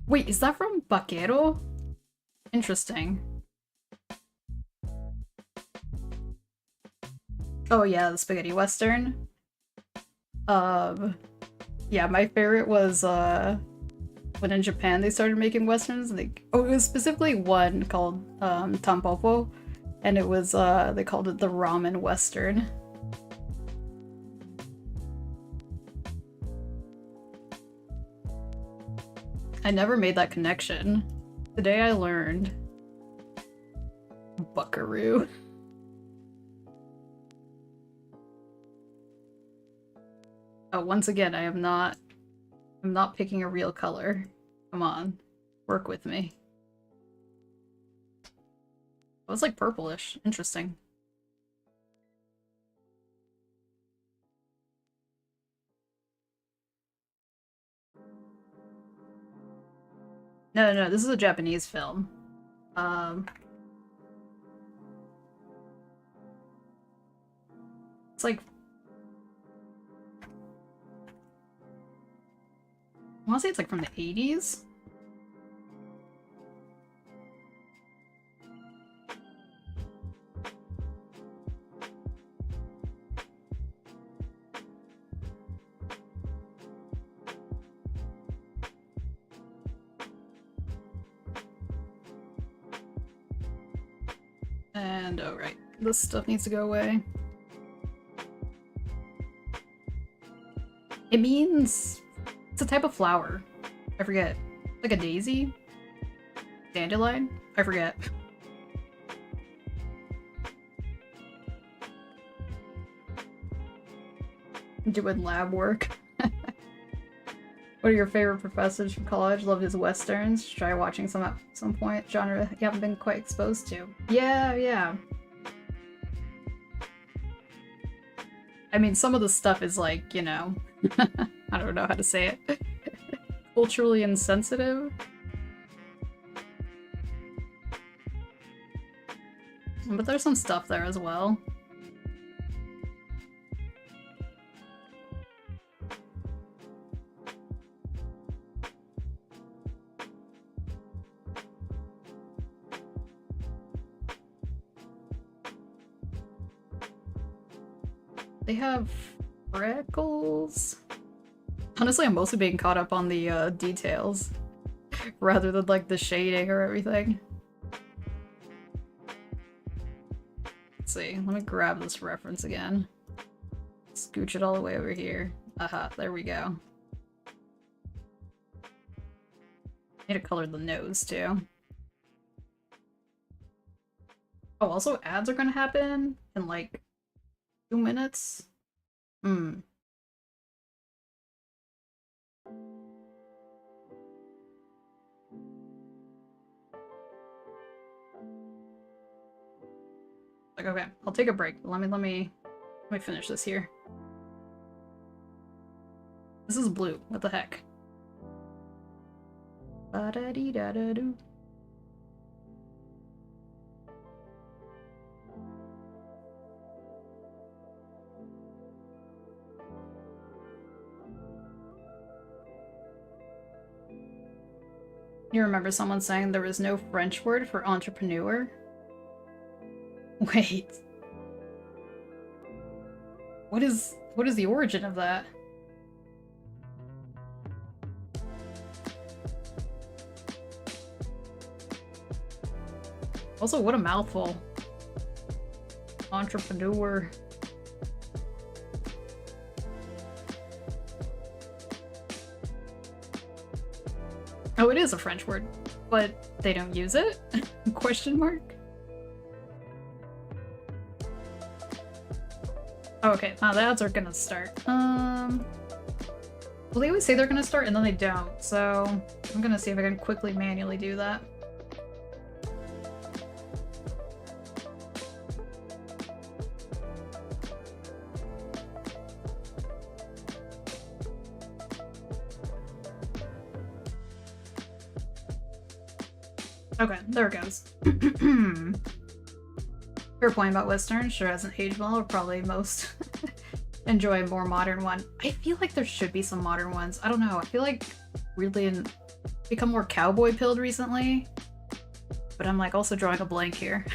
Wait, is that from Vaquero? Interesting. Oh yeah, the spaghetti western. Yeah, my favorite was, when in Japan they started making westerns. It was specifically one called, Tampopo. And it was, they called it the ramen western. I never made that connection. Today I learned. Buckaroo. Oh, once again, I'm not picking a real color. Come on, work with me. It was like purplish. Interesting. No, this is a Japanese film. It's like... I want to say it's like from the 80s? And, oh right, this stuff needs to go away. It means... it's a type of flower. I forget. Like a daisy? Dandelion? I forget. Doing lab work. What are your favorite professors from college? Love his westerns. Try watching some at some point. Genre you haven't been quite exposed to. Yeah. I mean, some of the stuff is like, you know, I don't know how to say it. Culturally insensitive. But there's some stuff there as well. They have freckles. Honestly, I'm mostly being caught up on the details rather than like the shading or everything. Let's see, let me grab this reference again. Scooch it all the way over here. Aha, there we go. Need to color the nose too. Oh, also ads are gonna happen in like 2 minutes? Like, okay, I'll take a break. Let me finish this here. This is blue. What the heck? Ba-da-dee-da-da-doo. You remember someone saying there was no French word for entrepreneur? Wait. What is the origin of that? Also, what a mouthful. Entrepreneur. Oh, it is a French word, but they don't use it? Question mark? Oh, okay, now the ads are gonna start. Well, they always say they're gonna start and then they don't, so I'm gonna see if I can quickly manually do that. Okay, there it goes. Fair point about Western, sure hasn't aged well, or probably most enjoy a more modern one. I feel like there should be some modern ones. I don't know, I feel like weirdly become more cowboy pilled recently, but I'm like also drawing a blank here.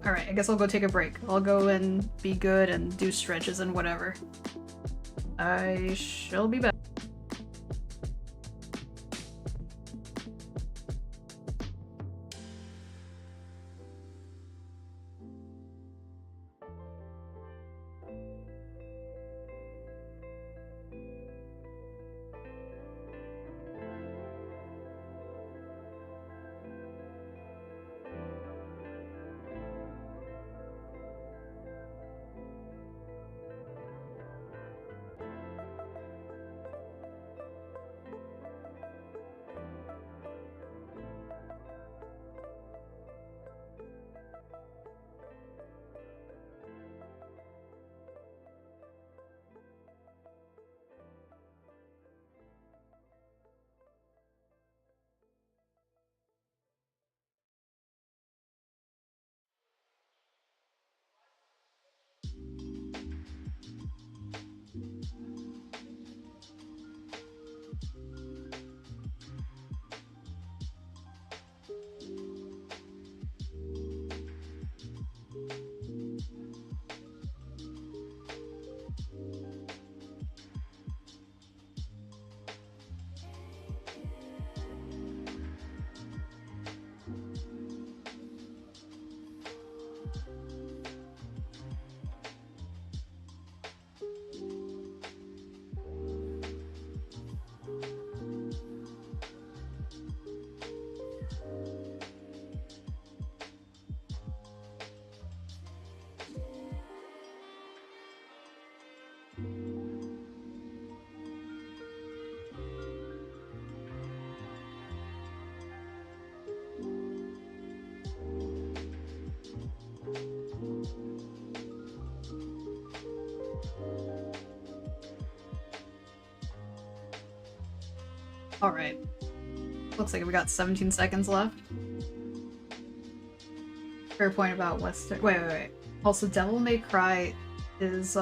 Alright, I guess I'll go take a break. I'll go and be good and do stretches and whatever. I shall be back. Alright. Looks like we got 17 seconds left. Fair point about Western. Wait. Also, Devil May Cry is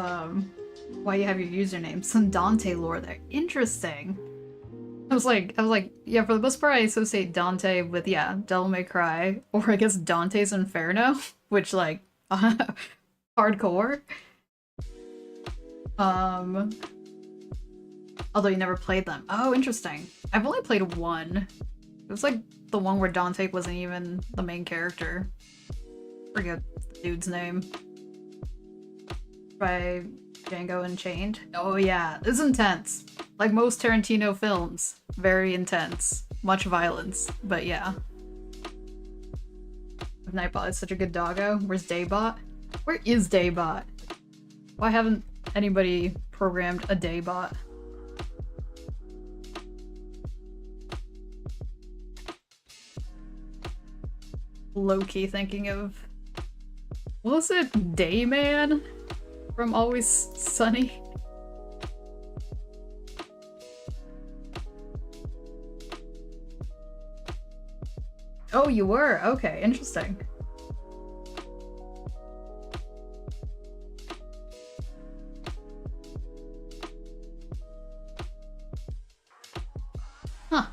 why you have your username. Some Dante lore there. Interesting. I was like, yeah, for the most part I associate Dante with, yeah, Devil May Cry, or I guess Dante's Inferno, which, like, hardcore. Although you never played them. Oh, interesting. I've only played one. It was like the one where Dante wasn't even the main character. Forget the dude's name. By Django Unchained. Oh yeah, this is intense. Like most Tarantino films. Very intense. Much violence, but yeah. Nightbot is such a good doggo. Where's Daybot? Where is Daybot? Why haven't anybody programmed a Daybot? low-key thinking of... What was it? Dayman? From Always Sunny? Oh, you were? Okay, interesting. Huh.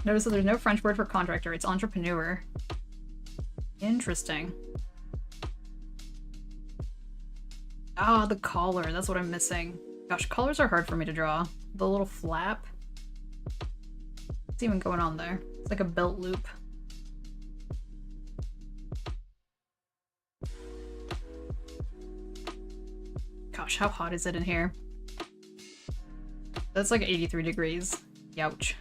Notice that there's no French word for contractor, it's entrepreneur. Interesting. Ah, the collar, that's what I'm missing. Gosh, collars are hard for me to draw. The little flap. What's even going on there? It's like a belt loop. Gosh, how hot is it in here? That's like 83 degrees. Youch.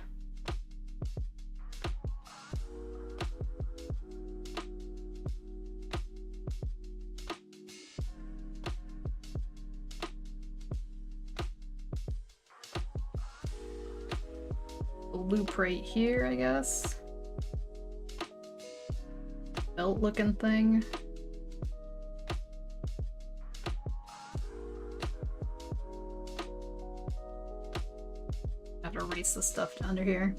Loop right here, I guess. Belt looking thing. I have to erase the stuff under here.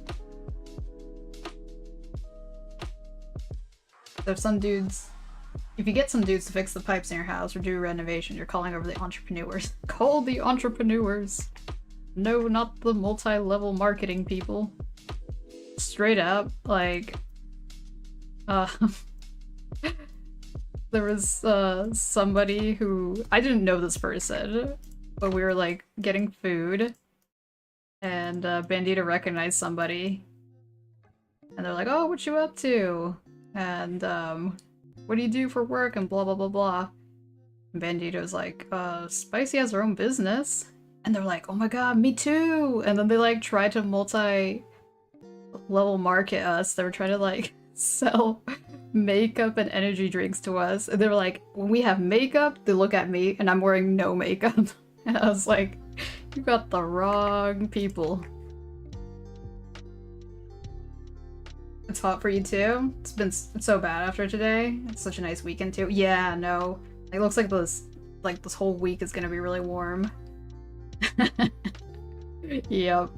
So if some dudes, if you get some dudes to fix the pipes in your house or do renovation, you're calling over the entrepreneurs. Call the entrepreneurs. No, not the multi-level marketing people. Straight up, like, there was, somebody who, I didn't know this person, but we were, like, getting food, and, Bandita recognized somebody, and they're like, oh, what you up to? And, what do you do for work? And blah, blah, blah, blah. And Bandita was like, Spycy has her own business. And they're like, oh my god, me too! And then they like tried to multi-level market us. They were trying to like sell makeup and energy drinks to us. And they were like, when we have makeup, they look at me and I'm wearing no makeup. And I was like, you got the wrong people. It's hot for you too? It's been so bad after today. It's such a nice weekend too. Yeah, no. It looks like this whole week is gonna be really warm. Yep.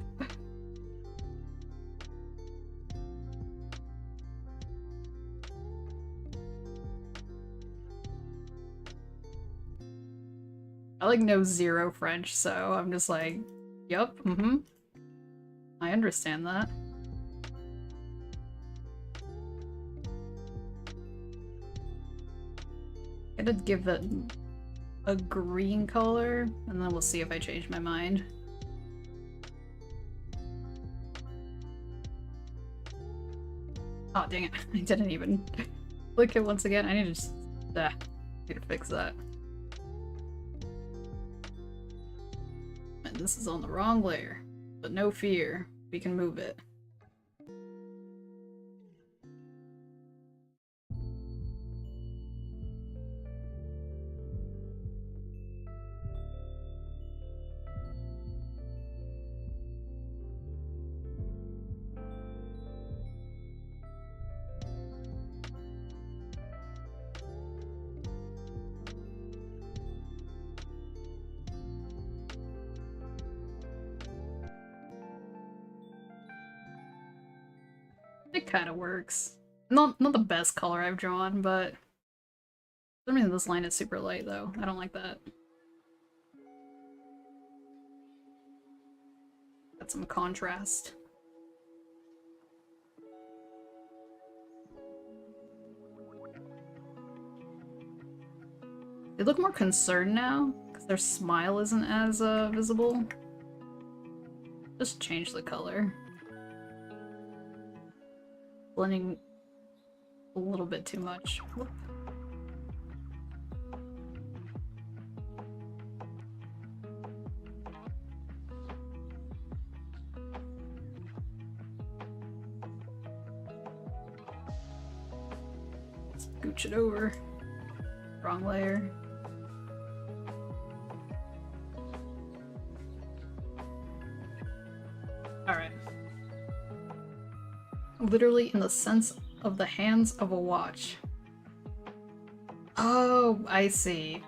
I like know zero French, so I'm just like, yup, I understand that. I did give it a green color, and then we'll see if I change my mind. Oh, dang it. I didn't even click it once again. I need to just... need to fix that. And this is on the wrong layer. But no fear. We can move it. It kind of works. Not the best color I've drawn, but for some reason this line is super light though. I don't like that. Got some contrast. They look more concerned now, because their smile isn't as visible. Just change the color. Blending a little bit too much. Whoop. Scooch it over. Wrong layer. Alright. Literally in the sense of the hands of a watch. Oh, I see.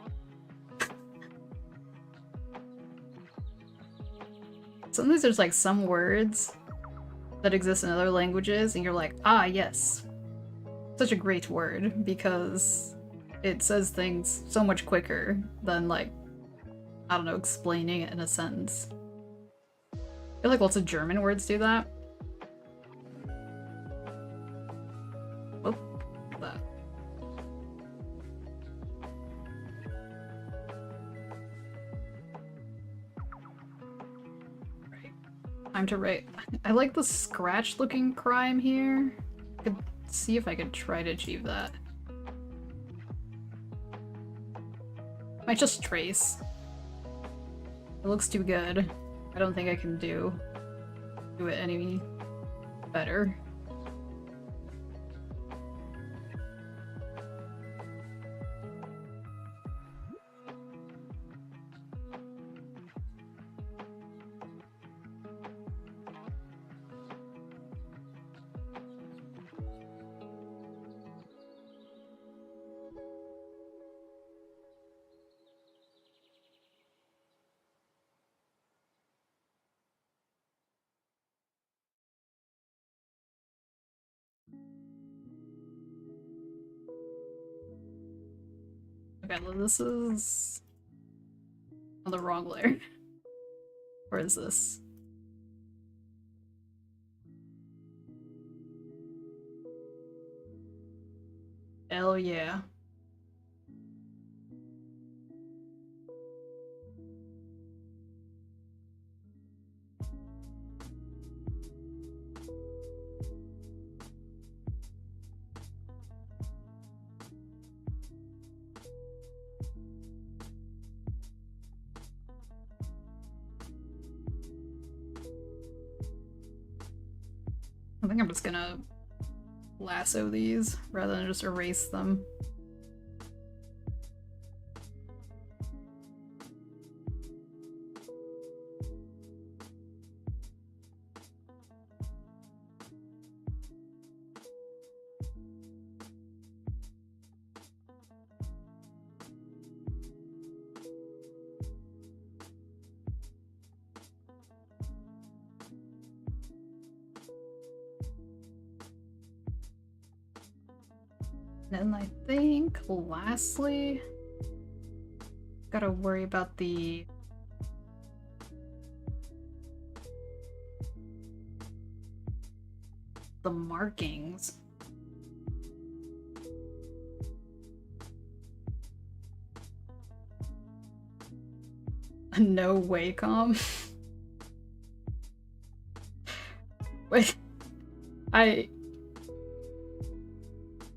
Sometimes there's like some words that exist in other languages and you're like, ah, yes. Such a great word because it says things so much quicker than like, I don't know, explaining it in a sentence. I feel like lots of German words do that. Oh, that. Right. Time to write. I like the scratch-looking crime here. I could see if I could try to achieve that. Might just trace. It looks too good. I don't think I can do it any better. Okay, this is on the wrong layer. Where is this? Hell yeah. I think I'm just gonna lasso these rather than just erase them. And I think, lastly, gotta worry about the markings. No way, Com. Wait,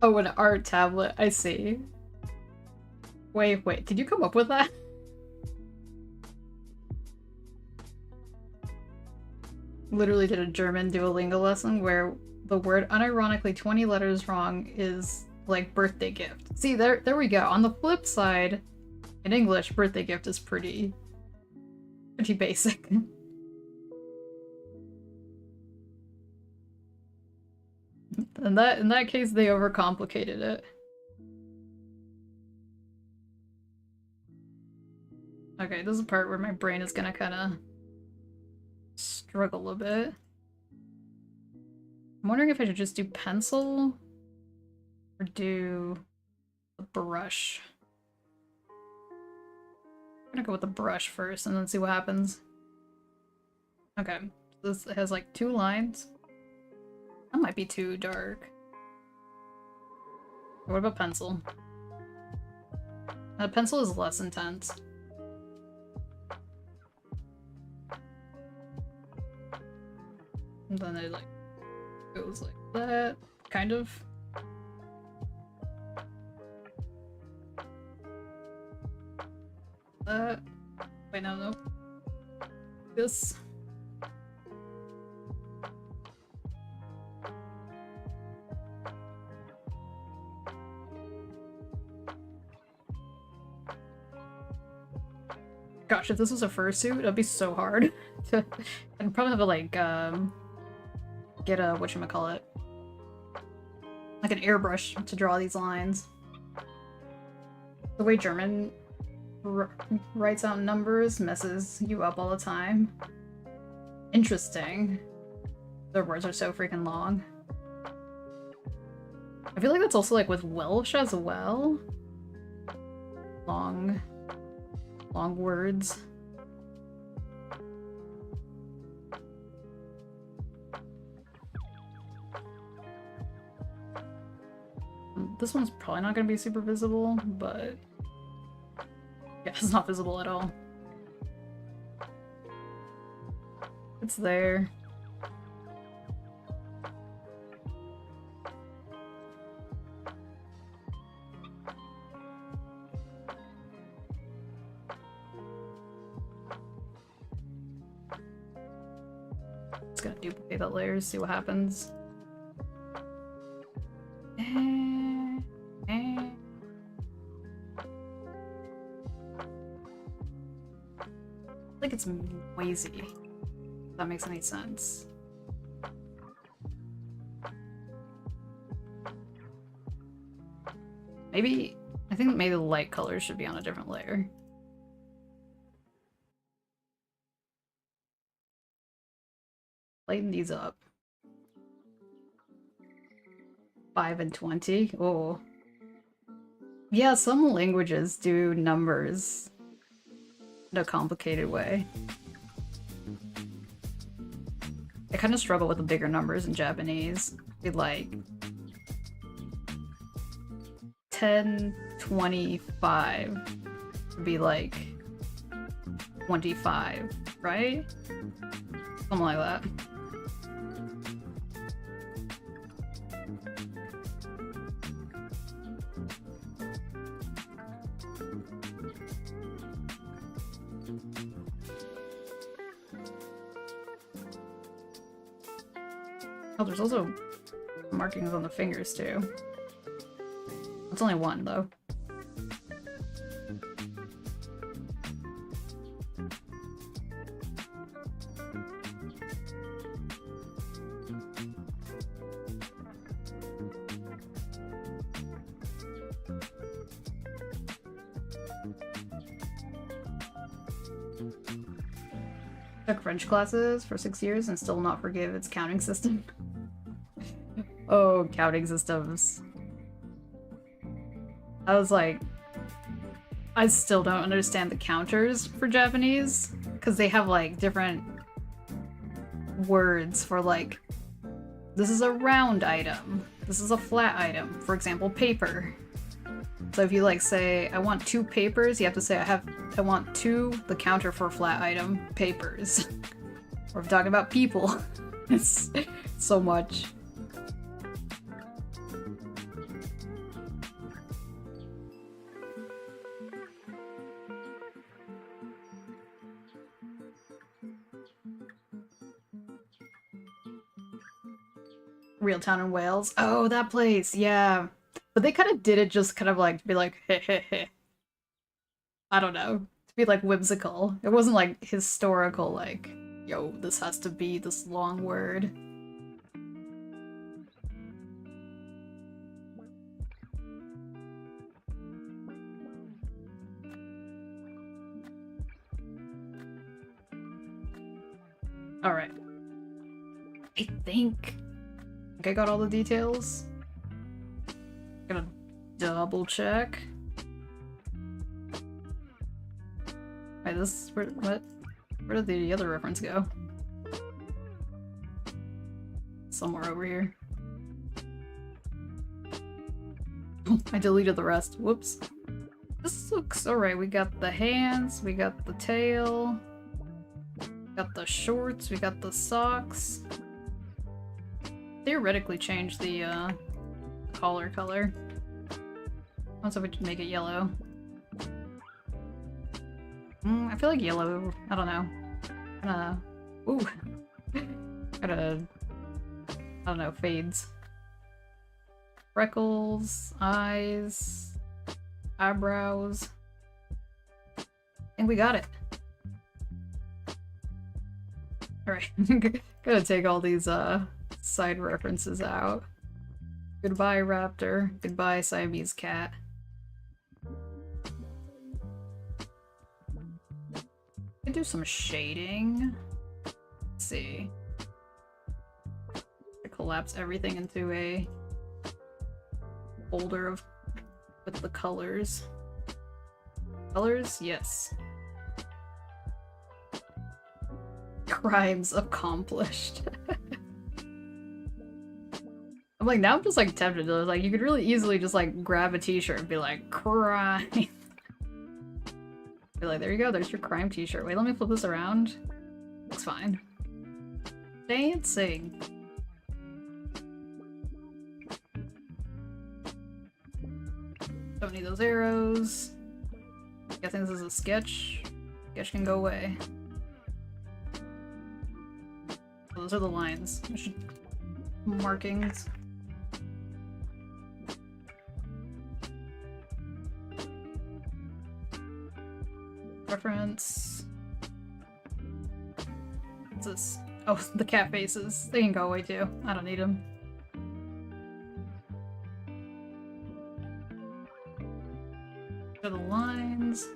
Oh, an art tablet, I see. Wait, did you come up with that? Literally did a German Duolingo lesson where the word unironically 20 letters wrong is like birthday gift. See, there we go. On the flip side, in English, birthday gift is pretty basic. In that case, they overcomplicated it. Okay, this is the part where my brain is gonna kind of struggle a bit. I'm wondering if I should just do pencil or do the brush. I'm gonna go with the brush first and then see what happens. Okay, this has like 2 lines. That might be too dark. What about pencil? Pencil is less intense. And then it like goes like that, kind of. Wait, no. This. Gosh, if this was a fursuit, it'd be so hard to. I'd probably have to like get a whatchamacallit. like an airbrush to draw these lines. The way German writes out numbers messes you up all the time. Interesting. Their words are so freaking long. I feel like that's also like with Welsh as well. Long words. This one's probably not going to be super visible, but yeah, it's not visible at all. It's there. Just gonna duplicate that layer, see what happens. I think it's noisy. If that makes any sense. Maybe, I think maybe the light colors should be on a different layer. Lighten these up. 5 and 20. Oh. Yeah, some languages do numbers in a complicated way. I kind of struggle with the bigger numbers in Japanese. Be like 10, 25 would be like 25, right? Something like that. Oh, there's also markings on the fingers too. It's only one though. Took French classes for 6 years and still not forgive its counting system. Oh, counting systems. I was like, I still don't understand the counters for Japanese, because they have like different words for like, this is a round item, this is a flat item, for example, paper. So if you like say, I want 2 papers, you have to say I want 2, the counter for flat item, papers. Or if you're talking about people, it's so much. Real Town in Wales. Oh, that place, yeah. But they kind of did it just kind of like to be like, heh heh heh. I don't know. To be like whimsical. It wasn't like historical, like, yo, this has to be this long word. Alright. I think I got all the details. Gonna double check. Wait, this where did the other reference go? Somewhere over here. I deleted the rest. Whoops. This looks alright. We got the hands, we got the tail, we got the shorts, we got the socks. Theoretically change the collar color. Also, we could make it yellow. I feel like yellow, I don't know. Ooh. Kinda, I don't know, fades. Freckles, eyes, eyebrows. I think we got it. Alright, gotta take all these side references out. Goodbye, raptor. Goodbye, Siamese cat. I can do some shading. Let's see. I collapse everything into a folder of with the colors. Colors? Yes. Crimes accomplished. I'm like, now I'm just like tempted to, like, you could really easily just like grab a t-shirt and be like, crime. Be like, there you go, there's your crime t-shirt. Wait, let me flip this around. Looks fine. Dancing. Don't need those arrows. Guessing this is a sketch. Sketch can go away. Those are the lines. Markings. Reference. What's this? Oh, the cat faces. They can go away too. I don't need them. For the lines.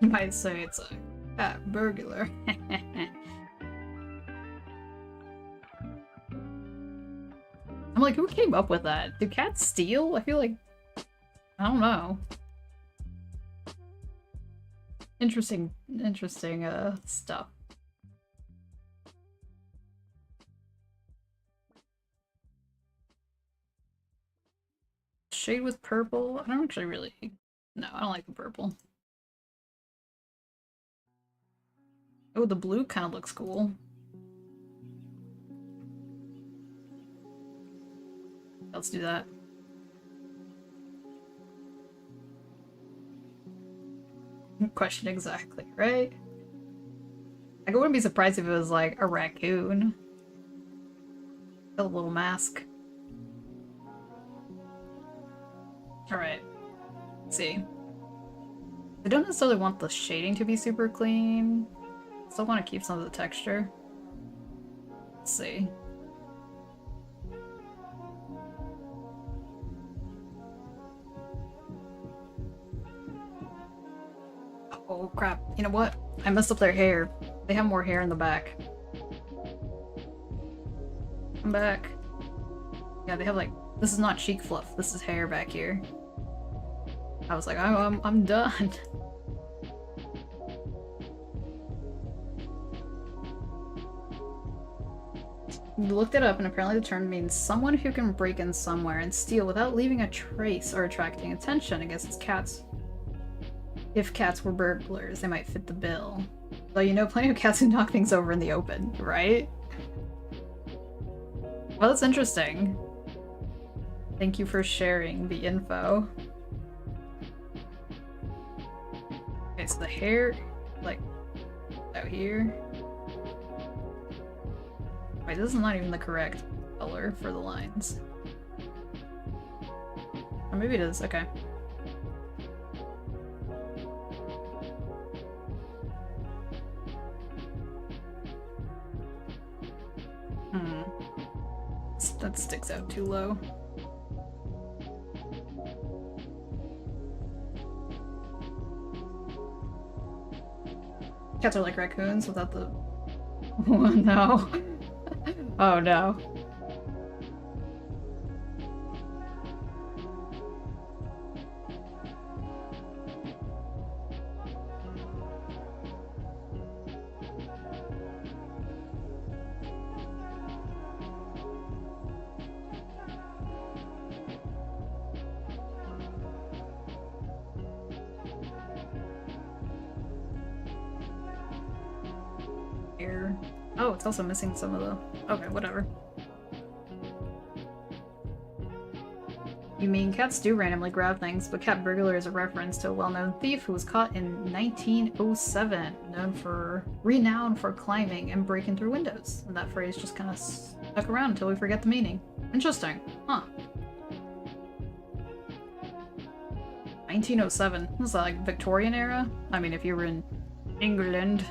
You might say it's a cat burglar. I'm like, who came up with that? Do cats steal? I feel like... I don't know. Interesting stuff. Shade with purple? I don't actually really... No, I don't like the purple. Oh, the blue kind of looks cool. Let's do that. Question exactly, right? I wouldn't be surprised if it was like a raccoon. A little mask. Alright. Let's see. I don't necessarily want the shading to be super clean. Still want to keep some of the texture. Let's see. Oh crap, you know what? I messed up their hair. They have more hair in the back. Come back. Yeah, they have like, this is not cheek fluff, this is hair back here. I was like, I'm done. Looked it up and apparently the term means someone who can break in somewhere and steal without leaving a trace or attracting attention. I guess it's cats. If cats were burglars, they might fit the bill. Though you know plenty of cats who knock things over in the open, right? Well, that's interesting. Thank you for sharing the info. Okay, so the hair, like, out here. Wait, this is not even the correct color for the lines. Or maybe it is, okay. That sticks out too low. Cats are like raccoons without the... Oh no. Oh no. Here. Oh, it's also missing some of the... Okay, whatever. You mean cats do randomly grab things, but cat burglar is a reference to a well-known thief who was caught in 1907, renowned for climbing and breaking through windows. And that phrase just kind of stuck around until we forget the meaning. Interesting. Huh. 1907. Was that like Victorian era? I mean, if you were in England.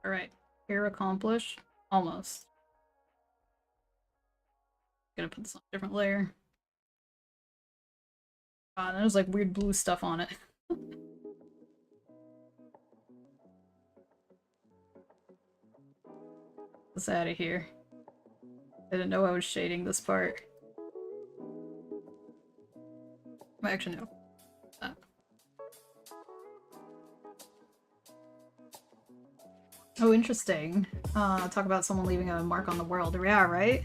Alright. Here accomplished. Almost. Gonna put this on a different layer. There's like weird blue stuff on it. Let's out of here. I didn't know I was shading this part. Actually, no. Oh, interesting. Talk about someone leaving a mark on the world. Yeah, right?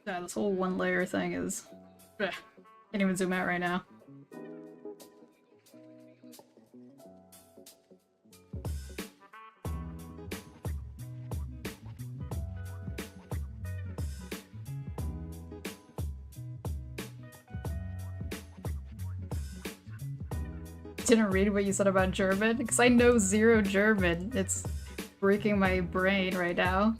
Yeah, this whole one layer thing is... Ugh. Can't even zoom out right now. Didn't read what you said about German, because I know zero German. It's breaking my brain right now.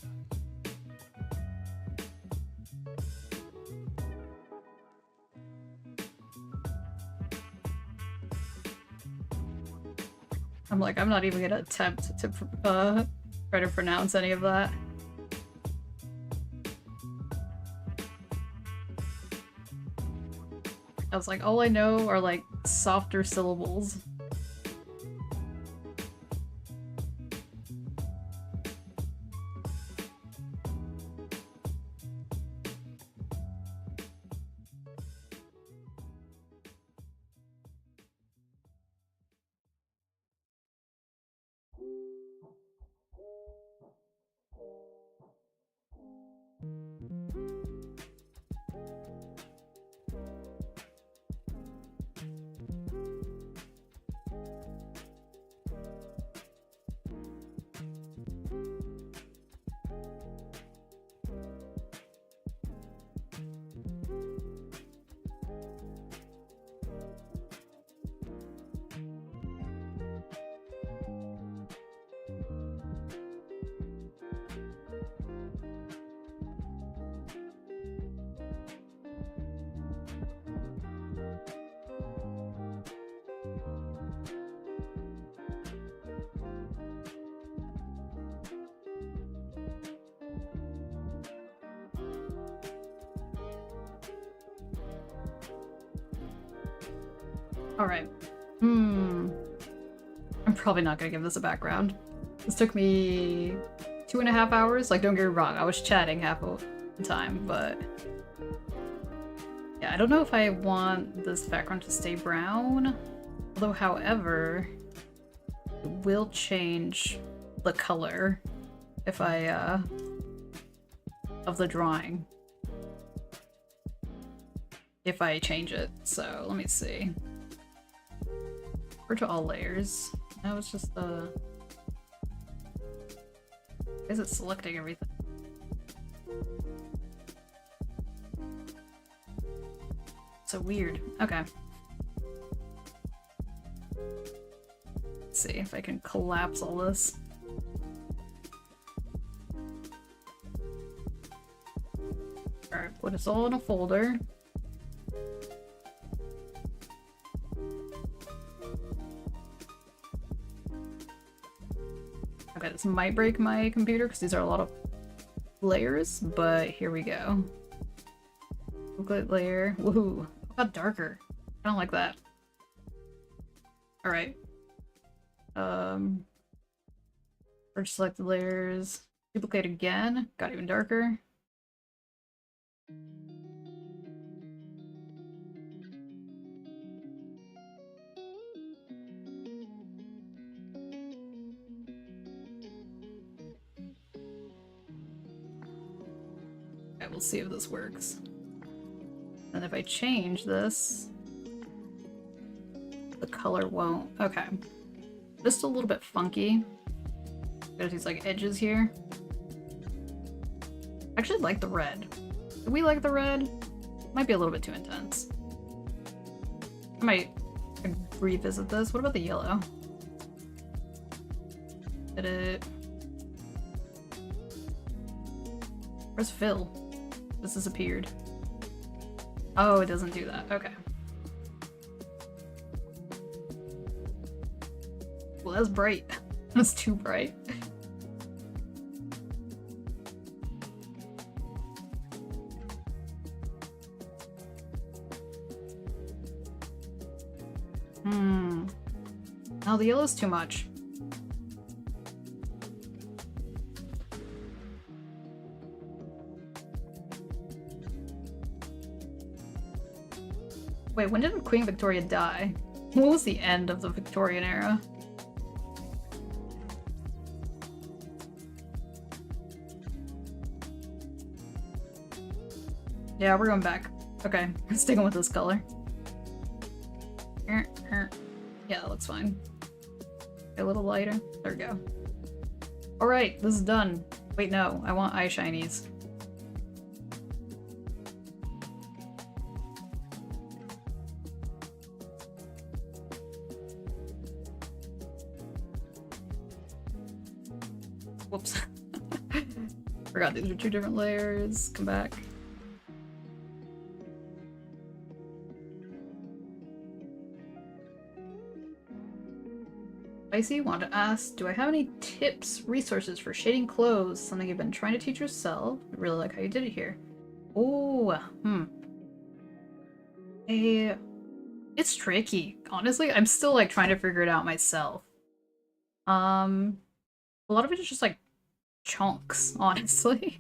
I'm like, I'm not even gonna attempt to try to pronounce any of that. I was like, all I know are like softer syllables. Alright. I'm probably not gonna give this a background. This took me 2.5 hours. Like, don't get me wrong, I was chatting half of the time, but... yeah, I don't know if I want this background to stay brown. Although, however, it will change the color if I, of the drawing. If I change it. So, let me see. Or to all layers. No, it's just the... Why is it selecting everything? So weird. Okay. Let's see if I can collapse all this. Alright, put this all in a folder. Okay, this might break my computer because these are a lot of layers, but here we go. Booklet layer. Woohoo! How about darker? I don't like that. Alright. First select the layers. Duplicate again. Got even darker. Okay, we'll see if this works. And if I change this, the color won't. Okay. Just a little bit funky. There's these like edges here. I actually like the red. Do we like the red? Might be a little bit too intense. I might revisit this. What about the yellow? Did it... Where's Phil? This disappeared. Oh, it doesn't do that. Okay. Well, that's bright. That's too bright. No, the yellow's too much. Wait, when did Queen Victoria die? What was the end of the Victorian era? Yeah, we're going back. Okay, sticking with this color. Yeah, that looks fine. A little lighter. There we go. Alright, this is done. Wait, no, I want eye shinies. Whoops. Forgot these are two different layers. Come back. Spycy wanted to ask, do I have any tips, resources for shading clothes? Something you've been trying to teach yourself? I really like how you did it here. Oh, it's tricky. Honestly, I'm still like trying to figure it out myself. A lot of it is just like chunks, honestly.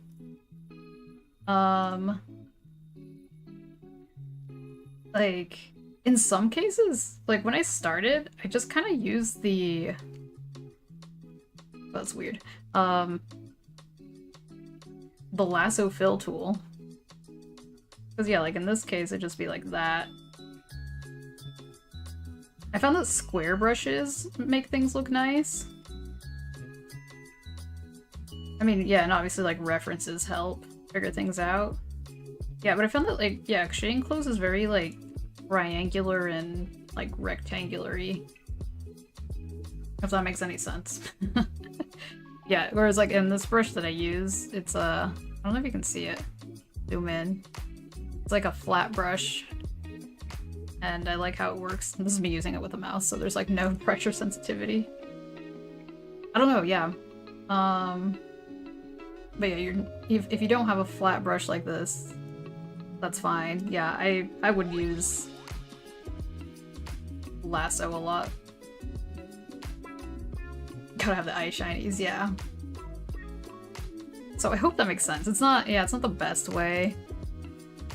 Like, in some cases, like when I started, I just kind of used the... That's weird. The lasso fill tool. Because yeah, like in this case, it'd just be like that. I found that square brushes make things look nice. I mean, yeah, and obviously like references help figure things out. Yeah, but I found that like, yeah, shading clothes is very like triangular and like rectangular-y. If that makes any sense. Yeah, whereas like in this brush that I use, it's I don't know if you can see it. Zoom in. It's like a flat brush. And I like how it works. This is me using it with a mouse, so there's like no pressure sensitivity. I don't know, yeah. But yeah, if you don't have a flat brush like this, that's fine. Yeah, I would use lasso a lot. Gotta have the eye shinies, yeah. So I hope that makes sense. It's not, yeah, it's not the best way.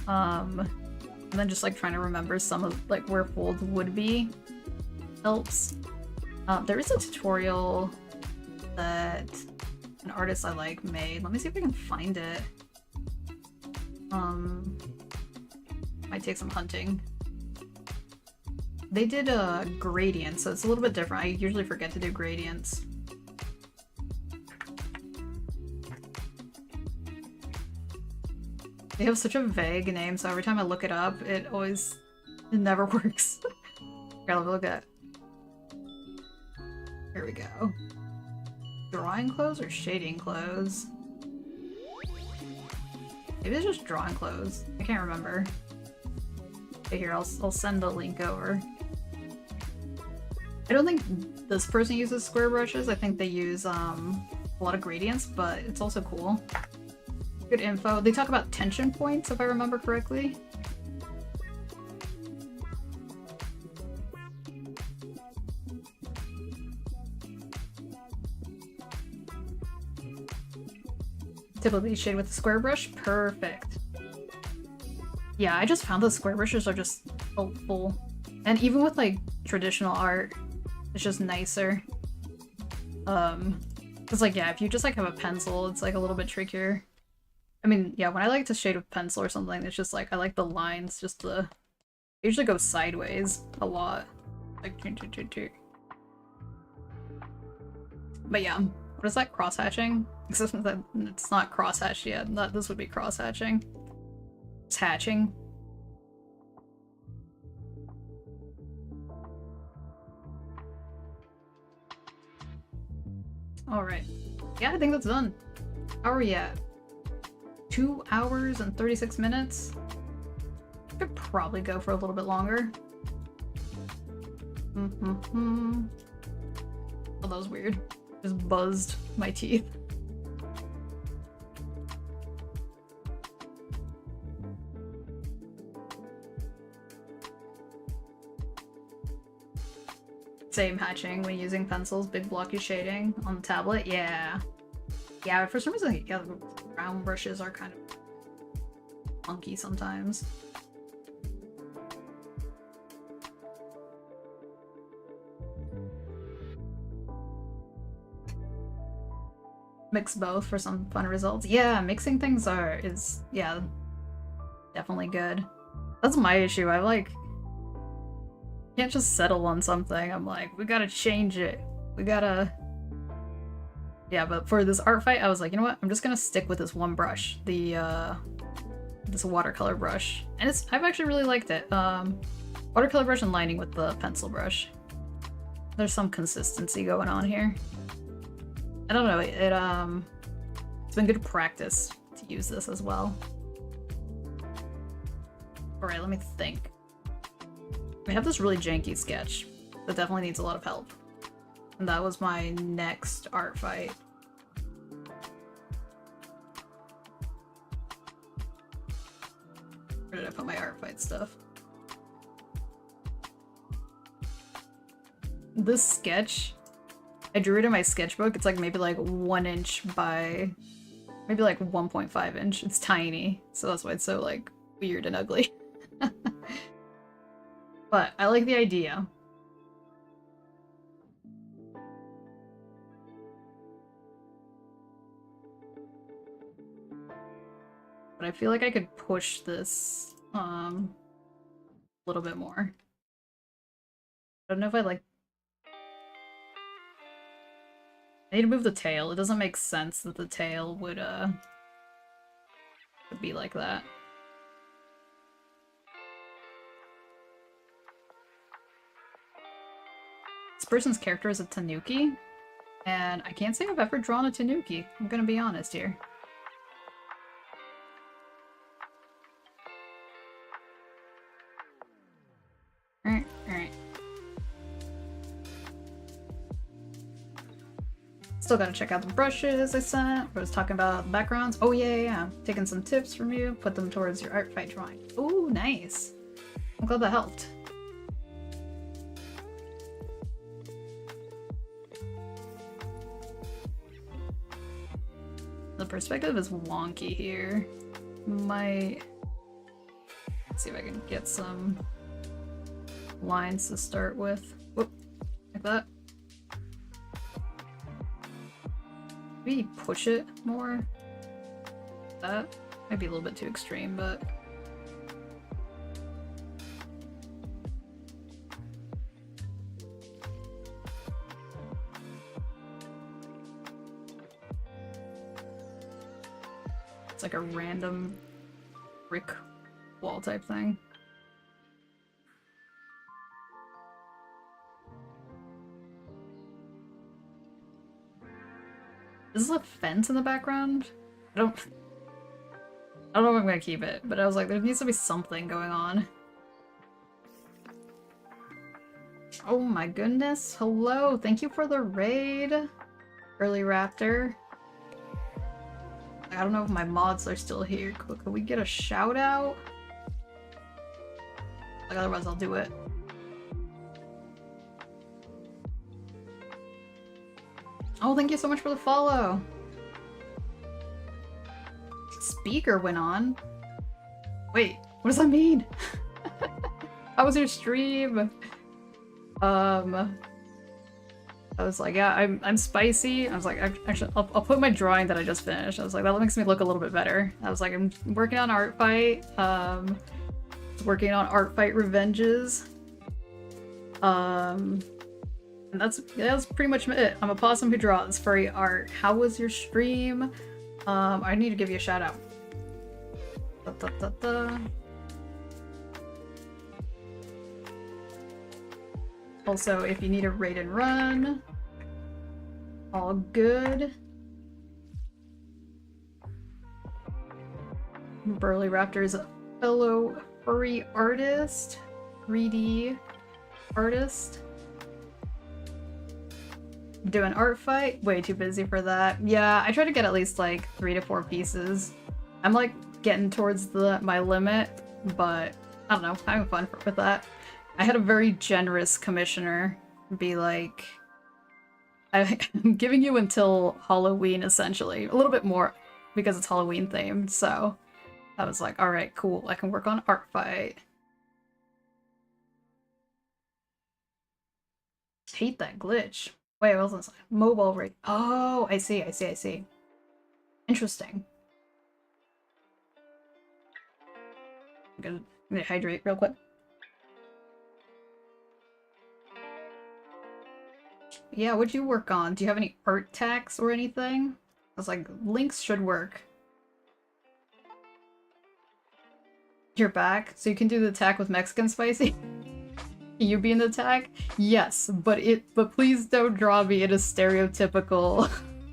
And then just like trying to remember some of like where folds would be helps. There is a tutorial that an artist I like made. Let me see if I can find it. Might take some hunting. They did a gradient, so it's a little bit different. I usually forget to do gradients. They have such a vague name, so every time I look it up, it never works. Here, let me look at. Here we go. Drawing clothes or shading clothes? Maybe it's just drawing clothes. I can't remember. Okay, here, I'll send a link over. I don't think this person uses square brushes. I think they use a lot of gradients, but it's also cool. Good info. They talk about tension points, if I remember correctly. Typically shade with the square brush. Perfect. Yeah, I just found the square brushes are just helpful. And even with like traditional art, it's just nicer. Cause like, yeah, if you just like have a pencil, it's like a little bit trickier. I mean, yeah, when I like to shade with pencil or something, it's just like, I like the lines just to... I usually go sideways a lot. Like, but yeah, what is that, cross-hatching? Except that it's not cross-hatched yet. This would be cross-hatching. It's hatching. Alright. Yeah, I think that's done. How are we at? 2 hours and 36 minutes? Could probably go for a little bit longer. Oh, that was weird. Just buzzed my teeth. Same hatching when using pencils, big blocky shading on the tablet. Yeah. Yeah, for some reason, yeah, the round brushes are kind of funky sometimes. Mix both for some fun results. Yeah, mixing things is definitely good. That's my issue. I like can't just settle on something. I'm like, we gotta change it. We gotta... Yeah, but for this art fight, I was like, you know what? I'm just gonna stick with this one brush. This watercolor brush. And I've actually really liked it. Watercolor brush and lining with the pencil brush. There's some consistency going on here. I don't know, it's been good practice to use this as well. Alright, let me think. We have this really janky sketch that definitely needs a lot of help. And that was my next art fight. Where did I put my art fight stuff? This sketch, I drew it in my sketchbook. It's like maybe like 1 inch by maybe like 1.5 inch. It's tiny, so that's why it's so like weird and ugly. But I like the idea. But I feel like I could push this a little bit more. I don't know if I like... I need to move the tail. It doesn't make sense that the tail would be like that. This person's character is a tanuki, and I can't say I've ever drawn a tanuki. I'm gonna be honest here. Alright. Still gotta check out the brushes I sent. I was talking about backgrounds. Oh yeah. Taking some tips from you, put them towards your art fight drawing. Ooh, nice. I'm glad that helped. The perspective is wonky here. Let's see if I can get some lines to start with. Whoop, like that. Maybe push it more. That might be a little bit too extreme, but it's like a random brick wall type thing. Is this a fence in the background? I don't know if I'm gonna keep it, but I was like, there needs to be something going on. Oh my goodness, hello, thank you for the raid, Early Raptor. I don't know if my mods are still here. Could we get a shout out? Like, otherwise I'll do it. Oh, thank you so much for the follow. speaker went on. Wait, what does that mean? How was your stream? I was like, yeah, I'm spicy. I was like, actually, I'll put my drawing that I just finished. I was like, that makes me look a little bit better. I was like, I'm working on art fight. Working on art fight revenges. And that's pretty much it. I'm a possum who draws furry art. How was your stream? I need to give you a shout out. Also, if you need a raid and run, all good. Burly Raptor is a fellow furry artist, 3D artist. Doing art fight? Way too busy for that. Yeah, I try to get at least like 3 to 4 pieces. I'm like getting towards my limit, but I don't know, having fun with that. I had a very generous commissioner be like, I'm giving you until Halloween, essentially. A little bit more, because it's Halloween themed, so I was like, alright, cool, I can work on art fight. Hate that glitch. Wait, what was this? Mobile rig. Oh, I see. Interesting. I'm gonna hydrate real quick. Yeah, what'd you work on? Do you have any art tags or anything? I was like, links should work. You're back, so you can do the tag with Mexican Spicy? You be in the tag? Yes, but please don't draw me in a stereotypical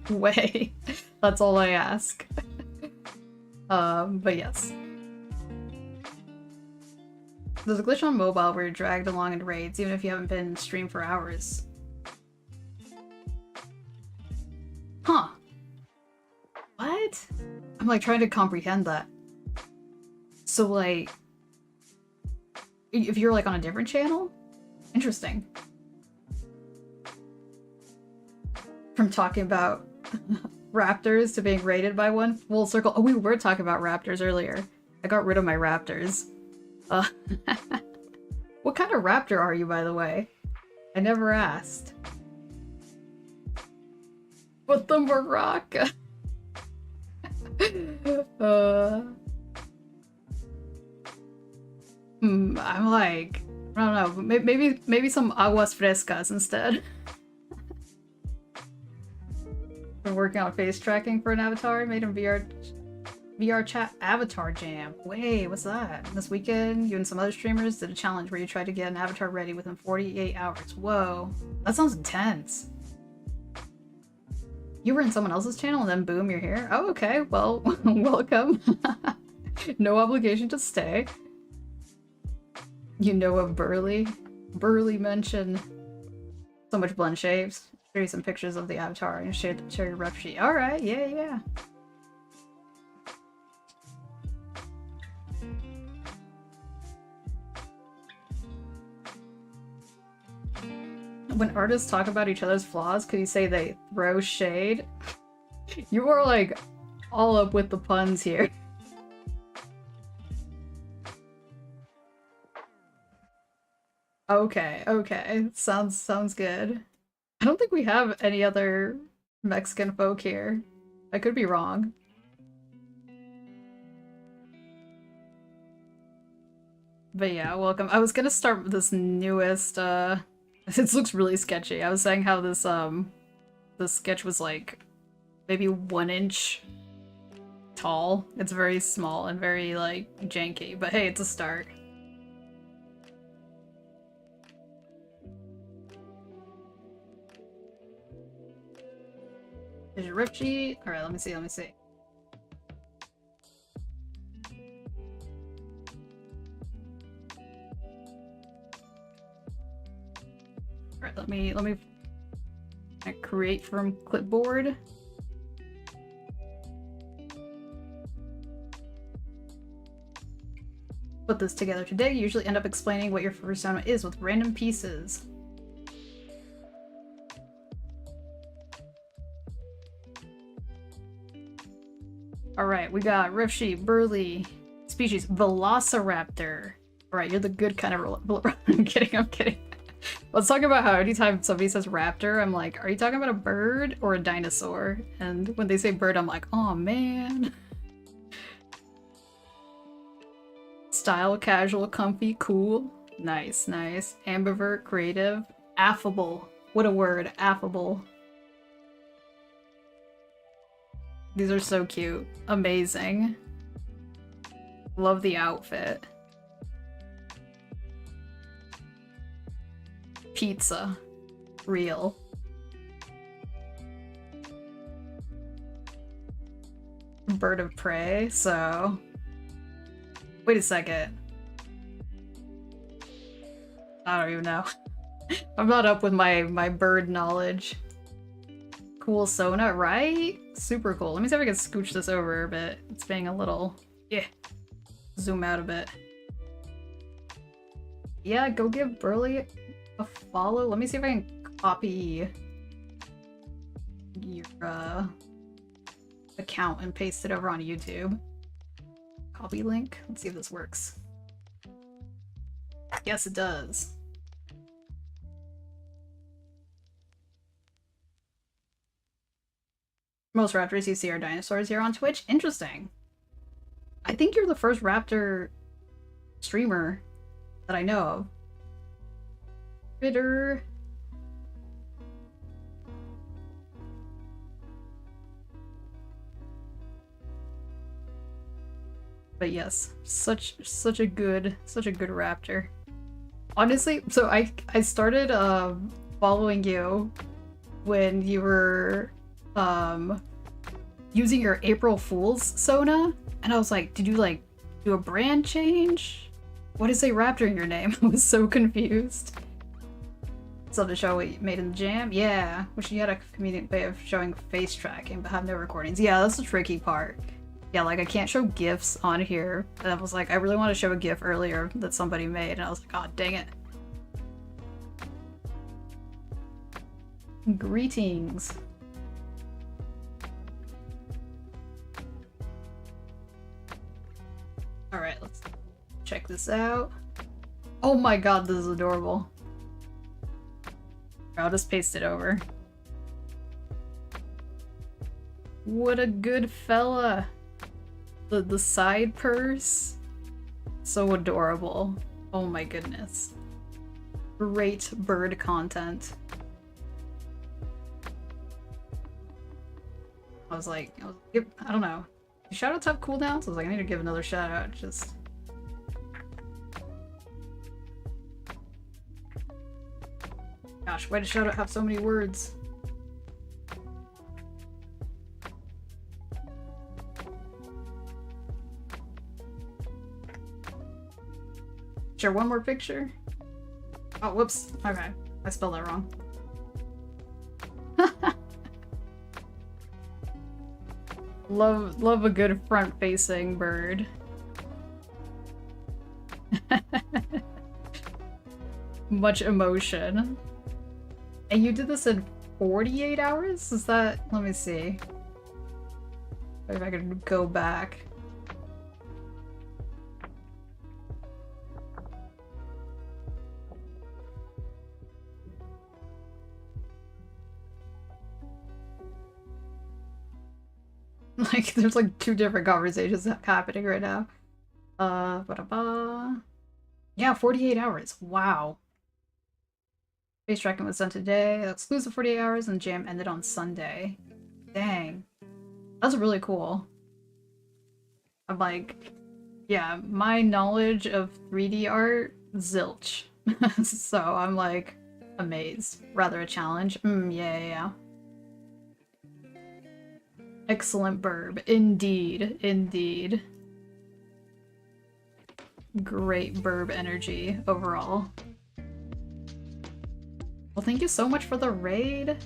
way. That's all I ask. But yes. There's a glitch on mobile where you're dragged along in raids, even if you haven't been streamed for hours. Huh. What? I'm like trying to comprehend that. So like, if you're like on a different channel? Interesting. From talking about raptors to being raided by one, full circle. Oh, we were talking about raptors earlier. I got rid of my raptors. What kind of raptor are you, by the way? I never asked. What the maraca? I'm like, I don't know, maybe some aguas frescas instead. Been working on face tracking for an avatar, made him VR chat avatar jam. Wait, what's that? This weekend, you and some other streamers did a challenge where you tried to get an avatar ready within 48 hours. Whoa, that sounds intense. You were in someone else's channel and then boom, you're here? Oh, okay, well, welcome. No obligation to stay. You know of Burly? Burly mentioned so much blend shapes. Show you some pictures of the avatar and share your rep sheet. Alright, yeah. When artists talk about each other's flaws, could you say they throw shade? You are like all up with the puns here. Okay. Sounds good. I don't think we have any other Mexican folk here. I could be wrong. But yeah, welcome. I was gonna start with this newest, this looks really sketchy. I was saying how this, this sketch was like maybe 1 inch tall. It's very small and very like janky, but hey, it's a start. There's your rip sheet. Alright, let me see. Alright, let me create from clipboard. Put this together today. You usually end up explaining what your persona is with random pieces. Alright, we got Rift Sheep, Burly, species, Velociraptor. Alright, you're the good kind of I'm kidding, I'm kidding. Let's talk about how anytime somebody says raptor, I'm like, are you talking about a bird or a dinosaur? And when they say bird, I'm like, oh man. Style, casual, comfy, cool. Nice, nice. Ambivert, creative, affable. What a word, affable. These are so cute. Amazing. Love the outfit. Pizza. Real. Bird of prey, so... Wait a second. I don't even know. I'm not up with my bird knowledge. Cool Sona, right? Super cool. Let me see if I can scooch this over a bit. It's being a little... Yeah. Zoom out a bit. Yeah, go give Burly a follow. Let me see if I can copy your account and paste it over on YouTube. Copy link. Let's see if this works. Yes, it does. Most raptors you see are dinosaurs here on Twitch. Interesting. I think you're the first raptor streamer that I know of. Bitter. But yes, such a good raptor. Honestly, so I started following you when you were using your April Fool's Sona, and I was like, did you like do a brand change? What is a raptor in your name? I was so confused. So to show what you made in the jam? Yeah, wish you had a convenient way of showing face tracking but have no recordings. Yeah, that's the tricky part. Yeah, like I can't show GIFs on here. And I was like, I really want to show a GIF earlier that somebody made, and I was like, oh, dang it. Greetings. Alright, let's check this out. Oh my god, this is adorable. I'll just paste it over. What a good fella. The side purse. So adorable. Oh my goodness. Great bird content. I was like, I don't know. Do shoutouts have cooldowns? I was like, I need to give another shout out. Just. Gosh, why does shoutout have so many words? Share one more picture? Oh, whoops. Okay. I spelled that wrong. Love a good front-facing bird. Much emotion. And you did this in 48 hours? Is that... Let me see. If I could go back. Like, there's like two different conversations happening right now. Yeah, 48 hours. Wow. Face tracking was done today. Exclusive 48 hours, and jam ended on Sunday. Dang. That's really cool. I'm like, yeah, my knowledge of 3D art, zilch. So I'm like, amazed. Rather a challenge. Yeah. Excellent burb. Indeed. Indeed. Great burb energy overall. Well, thank you so much for the raid.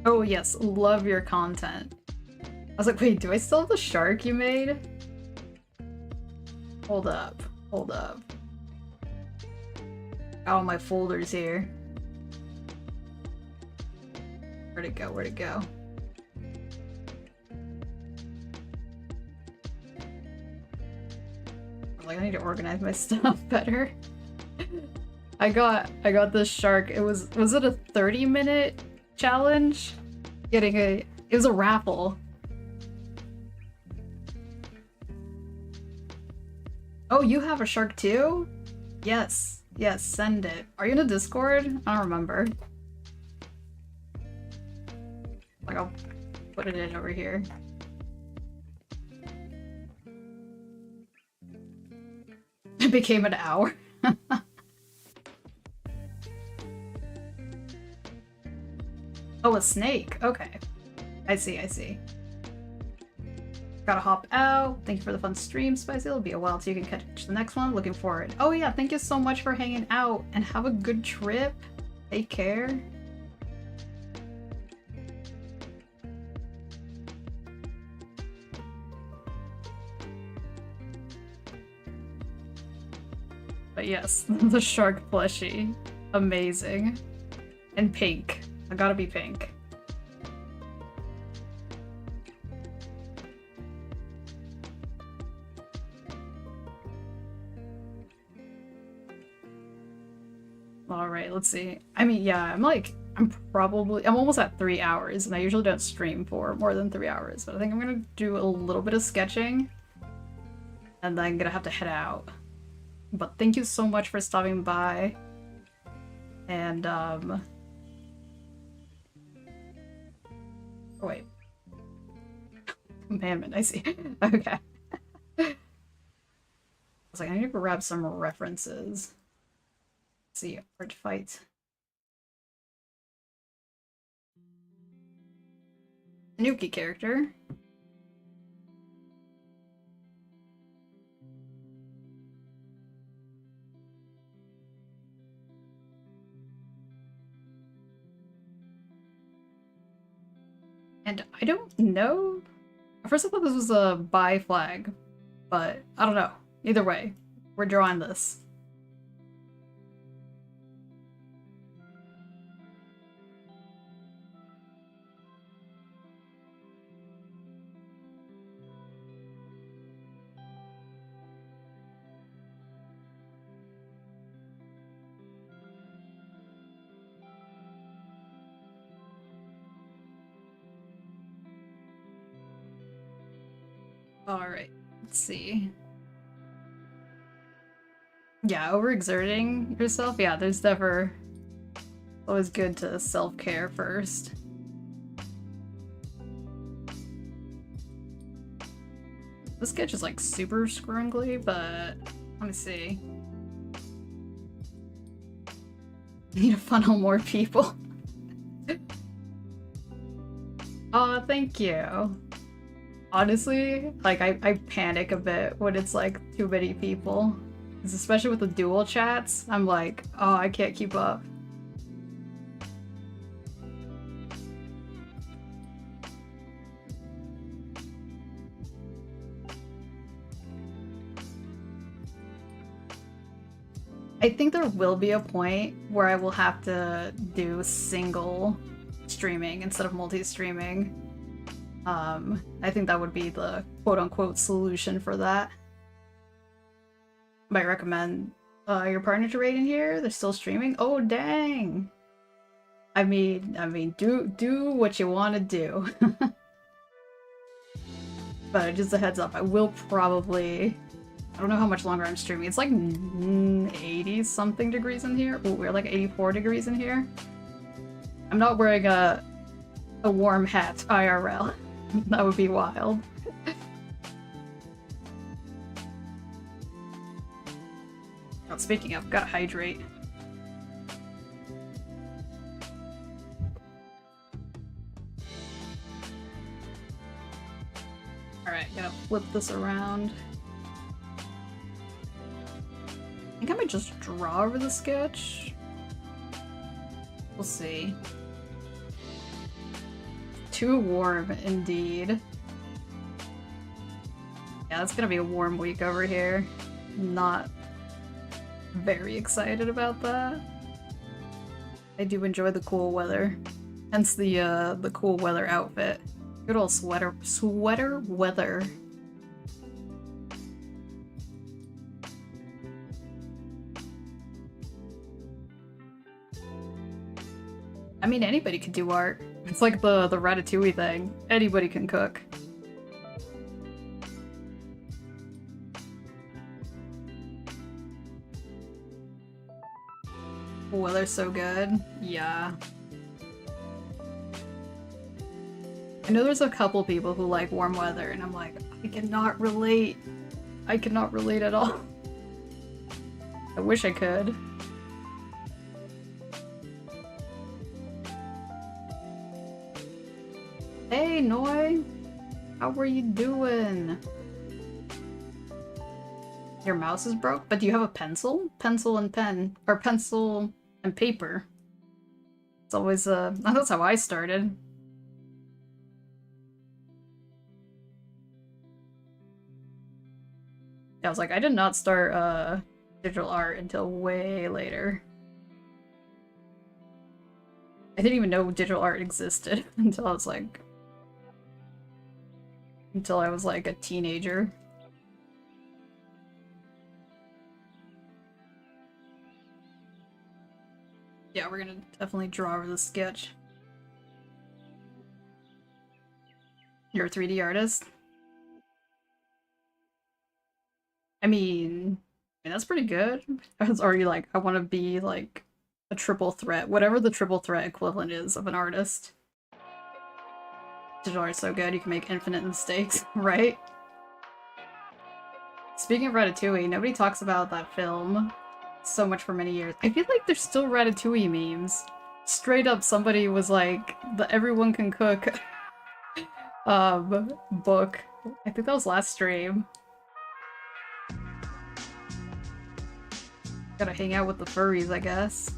Oh yes, love your content. I was like, wait, do I still have the shark you made? Hold up. Hold up. Oh, my folders here. Where'd it go? Where'd it go? Like, I need to organize my stuff better. I got this shark. Was it a 30-minute challenge? It was a raffle. Oh, you have a shark too? Yes. Yes, send it. Are you in a Discord? I don't remember. Like, I'll put it in over here. It became an hour. Oh, a snake. Okay. I see, I see. Gotta hop out. Thank you for the fun stream, Spycy. It'll be a while till you can catch the next one. Looking forward. Oh yeah, thank you so much for hanging out and have a good trip. Take care. But yes, the shark plushie. Amazing. And pink. I gotta be pink. Alright, let's see. I mean, yeah, I'm almost at 3 hours, and I usually don't stream for more than 3 hours, but I think I'm gonna do a little bit of sketching, and then I'm gonna have to head out. But thank you so much for stopping by, and, oh wait. Commandment, I see. Okay. I was like, I need to grab some references. Let's see, art fight. Nuki character. And I don't know. At first I thought this was a buy flag, but I don't know. Either way, we're drawing this. Alright, let's see. Yeah, overexerting yourself? Yeah, there's never... always good to self-care first. This sketch is like super scrungly, but let me see. Need to funnel more people. Oh, thank you. Honestly, like, I panic a bit when it's like too many people. Especially with the dual chats, I'm like, oh, I can't keep up. I think there will be a point where I will have to do single streaming instead of multi-streaming. I think that would be the quote-unquote solution for that. Might recommend your partner to raid in here. They're still streaming. Oh dang! I mean, do what you want to do. But just a heads up, I will probably. I don't know how much longer I'm streaming. It's like 80 something degrees in here. Oh, we're like 84 degrees in here. I'm not wearing a warm hat IRL. That would be wild. Oh, speaking of, gotta hydrate. Alright, gotta flip this around. I think I might just draw over the sketch. We'll see. Too warm, indeed. Yeah, it's gonna be a warm week over here. Not very excited about that. I do enjoy the cool weather. Hence the cool weather outfit. Good old sweater weather. I mean, anybody could do art. It's like the Ratatouille thing. Anybody can cook. The weather's so good. Yeah. I know there's a couple people who like warm weather, and I'm like, I cannot relate. I cannot relate at all. I wish I could. Hey, Noi! How are you doing? Your mouse is broke? But do you have a pencil? Pencil and pen. Or pencil and paper. It's always, that's how I started. I was like, I did not start, digital art until way later. I didn't even know digital art existed until I was like... Until I was like a teenager. Yeah, we're gonna definitely draw over the sketch. You're a 3D artist? I mean, that's pretty good. Or are you like, I want to be like a triple threat, whatever the triple threat equivalent is of an artist. Digital art's so good, you can make infinite mistakes, right? Speaking of Ratatouille, nobody talks about that film so much for many years. I feel like there's still Ratatouille memes. Straight up, somebody was like, the Everyone Can Cook book. I think that was last stream. Gotta hang out with the furries, I guess.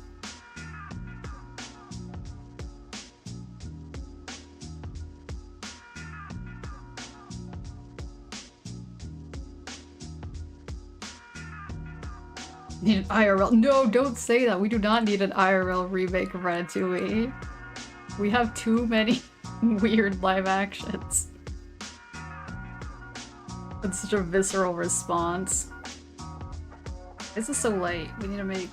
Need an IRL. No, don't say that. We do not need an IRL remake of Ratatouille. We have too many weird live actions. It's such a visceral response. This is so late. We need to make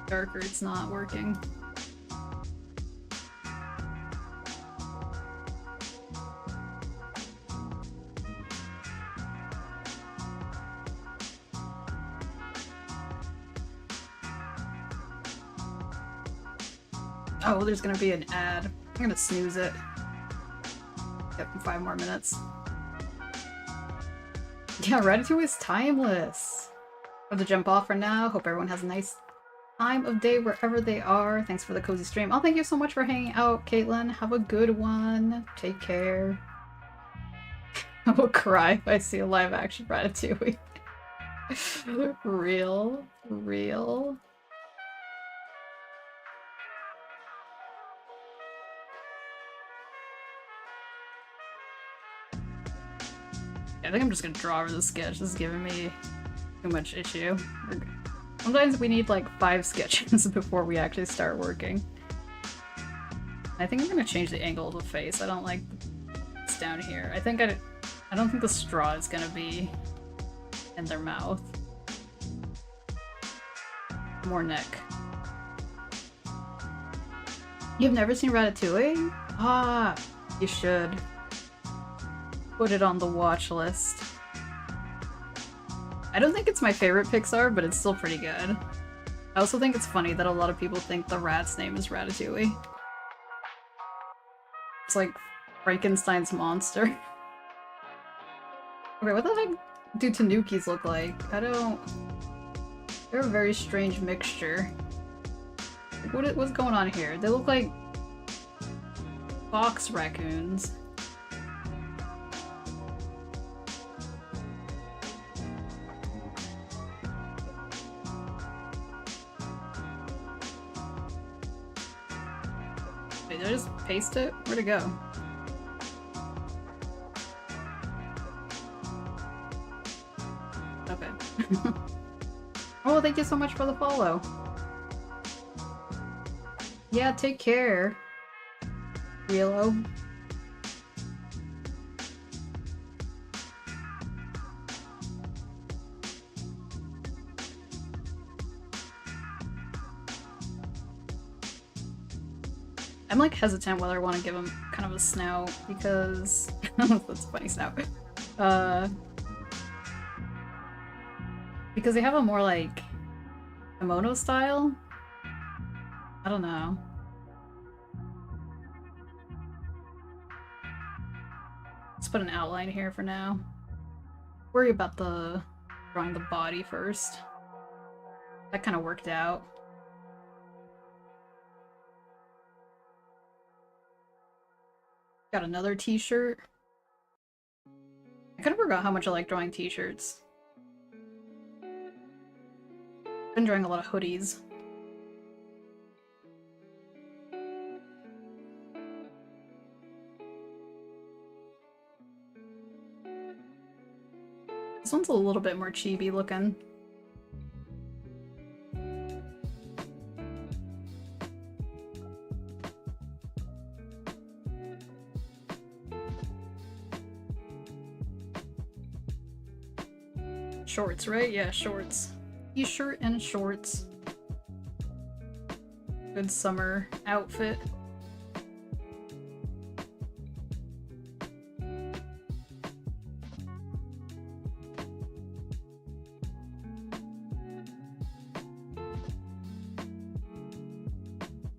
darker. It's not working. Oh, there's gonna be an ad. I'm gonna snooze it. Yep, 5 more minutes. Yeah, Ratatouille is timeless. I have to jump off for now. Hope everyone has a nice time of day wherever they are. Thanks for the cozy stream. Oh, thank you so much for hanging out, Caitlin. Have a good one. Take care. I will cry if I see a live action Ratatouille. Real. Real. I think I'm just gonna draw over the sketch. This is giving me too much issue. Sometimes we need like 5 sketches before we actually start working. I think I'm gonna change the angle of the face. I don't like it's down here. I don't think the straw is gonna be in their mouth. More neck. You've never seen Ratatouille? Ah, you should. Put it on the watch list. I don't think it's my favorite Pixar, but it's still pretty good. I also think it's funny that a lot of people think the rat's name is Ratatouille. It's like Frankenstein's monster. Okay, what the heck do tanukis look like? They're a very strange mixture. Like, what's going on here? They look like fox raccoons. Wait, did I just paste it? Where'd it go? Okay. Oh, thank you so much for the follow. Yeah, take care. Yellow. I'm like hesitant whether I want to give him kind of a snout because that's a funny snout. Because they have a more like kimono style. I don't know. Let's put an outline here for now. Worry about drawing the body first. That kind of worked out. Got another t-shirt. I kind of forgot how much I like drawing t-shirts. Been drawing a lot of hoodies. This one's a little bit more chibi looking. Shorts, right? Yeah, shorts. T-shirt and shorts. Good summer outfit.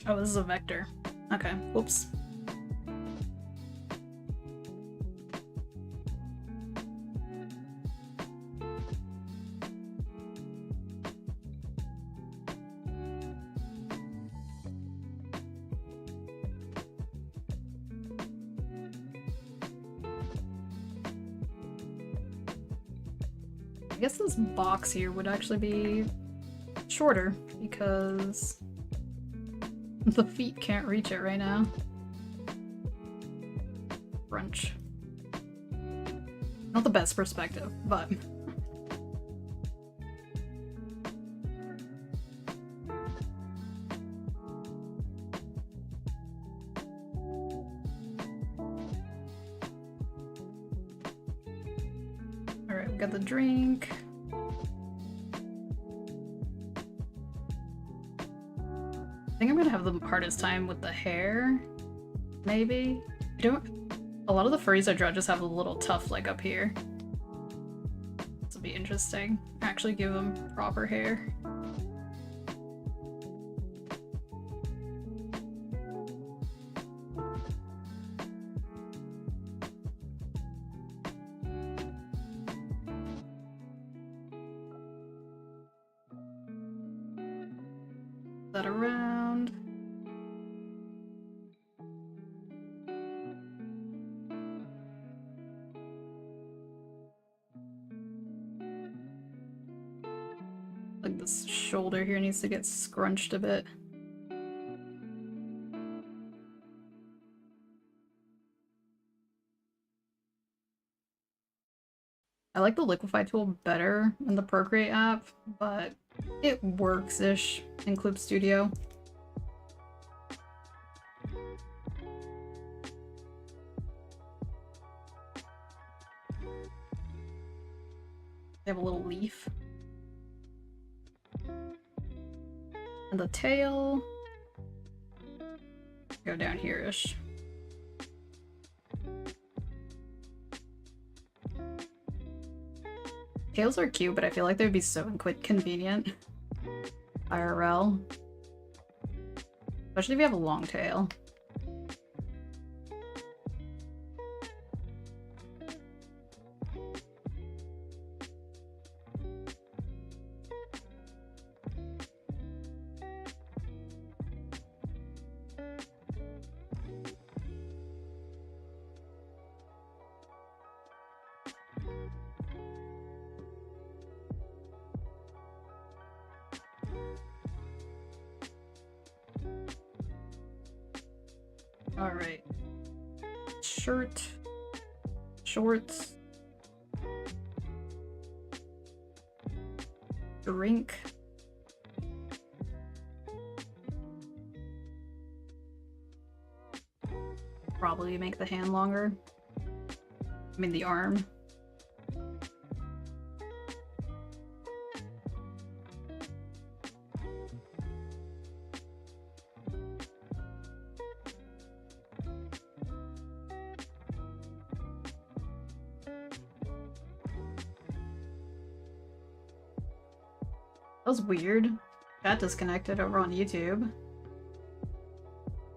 Oh, this is a vector. Okay, whoops. I guess this box here would actually be shorter because the feet can't reach it right now. Brunch. Not the best perspective, but... Alright, we got the drink. I think I'm gonna have the hardest time with the hair, maybe? I don't... A lot of the furries I draw just have a little tuft like up here. This will be interesting. Actually give them proper hair. That around. Like this shoulder here needs to get scrunched a bit. I like the liquify tool better in the Procreate app, but it works-ish in Clip Studio. They have a little leaf. And the tail. Go down here-ish. Tails are cute, but I feel like they would be so inconvenient. IRL. Especially if you have a long tail. Alright. Shirt. Shorts. Drink. probably make the hand longer. I mean the arm. That was weird. Got disconnected over on YouTube.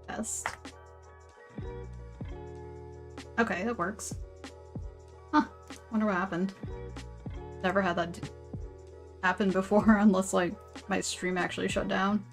Test. Okay, that works. Huh. Wonder what happened. Never had that happen before unless, like, my stream actually shut down.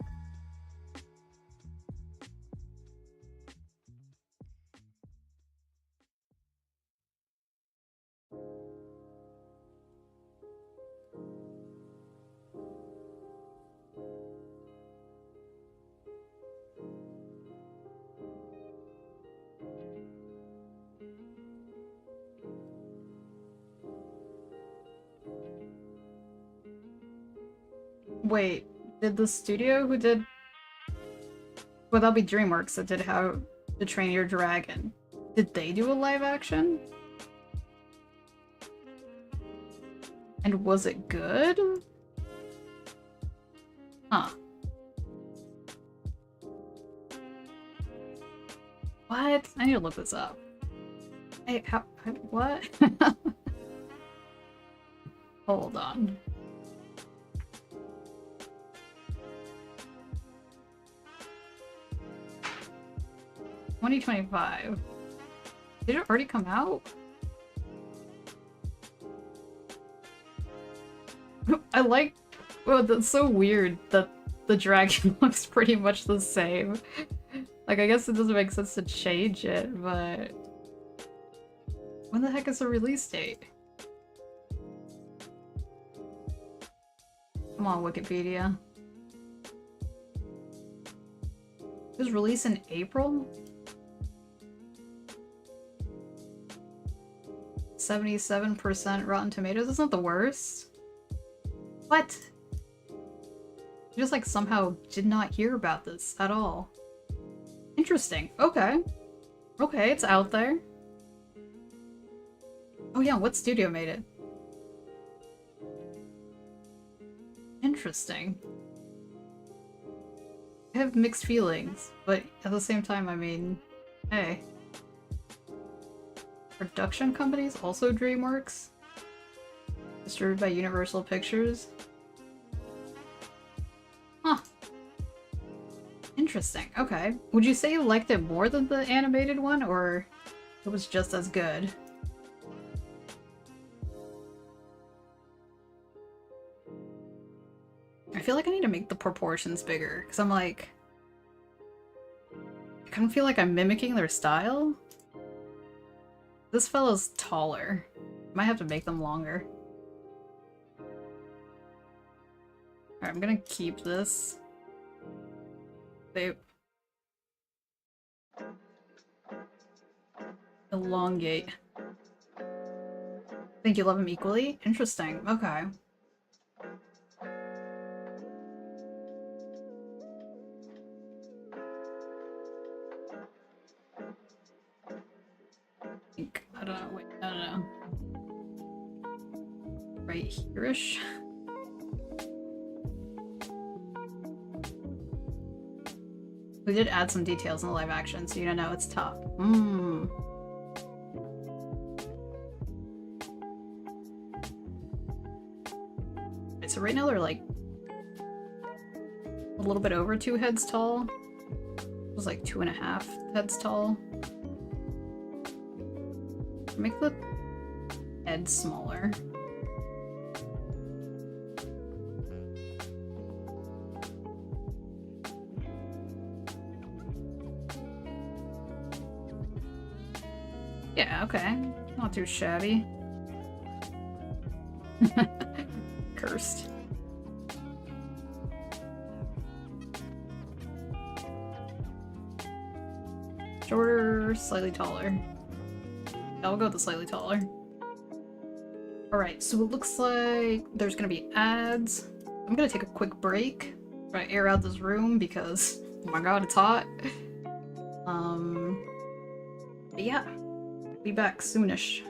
Wait, did the studio who did... Well, that'll be DreamWorks that did How to Train Your Dragon. Did they do a live action? And was it good? Huh. What? I need to look this up. Hey, what? Hold on. $2025. Did it already come out? I like... Well, that's so weird that the dragon looks pretty much the same. Like, I guess it doesn't make sense to change it, but... When the heck is the release date? Come on, Wikipedia. It was released in April? 77% Rotten Tomatoes? That's not the worst. What? I just, like, somehow did not hear about this at all. Interesting. Okay. Okay, it's out there. Oh yeah, what studio made it? Interesting. I have mixed feelings, but at the same time, I mean, hey. Production companies, also DreamWorks. Distributed by Universal Pictures. Huh. Interesting, okay. Would you say you liked it more than the animated one, or it was just as good? I feel like I need to make the proportions bigger, because I'm like... I kind of feel like I'm mimicking their style. This fellow's taller. Might have to make them longer. Alright, I'm gonna keep this. They... Elongate. Think you love them equally? Interesting. Okay. I don't know, wait, I don't know. Right here-ish? We did add some details in the live action, so you know it's tough. Right, so right now they're like a little bit over 2 heads tall. It was like 2.5 heads tall. Make the head smaller. Yeah, okay. Not too shabby. Cursed. Shorter, slightly taller. I'll go with the slightly taller. Alright, so it looks like there's gonna be ads. I'm gonna take a quick break. Try to air out this room because, oh my god, it's hot. But yeah, be back soonish.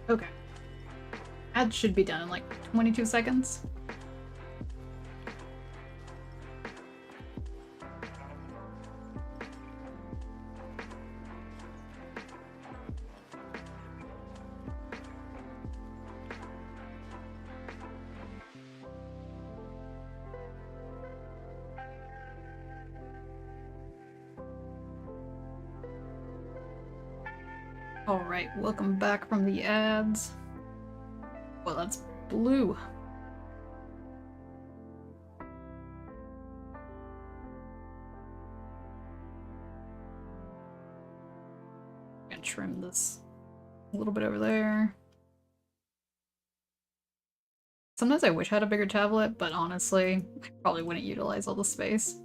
Okay. Ad should be done in like 22 seconds. Alright, welcome back from the ads. Well, that's blue. I'm gonna trim this a little bit over there. Sometimes I wish I had a bigger tablet, but honestly, I probably wouldn't utilize all the space.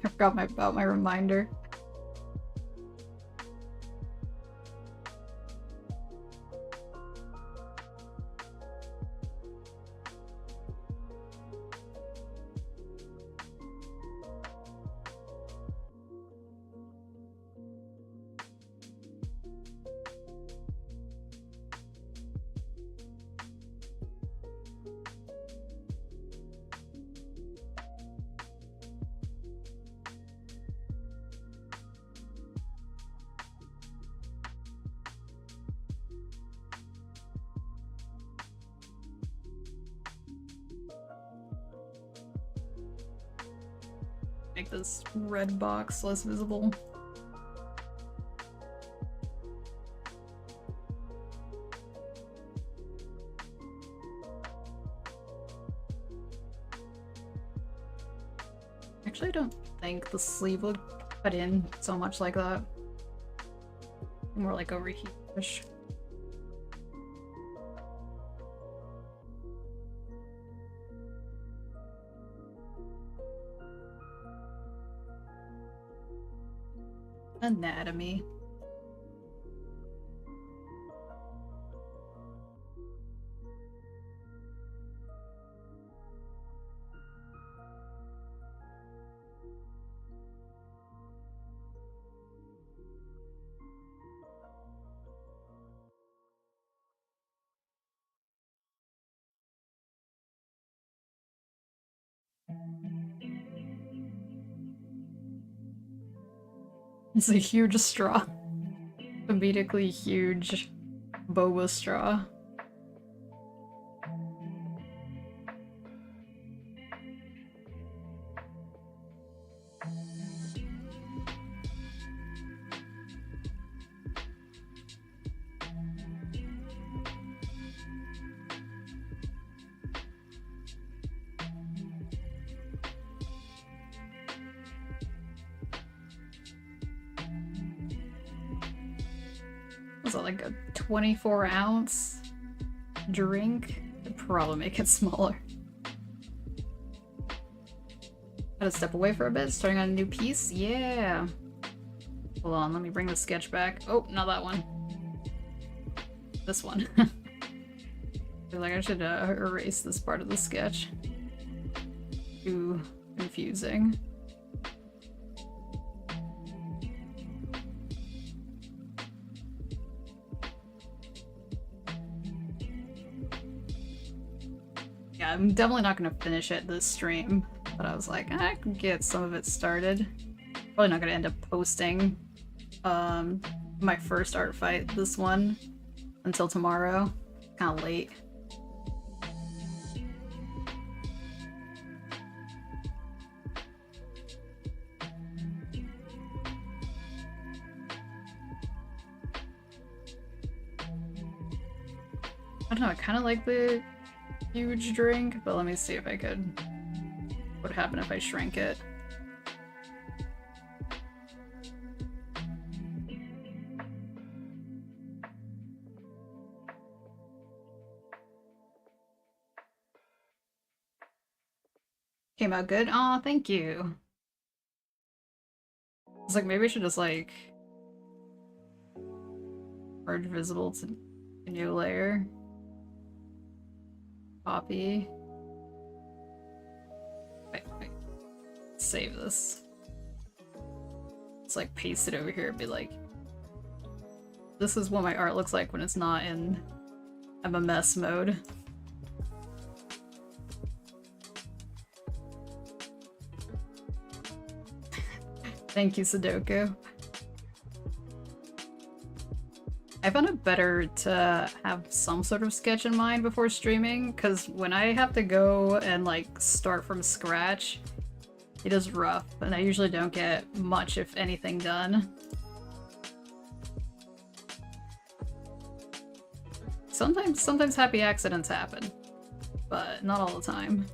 I forgot about my reminder. Make this red box less visible. Actually, I don't think the sleeve would cut in so much like that. More like over here-ish. Anatomy. It's a huge straw. Comedically huge boba straw. Was that like a 24-ounce drink? I'd probably make it smaller. Gotta step away for a bit, starting on a new piece? Yeah! Hold on, let me bring the sketch back. Oh, not that one. This one. I feel like I should erase this part of the sketch. Too confusing. Yeah, I'm definitely not gonna finish it this stream, but I was like, I can get some of it started. Probably not gonna end up posting my first art fight, this one, until tomorrow. Kinda late. I don't know, I kinda like the huge drink, but let me see if I could... what would happen if I shrank it. Came out good? Aw, thank you. It's like, maybe I should just like... merge visible to a new layer. Copy. Wait. Save this. It's like paste it over here and be like, this is what my art looks like when it's not in MMS mode. Thank you, Sudoku. I found it better to have some sort of sketch in mind before streaming, because when I have to go and like start from scratch, it is rough, and I usually don't get much, if anything, done. Sometimes happy accidents happen, but not all the time.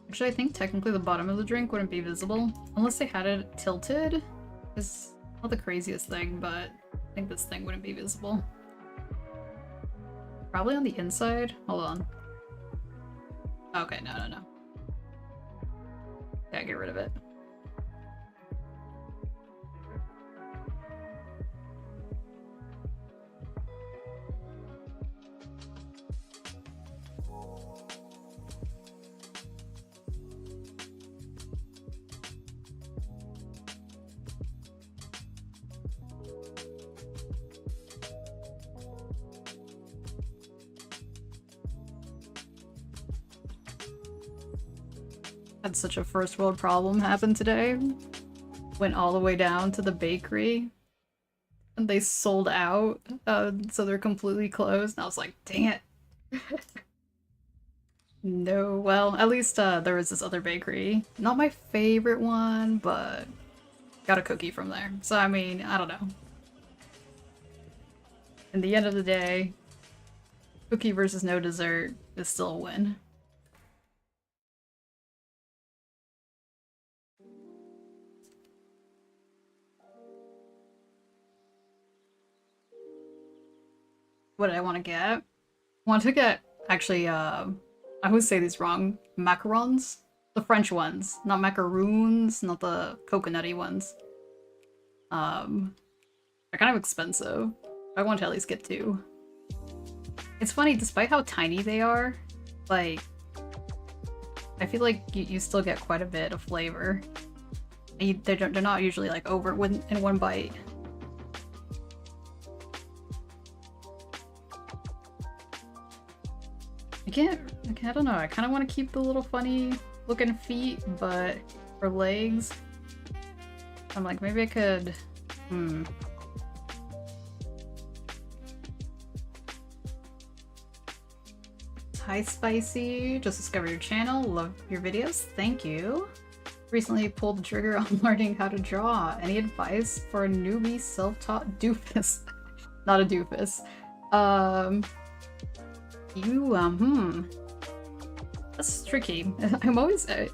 Actually, I think technically the bottom of the drink wouldn't be visible, unless they had it tilted. It's not the craziest thing, but I think this thing wouldn't be visible. Probably on the inside? Hold on. Okay, no. Yeah, get rid of it. Had such a first world problem happen today. Went all the way down to the bakery and they sold out, so they're completely closed. And I was like, dang it. No, well, at least there was this other bakery. Not my favorite one, but got a cookie from there. So, I mean, I don't know. In the end of the day, cookie versus no dessert is still a win. What did I want to get? I want to get, actually, I always say these wrong, macarons? The French ones, not macaroons, not the coconutty ones. They're kind of expensive. I want to at least get 2. It's funny, despite how tiny they are, like, I feel like you still get quite a bit of flavor. They're not usually like over in one bite. I don't know, I kind of want to keep the little funny looking feet, but for legs, I'm like, maybe I could, Hi Spycy, just discovered your channel, love your videos, thank you. Recently pulled the trigger on learning how to draw. Any advice for a newbie self-taught doofus? Not a doofus. That's tricky.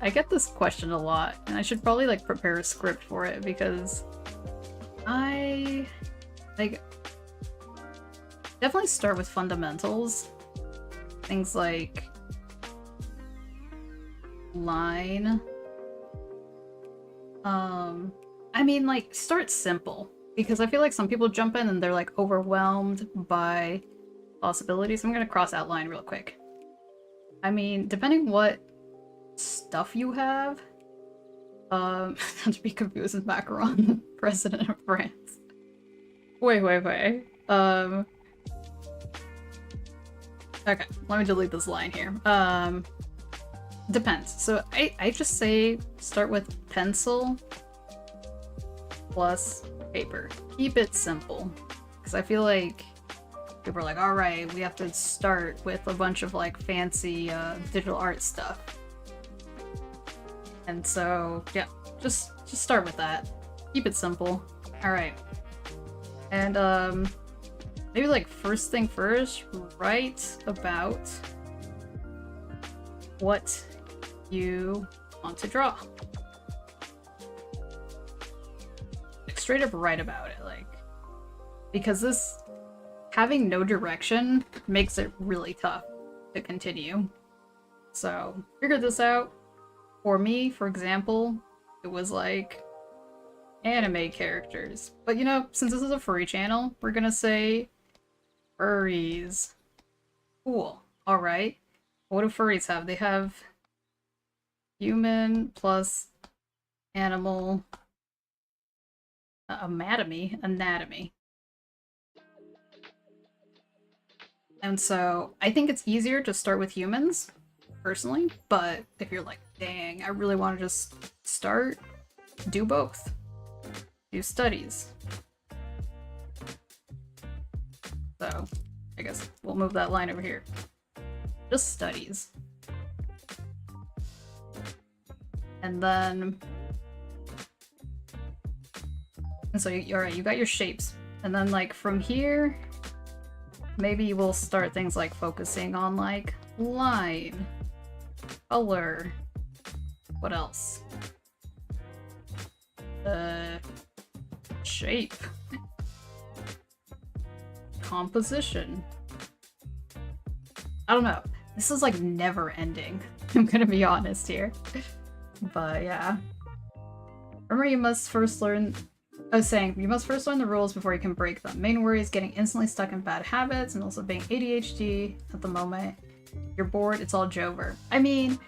I get this question a lot, and I should probably like prepare a script for it because I definitely start with fundamentals. Things like line. I mean, like, start simple because I feel like some people jump in and they're like overwhelmed by possibilities. I'm gonna cross out line real quick. I mean, depending what stuff you have, not to be confused with Macron, president of France. Wait. Okay, let me delete this line here. Depends. So I just say start with pencil plus paper. Keep it simple. Because I feel like people are like, alright, we have to start with a bunch of like fancy digital art stuff. And so, yeah, just start with that. Keep it simple. Alright. And maybe like first thing first, write about what you want to draw. Like, straight up write about it, like, because this having no direction makes it really tough to continue. So figure this out. For me, for example, it was like anime characters. But you know, since this is a furry channel, we're gonna say furries. Cool. Alright. What do furries have? They have human plus animal anatomy. And so I think it's easier to start with humans, personally, but if you're like, dang, I really want to just start, do both. Do studies. So I guess we'll move that line over here. Just studies. And then, and so alright, you got your shapes. And then like from here, maybe we'll start things like focusing on like line, color, what else? Shape. Composition. I don't know. This is like never ending. I'm gonna be honest here. But yeah. Remember, you must first learn the rules before you can break them. Main worry is getting instantly stuck in bad habits and also being ADHD at the moment. You're bored, it's all Jover. I mean,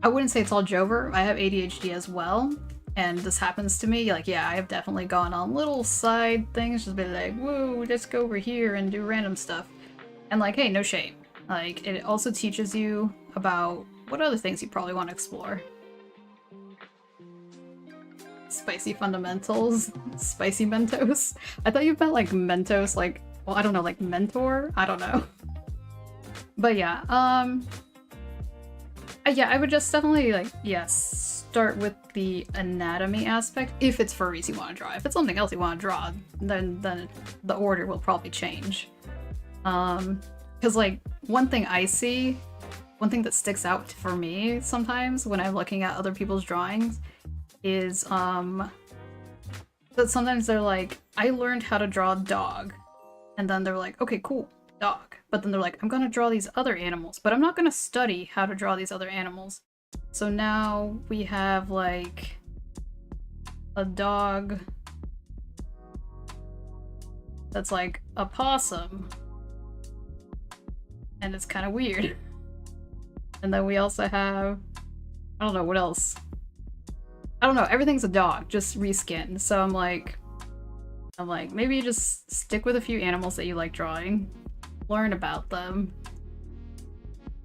I wouldn't say it's all Jover. I have ADHD as well. And this happens to me. Like, yeah, I have definitely gone on little side things, just be like, whoa, let's go over here and do random stuff. And like, hey, no shame. Like, it also teaches you about what other things you probably want to explore. Spicy fundamentals, spicy Mentos. I thought you meant like Mentos, like, well, I don't know, like mentor? I don't know. But yeah, yeah, I would just definitely, like, yes, start with the anatomy aspect if it's furries you want to draw. If it's something else you want to draw, then the order will probably change. Because, like, one thing I see, one thing that sticks out for me sometimes when I'm looking at other people's drawings is, that sometimes they're like, I learned how to draw a dog. And then they're like, okay, cool, dog. But then they're like, I'm gonna draw these other animals, but I'm not gonna study how to draw these other animals. So now we have, like, a dog that's like a possum. And it's kind of weird. And then we also have, I don't know, what else? I don't know, everything's a dog, just reskinned. So I'm like, maybe you just stick with a few animals that you like drawing, learn about them,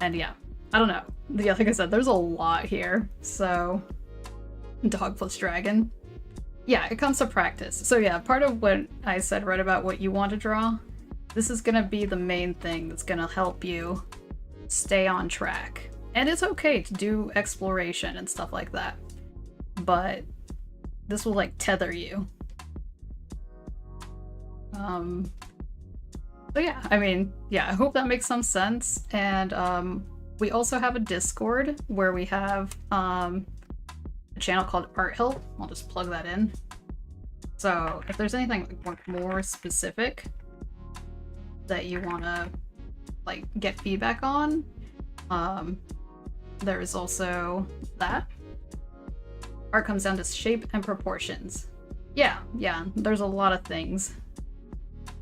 and yeah, I don't know. Yeah, like I said, there's a lot here, so dog plus dragon. Yeah, it comes to practice. So yeah, part of what I said right about what you want to draw, this is gonna be the main thing that's gonna help you stay on track. And it's okay to do exploration and stuff like that, but this will, like, tether you. So yeah, I mean, yeah, I hope that makes some sense. And we also have a Discord where we have a channel called Art Help. I'll just plug that in. So if there's anything like more specific that you want to, like, get feedback on, there is also that. Art comes down to shape and proportions. Yeah, there's a lot of things.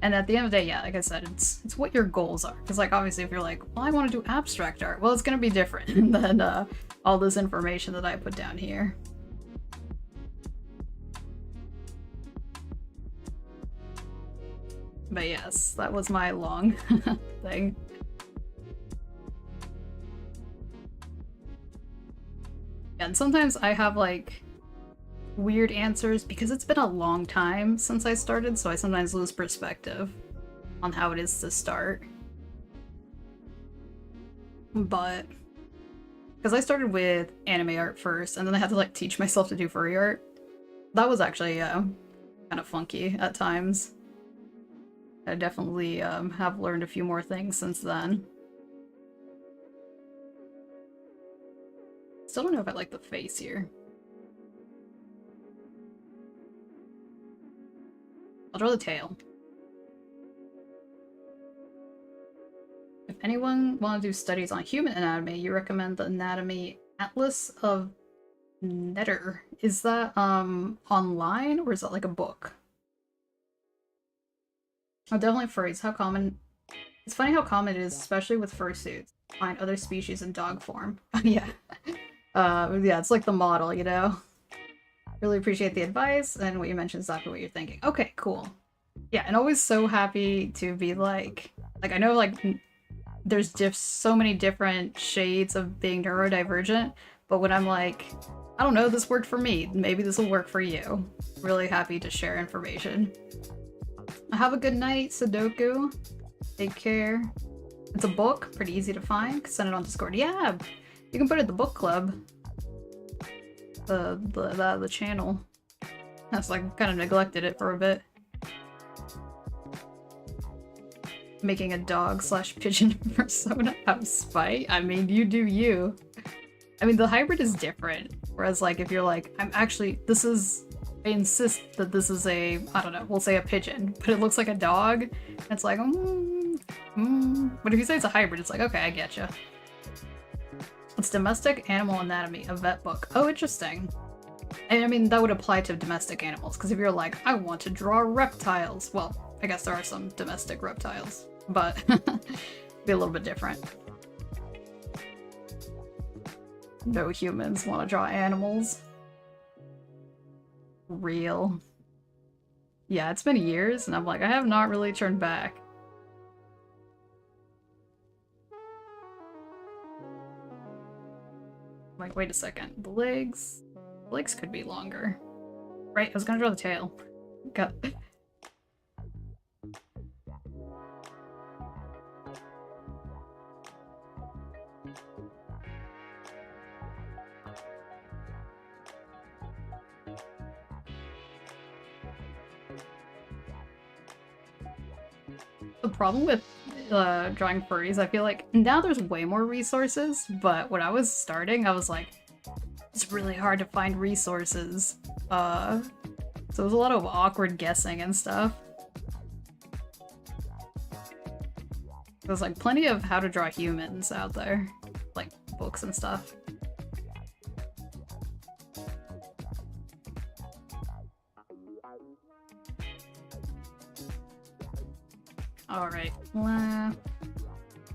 And at the end of the day, yeah, like I said, it's what your goals are. Because, like, obviously if you're like, well, I want to do abstract art, well, it's going to be different than all this information that I put down here. But yes, that was my long thing. And sometimes I have, like, weird answers because it's been a long time since I started, so I sometimes lose perspective on how it is to start. But because I started with anime art first, and then I had to, like, teach myself to do furry art. That was actually kind of funky at times. I definitely have learned a few more things since then. Still don't know if I like the face here. I'll draw the tail. If anyone want to do studies on human anatomy, you recommend the Anatomy Atlas of Netter. Is that online, or is that like a book? Oh, definitely furries. How common? It's funny how common it is, especially with fursuits. Find other species in dog form. Yeah. Yeah, it's like the model, you know? Really appreciate the advice and what you mentioned, exactly what you're thinking. Okay, cool. Yeah, and always so happy to be like I know, like, there's so many different shades of being neurodivergent, but when I'm like, I don't know, this worked for me, maybe this will work for you. Really happy to share information. Have a good night, Sudoku. Take care. It's a book, pretty easy to find. Send it on Discord. Yeah, you can put it in the book club. The channel. That's, like, kind of neglected it for a bit. Making a dog/pigeon persona out of spite. I mean, you do you. I mean, the hybrid is different. Whereas, like, if you're like, I insist that this is a, I don't know, we'll say a pigeon, but it looks like a dog. It's like, But if you say it's a hybrid, it's like, okay, I getcha. It's Domestic Animal Anatomy, a vet book. Oh, interesting. And I mean, that would apply to domestic animals, because if you're like, I want to draw reptiles, well, I guess there are some domestic reptiles, but be a little bit different. No humans want to draw animals. Real. Yeah, it's been years, and I'm like, I have not really turned back. I'm like, wait a second, the legs could be longer. Right, I was gonna draw the tail. Got. The problem with drawing furries, I feel like now there's way more resources, but when I was starting, I was like, it's really hard to find resources. So it was a lot of awkward guessing and stuff. There's like plenty of how to draw humans out there, like books and stuff. Alright, I'm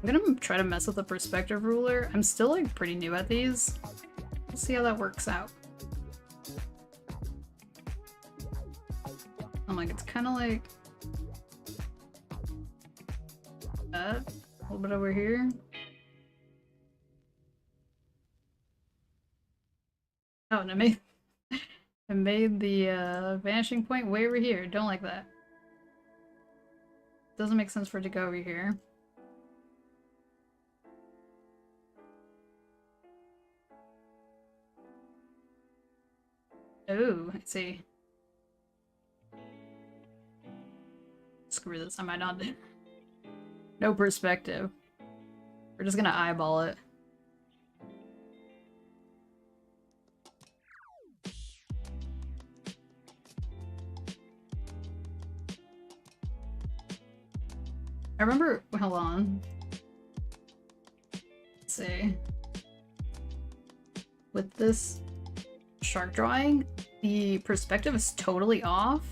gonna try to mess with the perspective ruler. I'm still like pretty new at these. We'll see how that works out. I'm like, it's kind of like that, a little bit over here. Oh, and it made the vanishing point way over here. Don't like that. Doesn't make sense for it to go over here. Oh, I see. Screw this, I might not do. No perspective. We're just gonna eyeball it. I remember, hold on. Let's see. With this shark drawing, the perspective is totally off,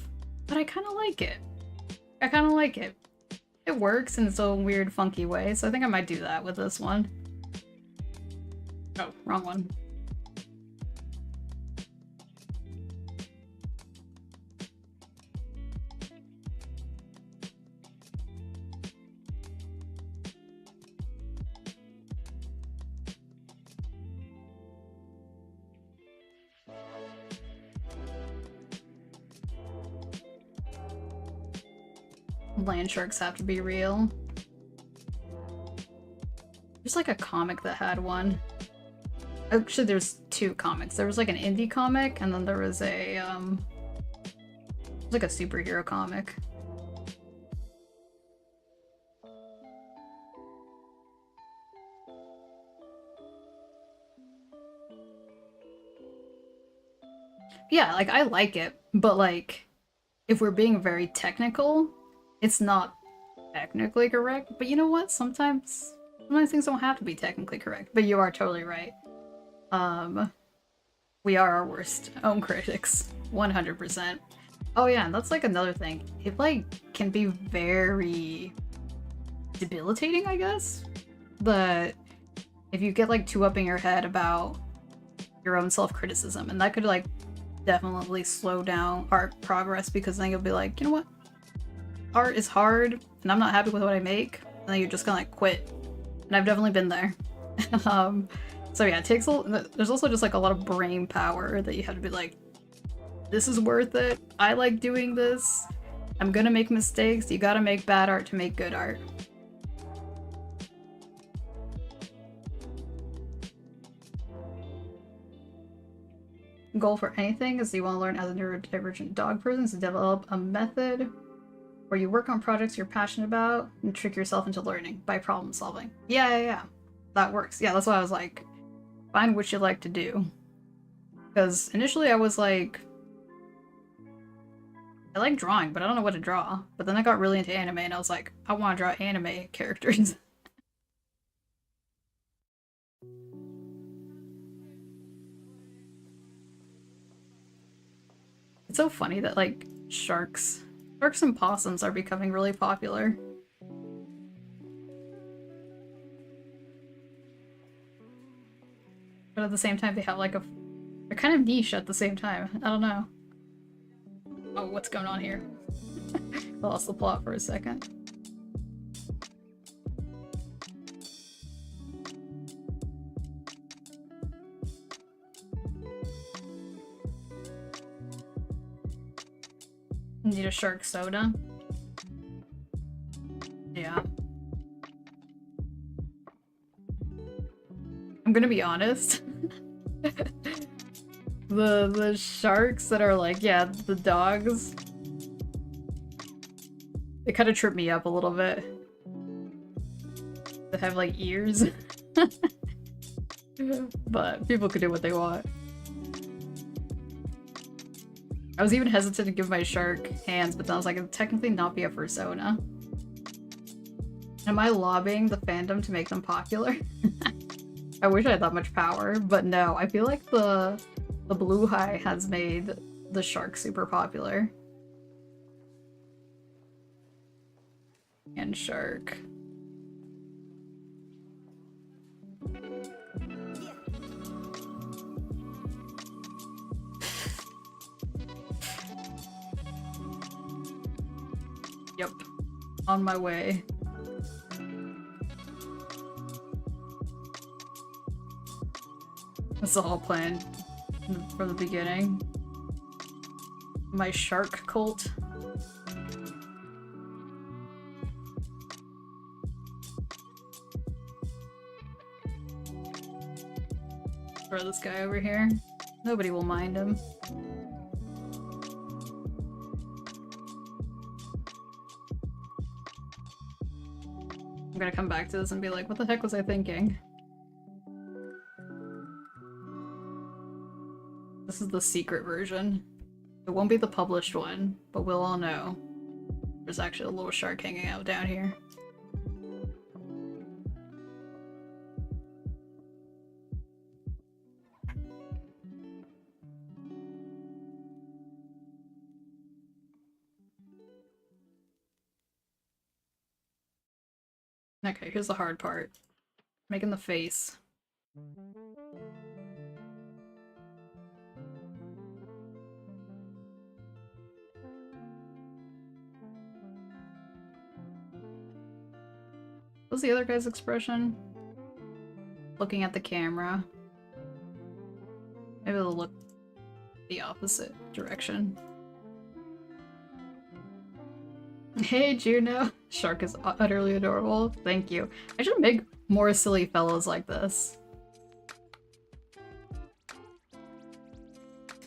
but I kind of like it. I kind of like it. It works in its own weird, funky way, so I think I might do that with this one. Oh, wrong one. Land sharks have to be real. There's like a comic that had one. Actually, there's two comics. There was like an indie comic, and then there was a like a superhero comic. Yeah, like I like it, but like if we're being very technical, it's not technically correct. But you know what? Sometimes things don't have to be technically correct. But you are totally right. We are our worst own critics. 100%. Oh yeah, and that's like another thing. It like can be very debilitating, I guess. But if you get like too up in your head about your own self-criticism, and that could like definitely slow down art progress, because then you'll be like, you know what? Art is hard, and I'm not happy with what I make, and then you're just gonna like quit. And I've definitely been there. So yeah, it takes there's also just like a lot of brain power that you have to be like, this is worth it. I like doing this. I'm gonna make mistakes. You gotta make bad art to make good art. Goal for anything is you want to learn as a neurodivergent dog person is to develop a method where you work on projects you're passionate about and trick yourself into learning by problem solving. Yeah. That works. Yeah, that's why I was like, find what you like to do. Because initially I was like, I like drawing, but I don't know what to draw. But then I got really into anime and I was like, I want to draw anime characters. It's so funny that like sharks and possums are becoming really popular. But at the same time, they have like they're kind of niche at the same time. I don't know. Oh, what's going on here? I lost the plot for a second. Need a shark soda. Yeah. I'm gonna be honest. The sharks that are like, yeah, the dogs, they kind of trip me up a little bit. They have like ears. But people can do what they want. I was even hesitant to give my shark hands, but then I was like, it'd technically not be a fursona. Am I lobbying the fandom to make them popular? I wish I had that much power, but no, I feel like the blue high has made the shark super popular. And shark. Yep. On my way. That's all planned from the beginning. My shark cult. Throw this guy over here. Nobody will mind him. I'm gonna come back to this and be like, what the heck was I thinking? This is the secret version. It won't be the published one, but we'll all know. There's actually a little shark hanging out down here. Okay, here's the hard part. Making the face. What's the other guy's expression? Looking at the camera. Maybe they'll look the opposite direction. Hey Juno! Shark is utterly adorable. Thank you. I should make more silly fellows like this.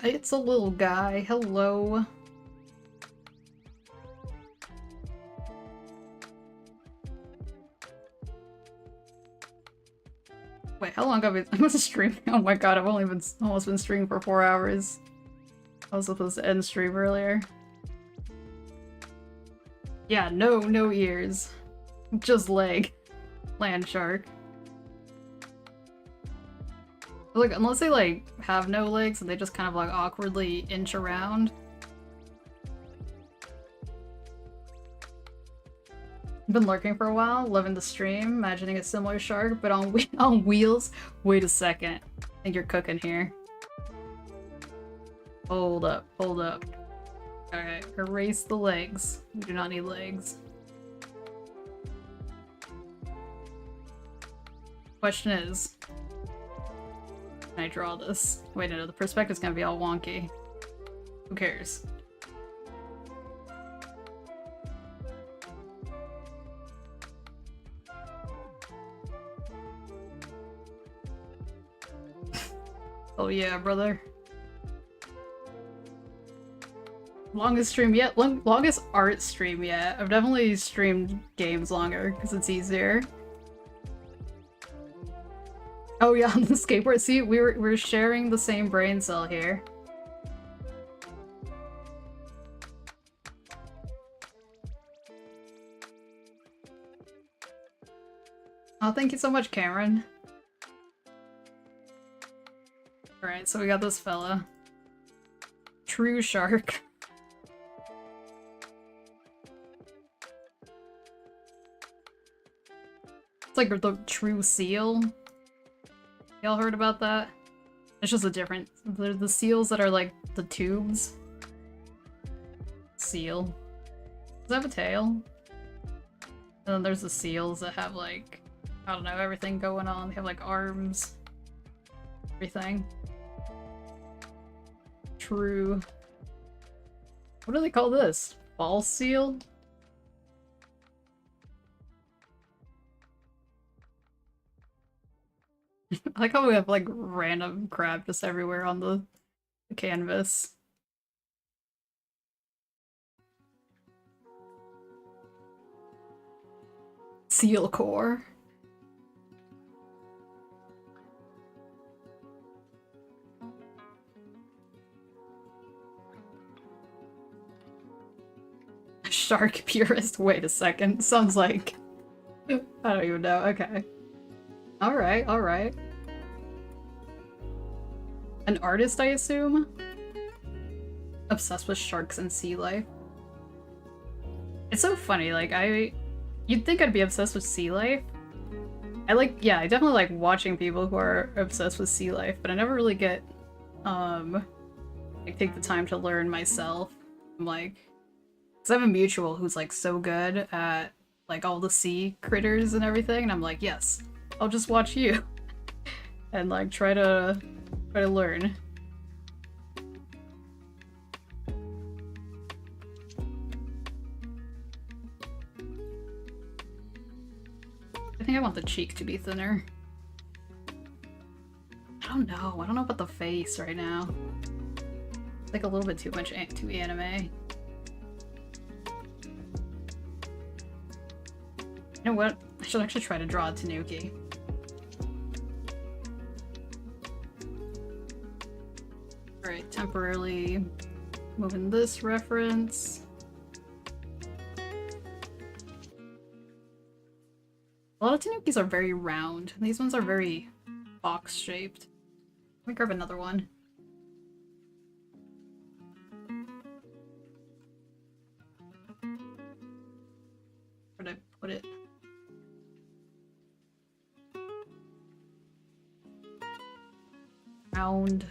It's a little guy. Hello. Wait, how long have I been streaming? Oh my god, I've only been almost been streaming for 4 hours. I was supposed to end stream earlier. Yeah, no ears. Just leg. Land shark. Like, unless they, like, have no legs and they just kind of, like, awkwardly inch around. Been lurking for a while, loving the stream, imagining a similar shark, but on wheels. Wait a second. I think you're cooking here. Hold up, hold up. Okay, erase the legs. We do not need legs. Question is, can I draw this? Wait, no, the perspective's gonna be all wonky. Who cares? Oh yeah, brother. Longest stream yet? Longest art stream yet. I've definitely streamed games longer because it's easier. Oh yeah, on the skateboard. See, we're sharing the same brain cell here. Oh, thank you so much, Cameron. Alright, so we got this fella. True shark. It's like the true seal. Y'all heard about that? It's just a different... They're the seals that are like the tubes. Seal. Does that have a tail? And then there's the seals that have like... I don't know, everything going on. They have like arms. Everything. True. What do they call this? Ball seal? I like how we have like random crap just everywhere on the canvas. Seal core. Shark purist. Wait a second. Sounds like... I don't even know. Okay. Alright, alright. An artist, I assume? Obsessed with sharks and sea life. It's so funny, like, you'd think I'd be obsessed with sea life. Yeah, I definitely like watching people who are obsessed with sea life, but I never really get, like, take the time to learn myself. I'm like... Because I have a mutual who's, like, so good at, like, all the sea critters and everything, and I'm like, yes, I'll just watch you. And, like, try to learn. I think I want the cheek to be thinner. I don't know. I don't know about the face right now. It's like a little bit too much too anime. You know what? I should actually try to draw a tanuki. Alright, temporarily moving this reference. A lot of tanukis are very round. These ones are very box-shaped. Let me grab another one. Where'd I put it? Round.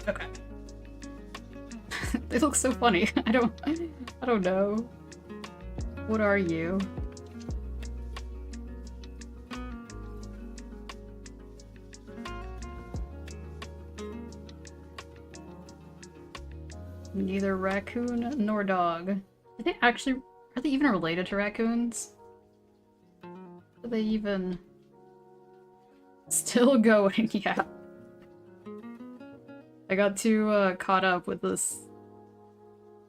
Okay. They look so funny. I don't know. What are you? Neither raccoon nor dog. Are they even related to raccoons? Are they even still going? Yeah. I got too caught up with this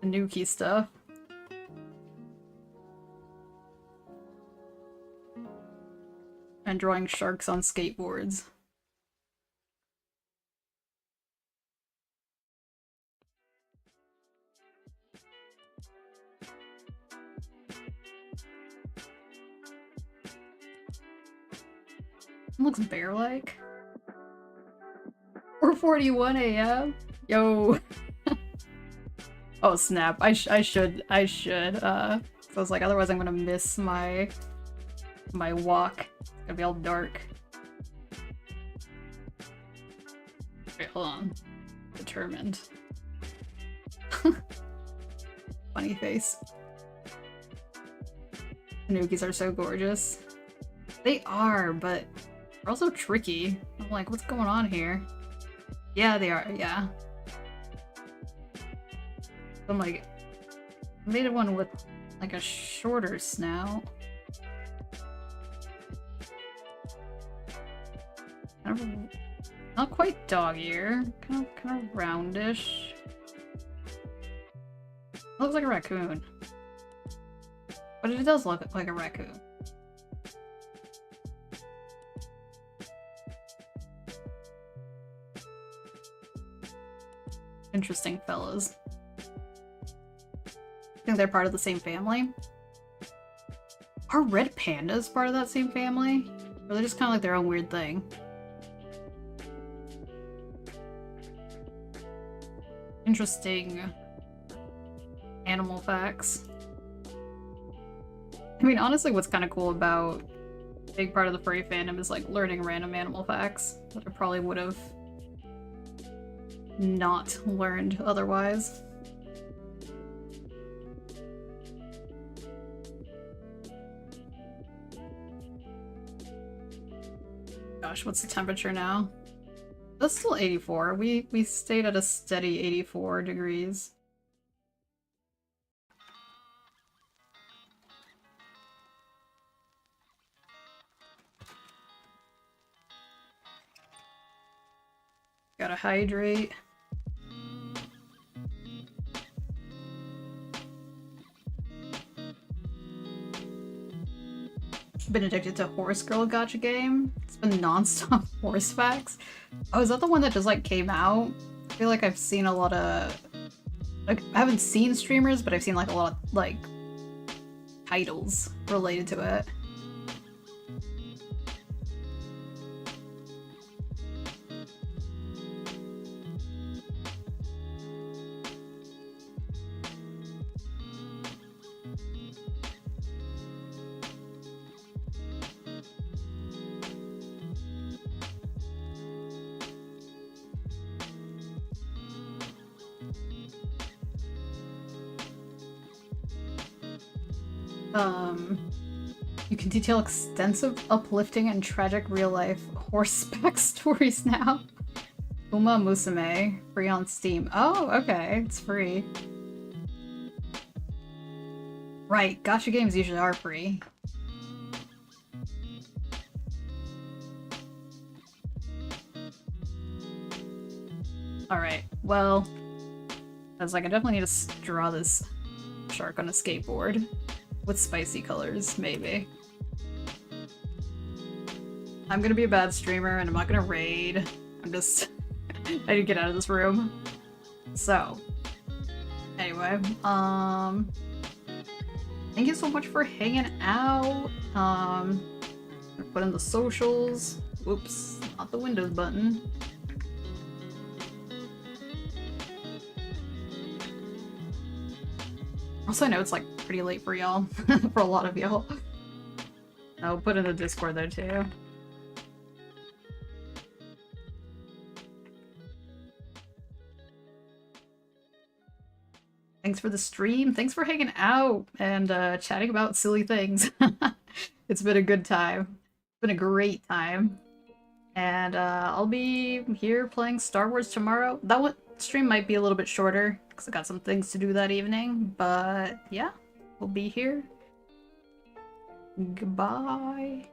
Tanuki stuff. And drawing sharks on skateboards. It looks bear-like. 4:41 a.m. Yo. Oh snap! I should. So I was like, otherwise I'm gonna miss my walk. It's gonna be all dark. Wait, hold on. Determined. Funny face. Tanukis are so gorgeous. They are, but they're also tricky. I'm like, what's going on here? Yeah, they are, yeah. I'm like, I made one with like a shorter snout. Kind of, not quite dog ear, kind of roundish. Looks like a raccoon. But it does look like a raccoon. Interesting fellas. I think they're part of the same family. Are red pandas part of that same family? Or are they just kind of like their own weird thing? Interesting animal facts. I mean, honestly, what's kind of cool about big part of the furry fandom is like learning random animal facts that I probably would have not learned otherwise. Gosh, what's the temperature now? That's still 84. We stayed at a steady 84 degrees. Gotta hydrate. Been addicted to Horse Girl Gacha game. It's been non-stop horse facts. Oh, is that the one that just like came out? I feel like I've seen a lot of... Like, I haven't seen streamers, but I've seen like a lot of like titles related to it. You can detail extensive, uplifting, and tragic real-life horse backstories now. Uma Musume, free on Steam. Oh, okay, it's free. Right, gacha games usually are free. Alright, well, I was like, I definitely need to draw this shark on a skateboard. With spicy colors, maybe. I'm gonna be a bad streamer and I'm not gonna raid. I'm just... I need to get out of this room. So. Anyway, thank you so much for hanging out. Put in the socials. Whoops, not the Windows button. Also, I know it's like pretty late for y'all, for a lot of y'all. I'll put in the Discord there too. Thanks for the stream. Thanks for hanging out and chatting about silly things. It's been a good time. It's been a great time. And I'll be here playing Star Wars tomorrow. That one stream might be a little bit shorter because I got some things to do that evening. But yeah, we'll be here. Goodbye.